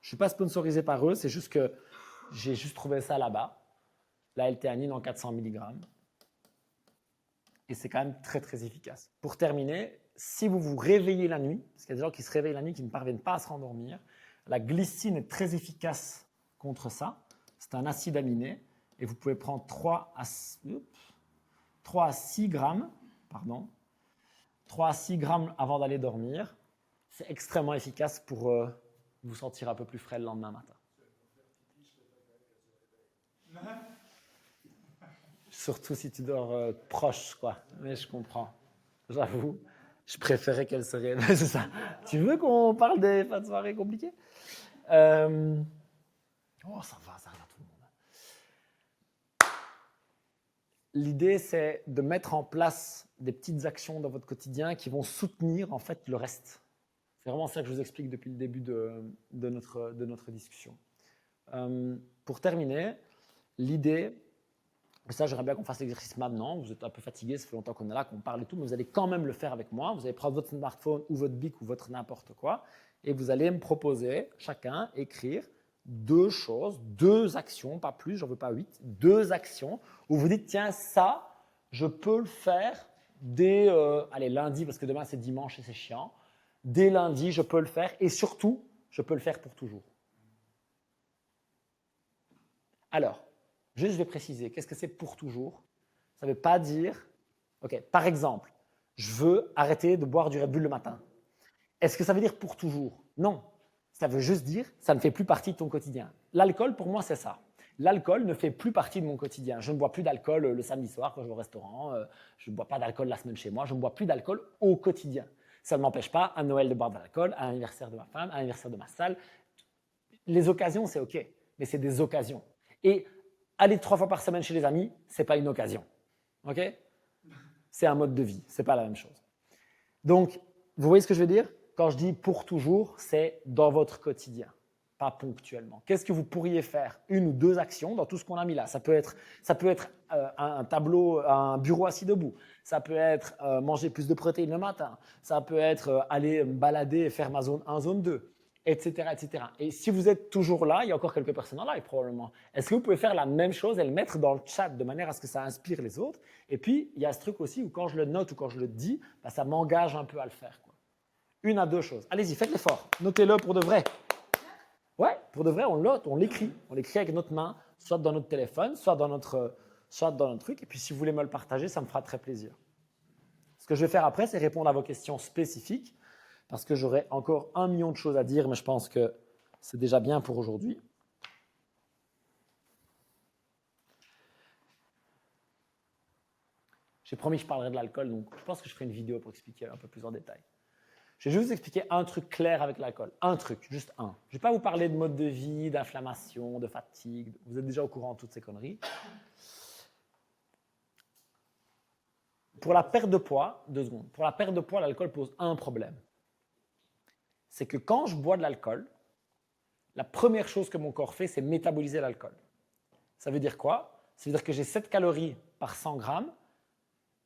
Je ne suis pas sponsorisé par eux, c'est juste que j'ai juste trouvé ça là-bas. La L-théanine en 400 mg. Et c'est quand même très, très efficace. Pour terminer, si vous vous réveillez la nuit, parce qu'il y a des gens qui se réveillent la nuit qui ne parviennent pas à se rendormir, la glycine est très efficace contre ça. C'est un acide aminé. Et vous pouvez prendre 3 à 6 grammes, 3 à 6 grammes avant d'aller dormir. C'est extrêmement efficace pour vous sentir un peu plus frais le lendemain matin. Surtout si tu dors proche, quoi. Mais je comprends. J'avoue, je préférais qu'elle se réveille. C'est ça. Tu veux qu'on parle des fins de soirée compliquées? Oh, ça va tout le monde. L'idée, c'est de mettre en place des petites actions dans votre quotidien qui vont soutenir en fait le reste. C'est vraiment ça que je vous explique depuis le début de notre discussion. Pour terminer, l'idée, ça j'aimerais bien qu'on fasse l'exercice maintenant, vous êtes un peu fatigué, ça fait longtemps qu'on est là, qu'on parle et tout, mais vous allez quand même le faire avec moi. Vous allez prendre votre smartphone ou votre bic ou votre n'importe quoi et vous allez me proposer, chacun, écrire 2 choses, 2 actions, pas plus, j'en veux pas 8, 2 actions où vous dites, tiens, ça, je peux le faire dès lundi, parce que demain c'est dimanche et c'est chiant. Dès lundi, je peux le faire et surtout, je peux le faire pour toujours. Alors, juste je vais préciser, qu'est-ce que c'est pour toujours? Ça ne veut pas dire, ok, par exemple, je veux arrêter de boire du Red Bull le matin. Est-ce que ça veut dire pour toujours? Non. Ça veut juste dire, ça ne fait plus partie de ton quotidien. L'alcool, pour moi, c'est ça. L'alcool ne fait plus partie de mon quotidien. Je ne bois plus d'alcool le samedi soir quand je vais au restaurant. Je ne bois pas d'alcool la semaine chez moi. Je ne bois plus d'alcool au quotidien. Ça ne m'empêche pas à Noël de boire de l'alcool, à l'anniversaire de ma femme, à l'anniversaire de ma salle. Les occasions, c'est OK, mais c'est des occasions. Et aller 3 fois par semaine chez les amis, ce n'est pas une occasion. OK? C'est un mode de vie, ce n'est pas la même chose. Donc, vous voyez ce que je veux dire? Quand je dis pour toujours, c'est dans votre quotidien, pas ponctuellement. Qu'est-ce que vous pourriez faire? 1 ou 2 actions dans tout ce qu'on a mis là. Ça peut être un tableau, un bureau assis debout. Ça peut être manger plus de protéines le matin. Ça peut être aller me balader et faire ma zone 1, zone 2, etc., etc. Et si vous êtes toujours là, il y a encore quelques personnes en live probablement. Est-ce que vous pouvez faire la même chose et le mettre dans le chat de manière à ce que ça inspire les autres? Et puis, il y a ce truc aussi où quand je le note ou quand je le dis, bah, ça m'engage un peu à le faire, quoi. 1 à 2 choses. Allez-y, faites l'effort. Notez-le pour de vrai. Ouais, pour de vrai, on le note, on l'écrit. On l'écrit avec notre main, soit dans notre téléphone, soit dans notre truc. Et puis, si vous voulez me le partager, ça me fera très plaisir. Ce que je vais faire après, c'est répondre à vos questions spécifiques, parce que j'aurai encore 1 million de choses à dire, mais je pense que c'est déjà bien pour aujourd'hui. J'ai promis que je parlerai de l'alcool, donc je pense que je ferai une vidéo pour expliquer un peu plus en détail. Je vais juste vous expliquer un truc clair avec l'alcool. Un truc, juste un. Je ne vais pas vous parler de mode de vie, d'inflammation, de fatigue. Vous êtes déjà au courant de toutes ces conneries. Pour la perte de poids, 2 secondes. Pour la perte de poids, l'alcool pose un problème. C'est que quand je bois de l'alcool, la première chose que mon corps fait, c'est métaboliser l'alcool. Ça veut dire quoi? Ça veut dire que j'ai 7 calories par 100 grammes.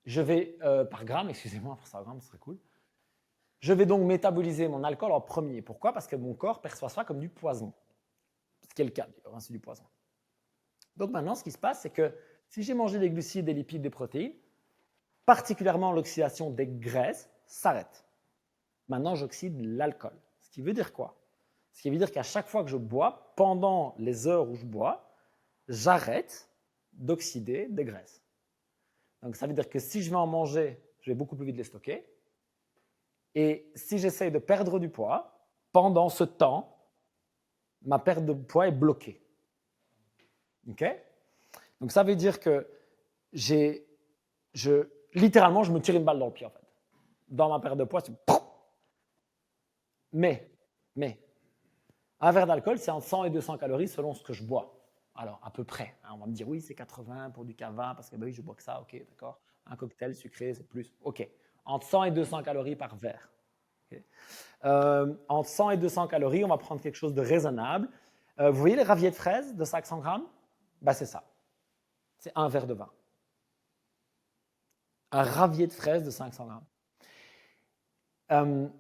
Je vais, par gramme, excusez-moi, par 100 grammes, ce serait cool. Je vais donc métaboliser mon alcool en premier. Pourquoi? Parce que mon corps perçoit ça comme du poison. Ce qui est le cas, d'ailleurs, c'est du poison. Donc maintenant, ce qui se passe, c'est que si j'ai mangé des glucides, des lipides, des protéines, particulièrement l'oxydation des graisses, s'arrête. Maintenant, j'oxyde l'alcool. Ce qui veut dire quoi? Ce qui veut dire qu'à chaque fois que je bois, pendant les heures où je bois, j'arrête d'oxyder des graisses. Donc ça veut dire que si je vais en manger, je vais beaucoup plus vite les stocker. Et si j'essaye de perdre du poids, pendant ce temps, ma perte de poids est bloquée. OK? Donc ça veut dire que littéralement, je me tire une balle dans le pied en fait. Dans ma perte de poids, c'est mais, un verre d'alcool, c'est entre 100 et 200 calories selon ce que je bois. Alors, à peu près. On va me dire, oui, c'est 80 pour du cava, parce que bah oui, je bois que ça, ok, d'accord. Un cocktail sucré, c'est plus, ok. Entre 100 et 200 calories par verre. Okay. Entre 100 et 200 calories, on va prendre quelque chose de raisonnable. Vous voyez les raviers de fraises de 500 grammes? Ben, c'est ça. C'est un verre de vin. Un ravier de fraises de 500 grammes.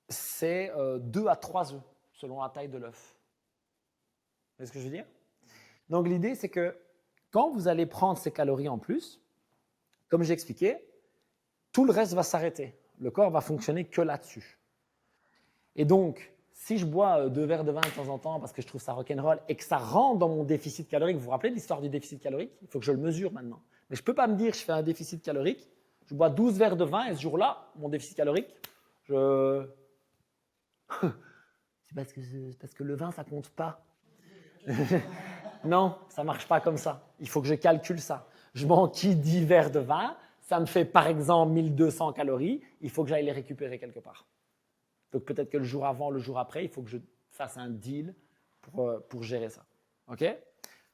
C'est 2 à 3 œufs, selon la taille de l'œuf. Vous voyez ce que je veux dire? Donc, l'idée, c'est que quand vous allez prendre ces calories en plus, comme j'ai expliqué, tout le reste va s'arrêter. Le corps va fonctionner que là-dessus. Et donc, si je bois 2 verres de vin de temps en temps parce que je trouve ça rock'n'roll et que ça rentre dans mon déficit calorique, vous vous rappelez de l'histoire du déficit calorique? Il faut que je le mesure maintenant. Mais je ne peux pas me dire que je fais un déficit calorique, je bois 12 verres de vin et ce jour-là, mon déficit calorique, c'est parce que le vin, ça ne compte pas. Non, ça ne marche pas comme ça. Il faut que je calcule ça. Je m'enquille 10 verres de vin, ça me fait par exemple 1200 calories, il faut que j'aille les récupérer quelque part. Donc peut-être que le jour avant, le jour après, il faut que je fasse un deal pour gérer ça. OK?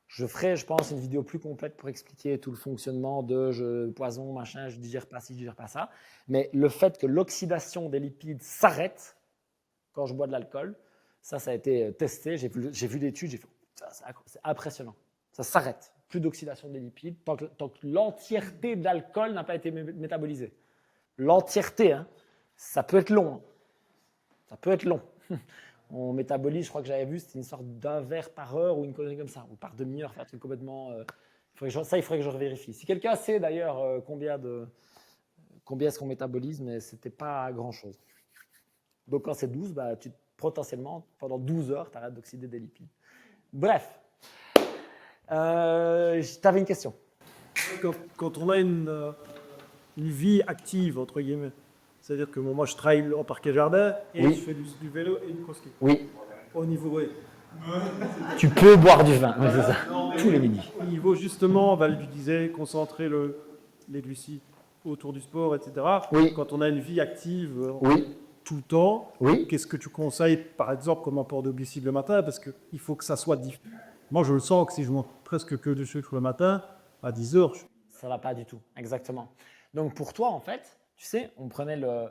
Je ferai, je pense, une vidéo plus complète pour expliquer tout le fonctionnement de poison, machin, je digère pas ci, je digère pas ça. Mais le fait que l'oxydation des lipides s'arrête quand je bois de l'alcool, ça a été testé, j'ai vu l'étude, j'ai fait, c'est impressionnant. Ça s'arrête. Plus d'oxydation des lipides tant que l'entièreté de l'alcool n'a pas été métabolisée. L'entièreté, hein, ça peut être long. Hein. Ça peut être long. On métabolise, je crois que j'avais vu, c'était une sorte d'un verre par heure ou une connerie comme ça, ou par demi-heure, faire un truc complètement. Ça, il faudrait que je revérifie. Si quelqu'un sait d'ailleurs combien est-ce qu'on métabolise, mais c'était pas grand-chose. Donc quand c'est 12, bah, tu te potentiellement, pendant 12 heures, tu arrêtes d'oxyder des lipides. Bref, tu avais une question. Quand on a une vie active, entre guillemets, c'est-à-dire que moi, je travaille en parquet jardin et Oui. je fais du vélo et du crossfit. Oui, Au niveau, oui. tu peux boire du vin, ouais, c'est ça, tous les midis. Au niveau, justement, Val, tu disais, concentrer les glucides autour du sport, etc. Oui. Quand on a une vie active Oui, tout le temps, oui. qu'est-ce que tu conseilles, par exemple, comme apport de glucides le matin? Parce qu'il faut que ça soit différent. Moi, je le sens que si je mange presque que du sucre le matin, à 10 heures, Ça va pas du tout, exactement. Donc pour toi, en fait, tu sais, on prenait le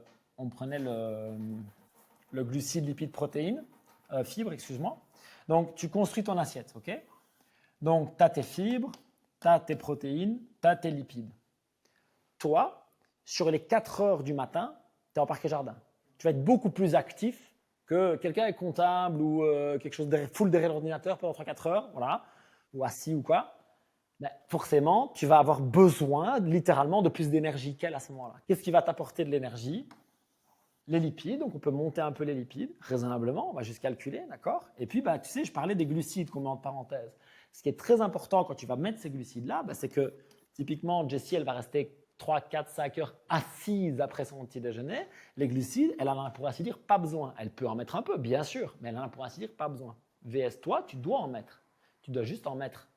glucide, lipide, protéines, fibres, excuse-moi. Donc tu construis ton assiette, ok? Donc tu as tes fibres, tu as tes protéines, tu as tes lipides. Toi, sur les 4 heures du matin, tu es en parquet jardin. Tu vas être beaucoup plus actif que quelqu'un est comptable ou quelque chose de full derrière l'ordinateur pendant 3-4 heures, voilà, ou assis ou quoi. Ben, forcément, tu vas avoir besoin littéralement de plus d'énergie qu'elle à ce moment-là. Qu'est-ce qui va t'apporter de l'énergie? Les lipides, donc on peut monter un peu les lipides raisonnablement, on va juste calculer, d'accord? Et puis, ben, tu sais, je parlais des glucides qu'on met en parenthèse. Ce qui est très important quand tu vas mettre ces glucides-là, ben, c'est que typiquement, Jessie, elle va rester 3, 4, 5 heures assise après son petit déjeuner. Les glucides, elle en a pour ainsi dire pas besoin. Elle peut en mettre un peu, bien sûr, mais elle en a pour ainsi dire pas besoin. VS, toi, tu dois en mettre. Tu dois juste en mettre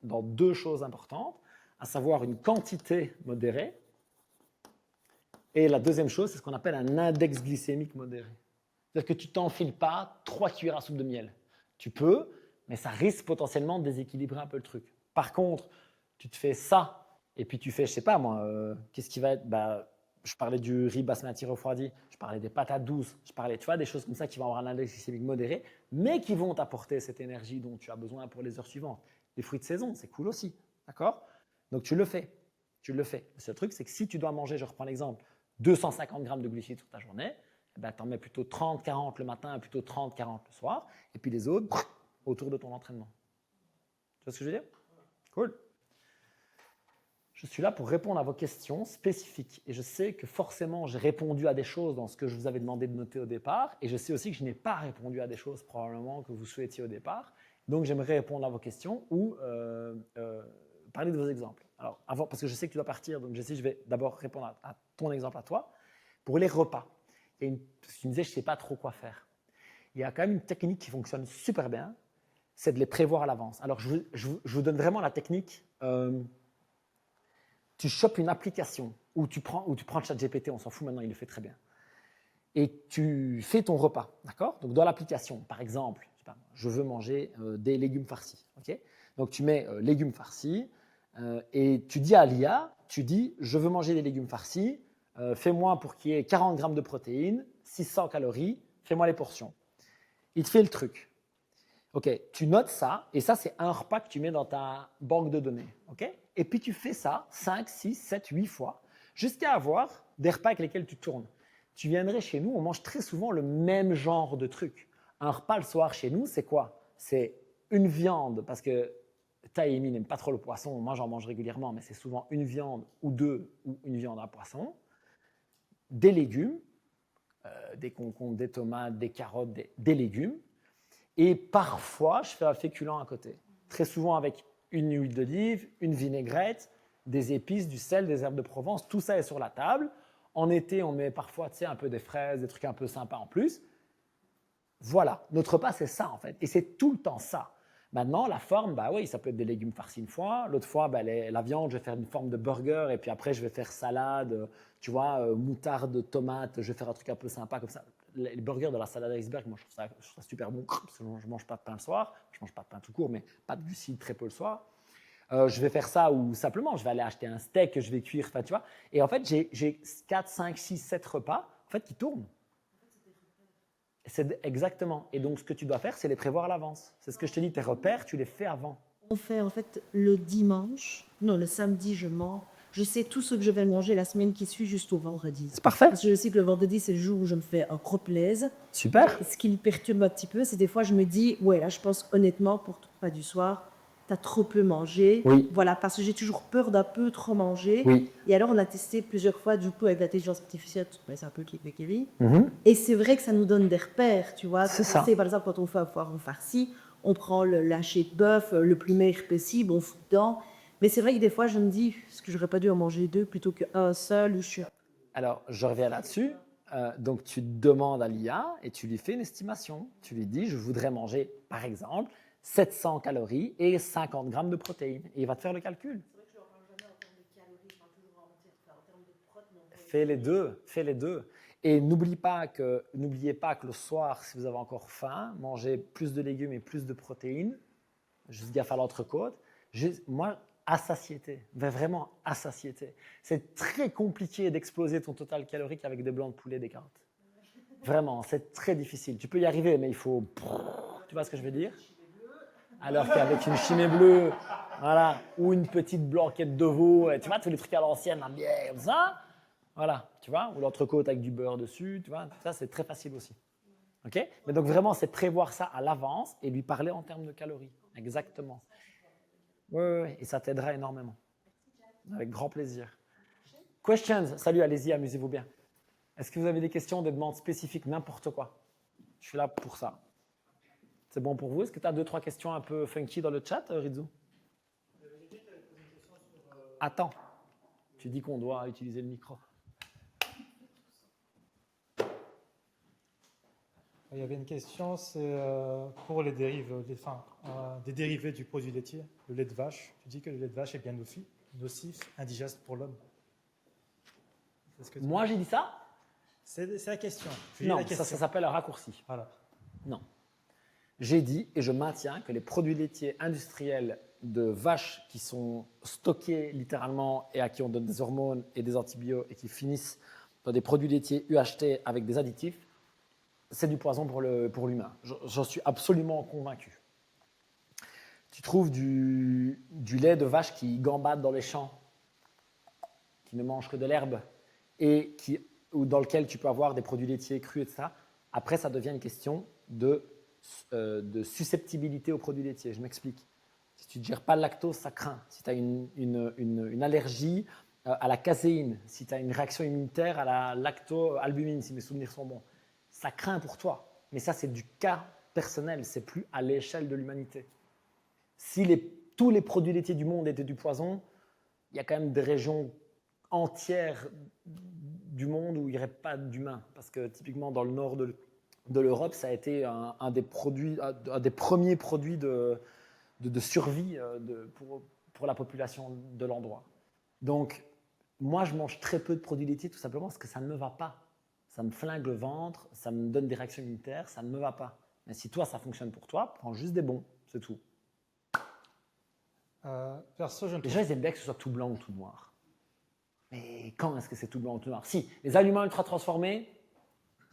dans 2 choses importantes, à savoir une quantité modérée. Et la deuxième chose, c'est ce qu'on appelle un index glycémique modéré. C'est-à-dire que tu t'enfiles pas 3 cuillères à soupe de miel. Tu peux, mais ça risque potentiellement de déséquilibrer un peu le truc. Par contre, tu te fais ça, et puis tu fais, je sais pas moi, qu'est-ce qui va être, je parlais du riz basmati refroidi, je parlais des patates douces, je parlais, tu vois, des choses comme ça qui vont avoir un index glycémique modéré, mais qui vont t'apporter cette énergie dont tu as besoin pour les heures suivantes. Les fruits de saison, c'est cool aussi, d'accord? Donc tu le fais, tu le fais. Le seul truc, c'est que si tu dois manger, je reprends l'exemple, 250 grammes de glucides sur ta journée, tu en mets plutôt 30-40 le matin, plutôt 30-40 le soir, et puis les autres autour de ton entraînement. Tu vois ce que je veux dire? Cool. Je suis là pour répondre à vos questions spécifiques. Et je sais que forcément, j'ai répondu à des choses dans ce que je vous avais demandé de noter au départ. Et je sais aussi que je n'ai pas répondu à des choses probablement que vous souhaitiez au départ. Donc, j'aimerais répondre à vos questions ou parler de vos exemples. Alors, avant, parce que je sais que tu dois partir, donc je vais d'abord répondre à ton exemple à toi. Pour les repas, parce que tu me disais, je ne sais pas trop quoi faire. Il y a quand même une technique qui fonctionne super bien, c'est de les prévoir à l'avance. Alors, je vous donne vraiment la technique. Tu chopes une application ou tu prends le ChatGPT, on s'en fout maintenant, il le fait très bien. Et tu fais ton repas, d'accord? Donc, dans l'application, par exemple, je veux manger des légumes farcis. Okay, donc, tu mets légumes farcis et tu dis à l'IA, tu dis, je veux manger des légumes farcis, fais-moi pour qu'il y ait 40 grammes de protéines, 600 calories, fais-moi les portions. Il te fait le truc. Ok, tu notes ça, et ça, c'est un repas que tu mets dans ta banque de données. Okay, et puis, tu fais ça 5, 6, 7, 8 fois, jusqu'à avoir des repas avec lesquels tu tournes. Tu viendrais chez nous, on mange très souvent le même genre de truc. Un repas le soir chez nous, c'est quoi? C'est une viande, parce que Ta et Amy n'aiment pas trop le poisson, moi j'en mange régulièrement, mais c'est souvent une viande ou 2 ou une viande à poisson, des légumes, des concombres, des tomates, des carottes, des légumes, et parfois je fais un féculent à côté. Très souvent avec une huile d'olive, une vinaigrette, des épices, du sel, des herbes de Provence, tout ça est sur la table. En été, on met parfois un peu des fraises, des trucs un peu sympas en plus. Voilà, notre repas, c'est ça en fait. Et c'est tout le temps ça. Maintenant, la forme, oui, ça peut être des légumes farcis une fois. L'autre fois, la viande, je vais faire une forme de burger. Et puis après, je vais faire salade, tu vois, moutarde, tomate. Je vais faire un truc un peu sympa comme ça. Les burgers de la salade iceberg, moi, je trouve ça super bon. Parce que je ne mange pas de pain le soir. Je ne mange pas de pain tout court, mais pas de glucides très peu le soir. Je vais faire ça ou simplement, je vais aller acheter un steak que je vais cuire. Tu vois. Et en fait, j'ai 4, 5, 6, 7 repas en fait, qui tournent. C'est exactement. Et donc, ce que tu dois faire, c'est les prévoir à l'avance. C'est ce que je te dis, tes repères, tu les fais avant. On fait en fait le samedi, je mange. Je sais tout ce que je vais manger la semaine qui suit jusqu'au vendredi. C'est parfait. Parce que je sais que le vendredi, c'est le jour où je me fais un gros plaisir. Super. Et ce qui me perturbe un petit peu, c'est des fois, je me dis, ouais, là, je pense honnêtement, pour tout repas du soir, tu as trop peu mangé. Oui. Voilà, parce que j'ai toujours peur d'un peu trop manger. Oui. Et alors, on a testé plusieurs fois, du coup, avec l'intelligence artificielle, mais c'est un peu clic de Kevin. Mhm. Et c'est vrai que ça nous donne des repères, tu vois. C'est ça. C'est, par exemple, quand on fait un poireau farci, on prend le haché de bœuf, le plus maigre possible, on fout dedans. Mais c'est vrai que des fois, je me dis, est-ce que j'aurais pas dû en manger 2 plutôt qu'un seul ou je suis... Alors, je reviens là-dessus. Donc, tu demandes à l'IA et tu lui fais une estimation. Tu lui dis, je voudrais manger, par exemple, 700 calories et 50 grammes de protéines. Et il va te faire le calcul. C'est vrai que je ne leur parle jamais en termes de calories, je parle toujours en termes de protéines. Fais les deux, fais les deux. Et n'oubliez pas que le soir, si vous avez encore faim, mangez plus de légumes et plus de protéines. Juste gaffe à l'entrecôte. Moi, à satiété, mais vraiment à satiété. C'est très compliqué d'exploser ton total calorique avec des blancs de poulet, des carottes. Vraiment, c'est très difficile. Tu peux y arriver, mais il faut... Tu vois ce que je veux dire? Alors qu'avec une chimée bleue, voilà, ou une petite blanquette de veau, tu vois, tous les trucs à l'ancienne, la bière, comme ça, voilà, tu vois, ou l'entrecôte avec du beurre dessus, tu vois, ça c'est très facile aussi. Ok? Mais donc vraiment, c'est prévoir ça à l'avance et lui parler en termes de calories. Exactement. Oui, et ça t'aidera énormément. Avec grand plaisir. Questions? Salut, allez-y, amusez-vous bien. Est-ce que vous avez des questions, des demandes spécifiques, n'importe quoi? Je suis là pour ça. C'est bon pour vous? Est-ce que tu as 2-3 questions un peu funky dans le chat, Rizou? Attends, tu dis qu'on doit utiliser le micro. Il y avait une question, c'est pour les dérives, des dérivés du produit laitier, le lait de vache. Tu dis que le lait de vache est bien nocif, indigeste pour l'homme. Moi, j'ai dit ça? C'est la question. Non, ça s'appelle un raccourci. Voilà. Non. J'ai dit, et je maintiens, que les produits laitiers industriels de vaches qui sont stockés littéralement et à qui on donne des hormones et des antibiotiques et qui finissent dans des produits laitiers UHT avec des additifs, c'est du poison pour l'humain. J'en suis absolument convaincu. Tu trouves du lait de vache qui gambade dans les champs, qui ne mange que de l'herbe, et ou dans lequel tu peux avoir des produits laitiers crus, etc. Après, ça devient une question de susceptibilité aux produits laitiers. Je m'explique. Si tu ne gères pas le lactose, ça craint. Si tu as une allergie à la caséine, si tu as une réaction immunitaire à la lacto-albumine, si mes souvenirs sont bons, ça craint pour toi. Mais ça, c'est du cas personnel, c'est plus à l'échelle de l'humanité. Si tous les produits laitiers du monde étaient du poison, il y a quand même des régions entières du monde où il n'y aurait pas d'humains. Parce que typiquement, dans le nord de l'Europe, ça a été un des premiers produits de survie pour la population de l'endroit. Donc, moi, je mange très peu de produits laitiers tout simplement parce que ça ne me va pas. Ça me flingue le ventre, ça me donne des réactions immunitaires, ça ne me va pas. Mais si toi, ça fonctionne pour toi, prends juste des bons, c'est tout. Perso, je ne Les gens, ils aiment bien que ce soit tout blanc ou tout noir. Mais quand est-ce que c'est tout blanc ou tout noir? Si, les aliments ultra transformés,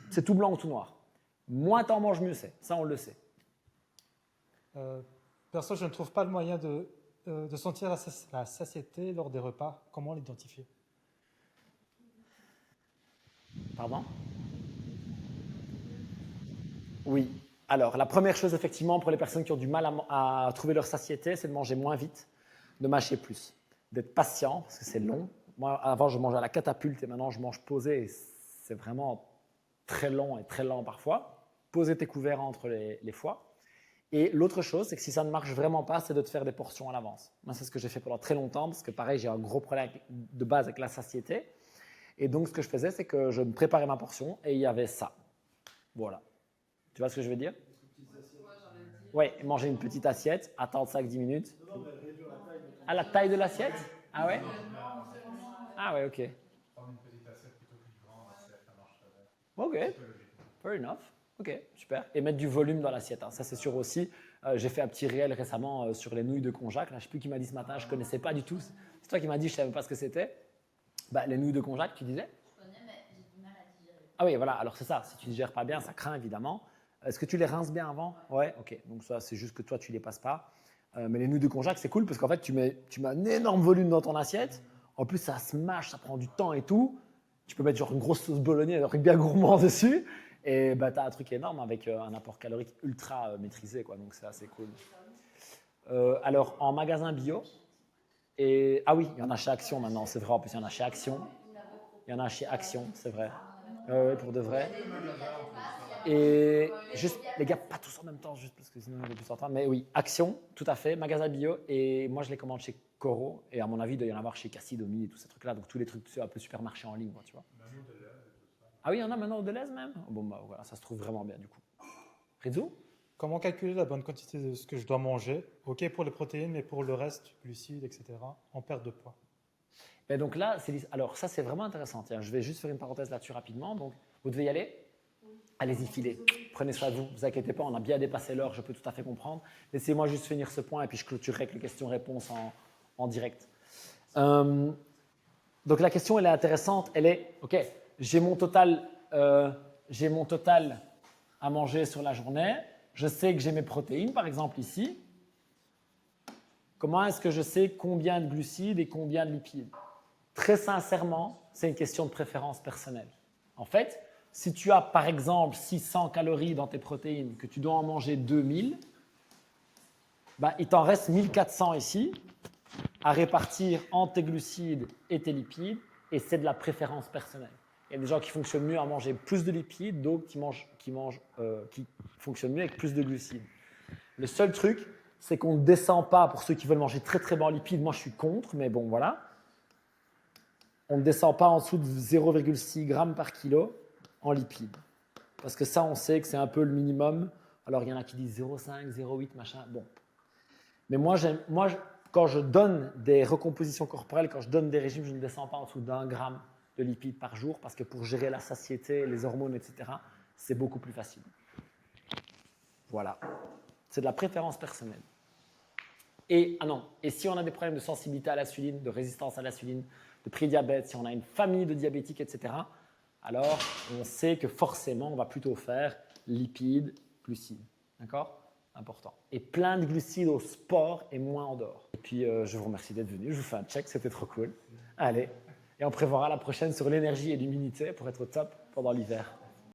c'est tout blanc ou tout noir. Moins t'en manges, mieux c'est. Ça, on le sait. Perso, je ne trouve pas le moyen de sentir la satiété lors des repas. Comment l'identifier? Pardon? Oui. Alors, la première chose, effectivement, pour les personnes qui ont du mal à trouver leur satiété, c'est de manger moins vite, de mâcher plus, d'être patient, parce que c'est long. Moi, avant, je mangeais à la catapulte et maintenant, je mange posé. Et c'est vraiment très long et très lent parfois. Poser tes couverts entre les fois. Et l'autre chose, c'est que si ça ne marche vraiment pas, c'est de te faire des portions à l'avance. Moi, c'est ce que j'ai fait pendant très longtemps, parce que pareil, j'ai un gros problème de base avec la satiété. Et donc, ce que je faisais, c'est que je me préparais ma portion et il y avait ça. Voilà. Tu vois ce que je veux dire? Oui, manger une petite assiette, attendre 5-10 minutes. À la taille de l'assiette? Ah ouais? Ah ouais, ok. Prendre une petite assiette plutôt qu'une grande assiette, ça marche très bien. Ok, fair enough. Ok, super. Et mettre du volume dans l'assiette, hein. Ça c'est sûr aussi. J'ai fait un petit réel récemment sur les nouilles de konjac. Là, je ne sais plus qui m'a dit ce matin, je ne connaissais pas du tout. C'est toi qui m'as dit, je ne savais pas ce que c'était. Bah, les nouilles de konjac, tu disais? Je connais, mais j'ai du mal à digérer. Ah oui, voilà, alors c'est ça. Si tu ne digères pas bien, ça craint évidemment. Est-ce que tu les rinces bien avant? Ouais, ok. Donc ça, c'est juste que toi, tu ne les passes pas. Mais les nouilles de konjac, c'est cool parce qu'en fait, tu mets un énorme volume dans ton assiette. En plus, ça se mâche, ça prend du temps et tout. Tu peux mettre genre une grosse sauce bolognaise, un truc bien gourmand dessus. Et bah, tu as un truc énorme avec un apport calorique ultra maîtrisé, quoi. Donc c'est assez cool. Alors, en magasin bio, et ah oui, il y en a chez Action maintenant, c'est vrai, en plus il y en a chez Action. Il y en a chez Action, c'est vrai. Pour de vrai. Et juste, les gars, pas tous en même temps, juste parce que sinon on va plus s'entendre. Mais oui, Action, tout à fait, magasin bio. Et moi, je les commande chez Coro. Et à mon avis, il doit y en avoir chez Cassis, Domi et tous ces trucs-là. Donc tous les trucs un peu supermarché en ligne, quoi, tu vois. Ah oui, il y en a maintenant au Deleuze même. Bon, bah voilà, ça se trouve vraiment bien du coup. Rizzo? Comment calculer la bonne quantité de ce que je dois manger? Ok pour les protéines, mais pour le reste, glucides, etc., en perte de poids. Et donc là, alors ça c'est vraiment intéressant. Tiens, je vais juste faire une parenthèse là-dessus rapidement. Donc, vous devez y aller. Allez-y, filez. Prenez soin de vous. Ne vous inquiétez pas, on a bien dépassé l'heure, je peux tout à fait comprendre. Laissez-moi juste finir ce point et puis je clôturerai avec les questions-réponses en direct. Donc la question, elle est intéressante. Elle est, ok, j'ai mon total à manger sur la journée. Je sais que j'ai mes protéines, par exemple ici. Comment est-ce que je sais combien de glucides et combien de lipides? Très sincèrement, c'est une question de préférence personnelle. En fait, si tu as par exemple 600 calories dans tes protéines, que tu dois en manger 2000, ben, il t'en reste 1400 ici à répartir entre tes glucides et tes lipides, et c'est de la préférence personnelle. Il y a des gens qui fonctionnent mieux à manger plus de lipides, d'autres qui fonctionnent mieux avec plus de glucides. Le seul truc, c'est qu'on ne descend pas, pour ceux qui veulent manger très très bas en lipides, moi je suis contre, mais bon voilà. On ne descend pas en dessous de 0,6 g par kilo en lipides. Parce que ça, on sait que c'est un peu le minimum. Alors, il y en a qui disent 0,5, 0,8, machin. Bon. Mais moi, quand je donne des recompositions corporelles, quand je donne des régimes, je ne descends pas en dessous d'1 gramme de lipides par jour parce que pour gérer la satiété, les hormones, etc., c'est beaucoup plus facile. Voilà. C'est de la préférence personnelle. Et si on a des problèmes de sensibilité à l'insuline, de résistance à l'insuline, de prédiabète, si on a une famille de diabétiques, etc., alors on sait que forcément, on va plutôt faire lipides, glucides. D'accord? Important. Et plein de glucides au sport et moins en dehors. Et puis, je vous remercie d'être venu. Je vous fais un check, c'était trop cool. Allez, et on prévoira la prochaine sur l'énergie et l'immunité pour être au top pendant l'hiver.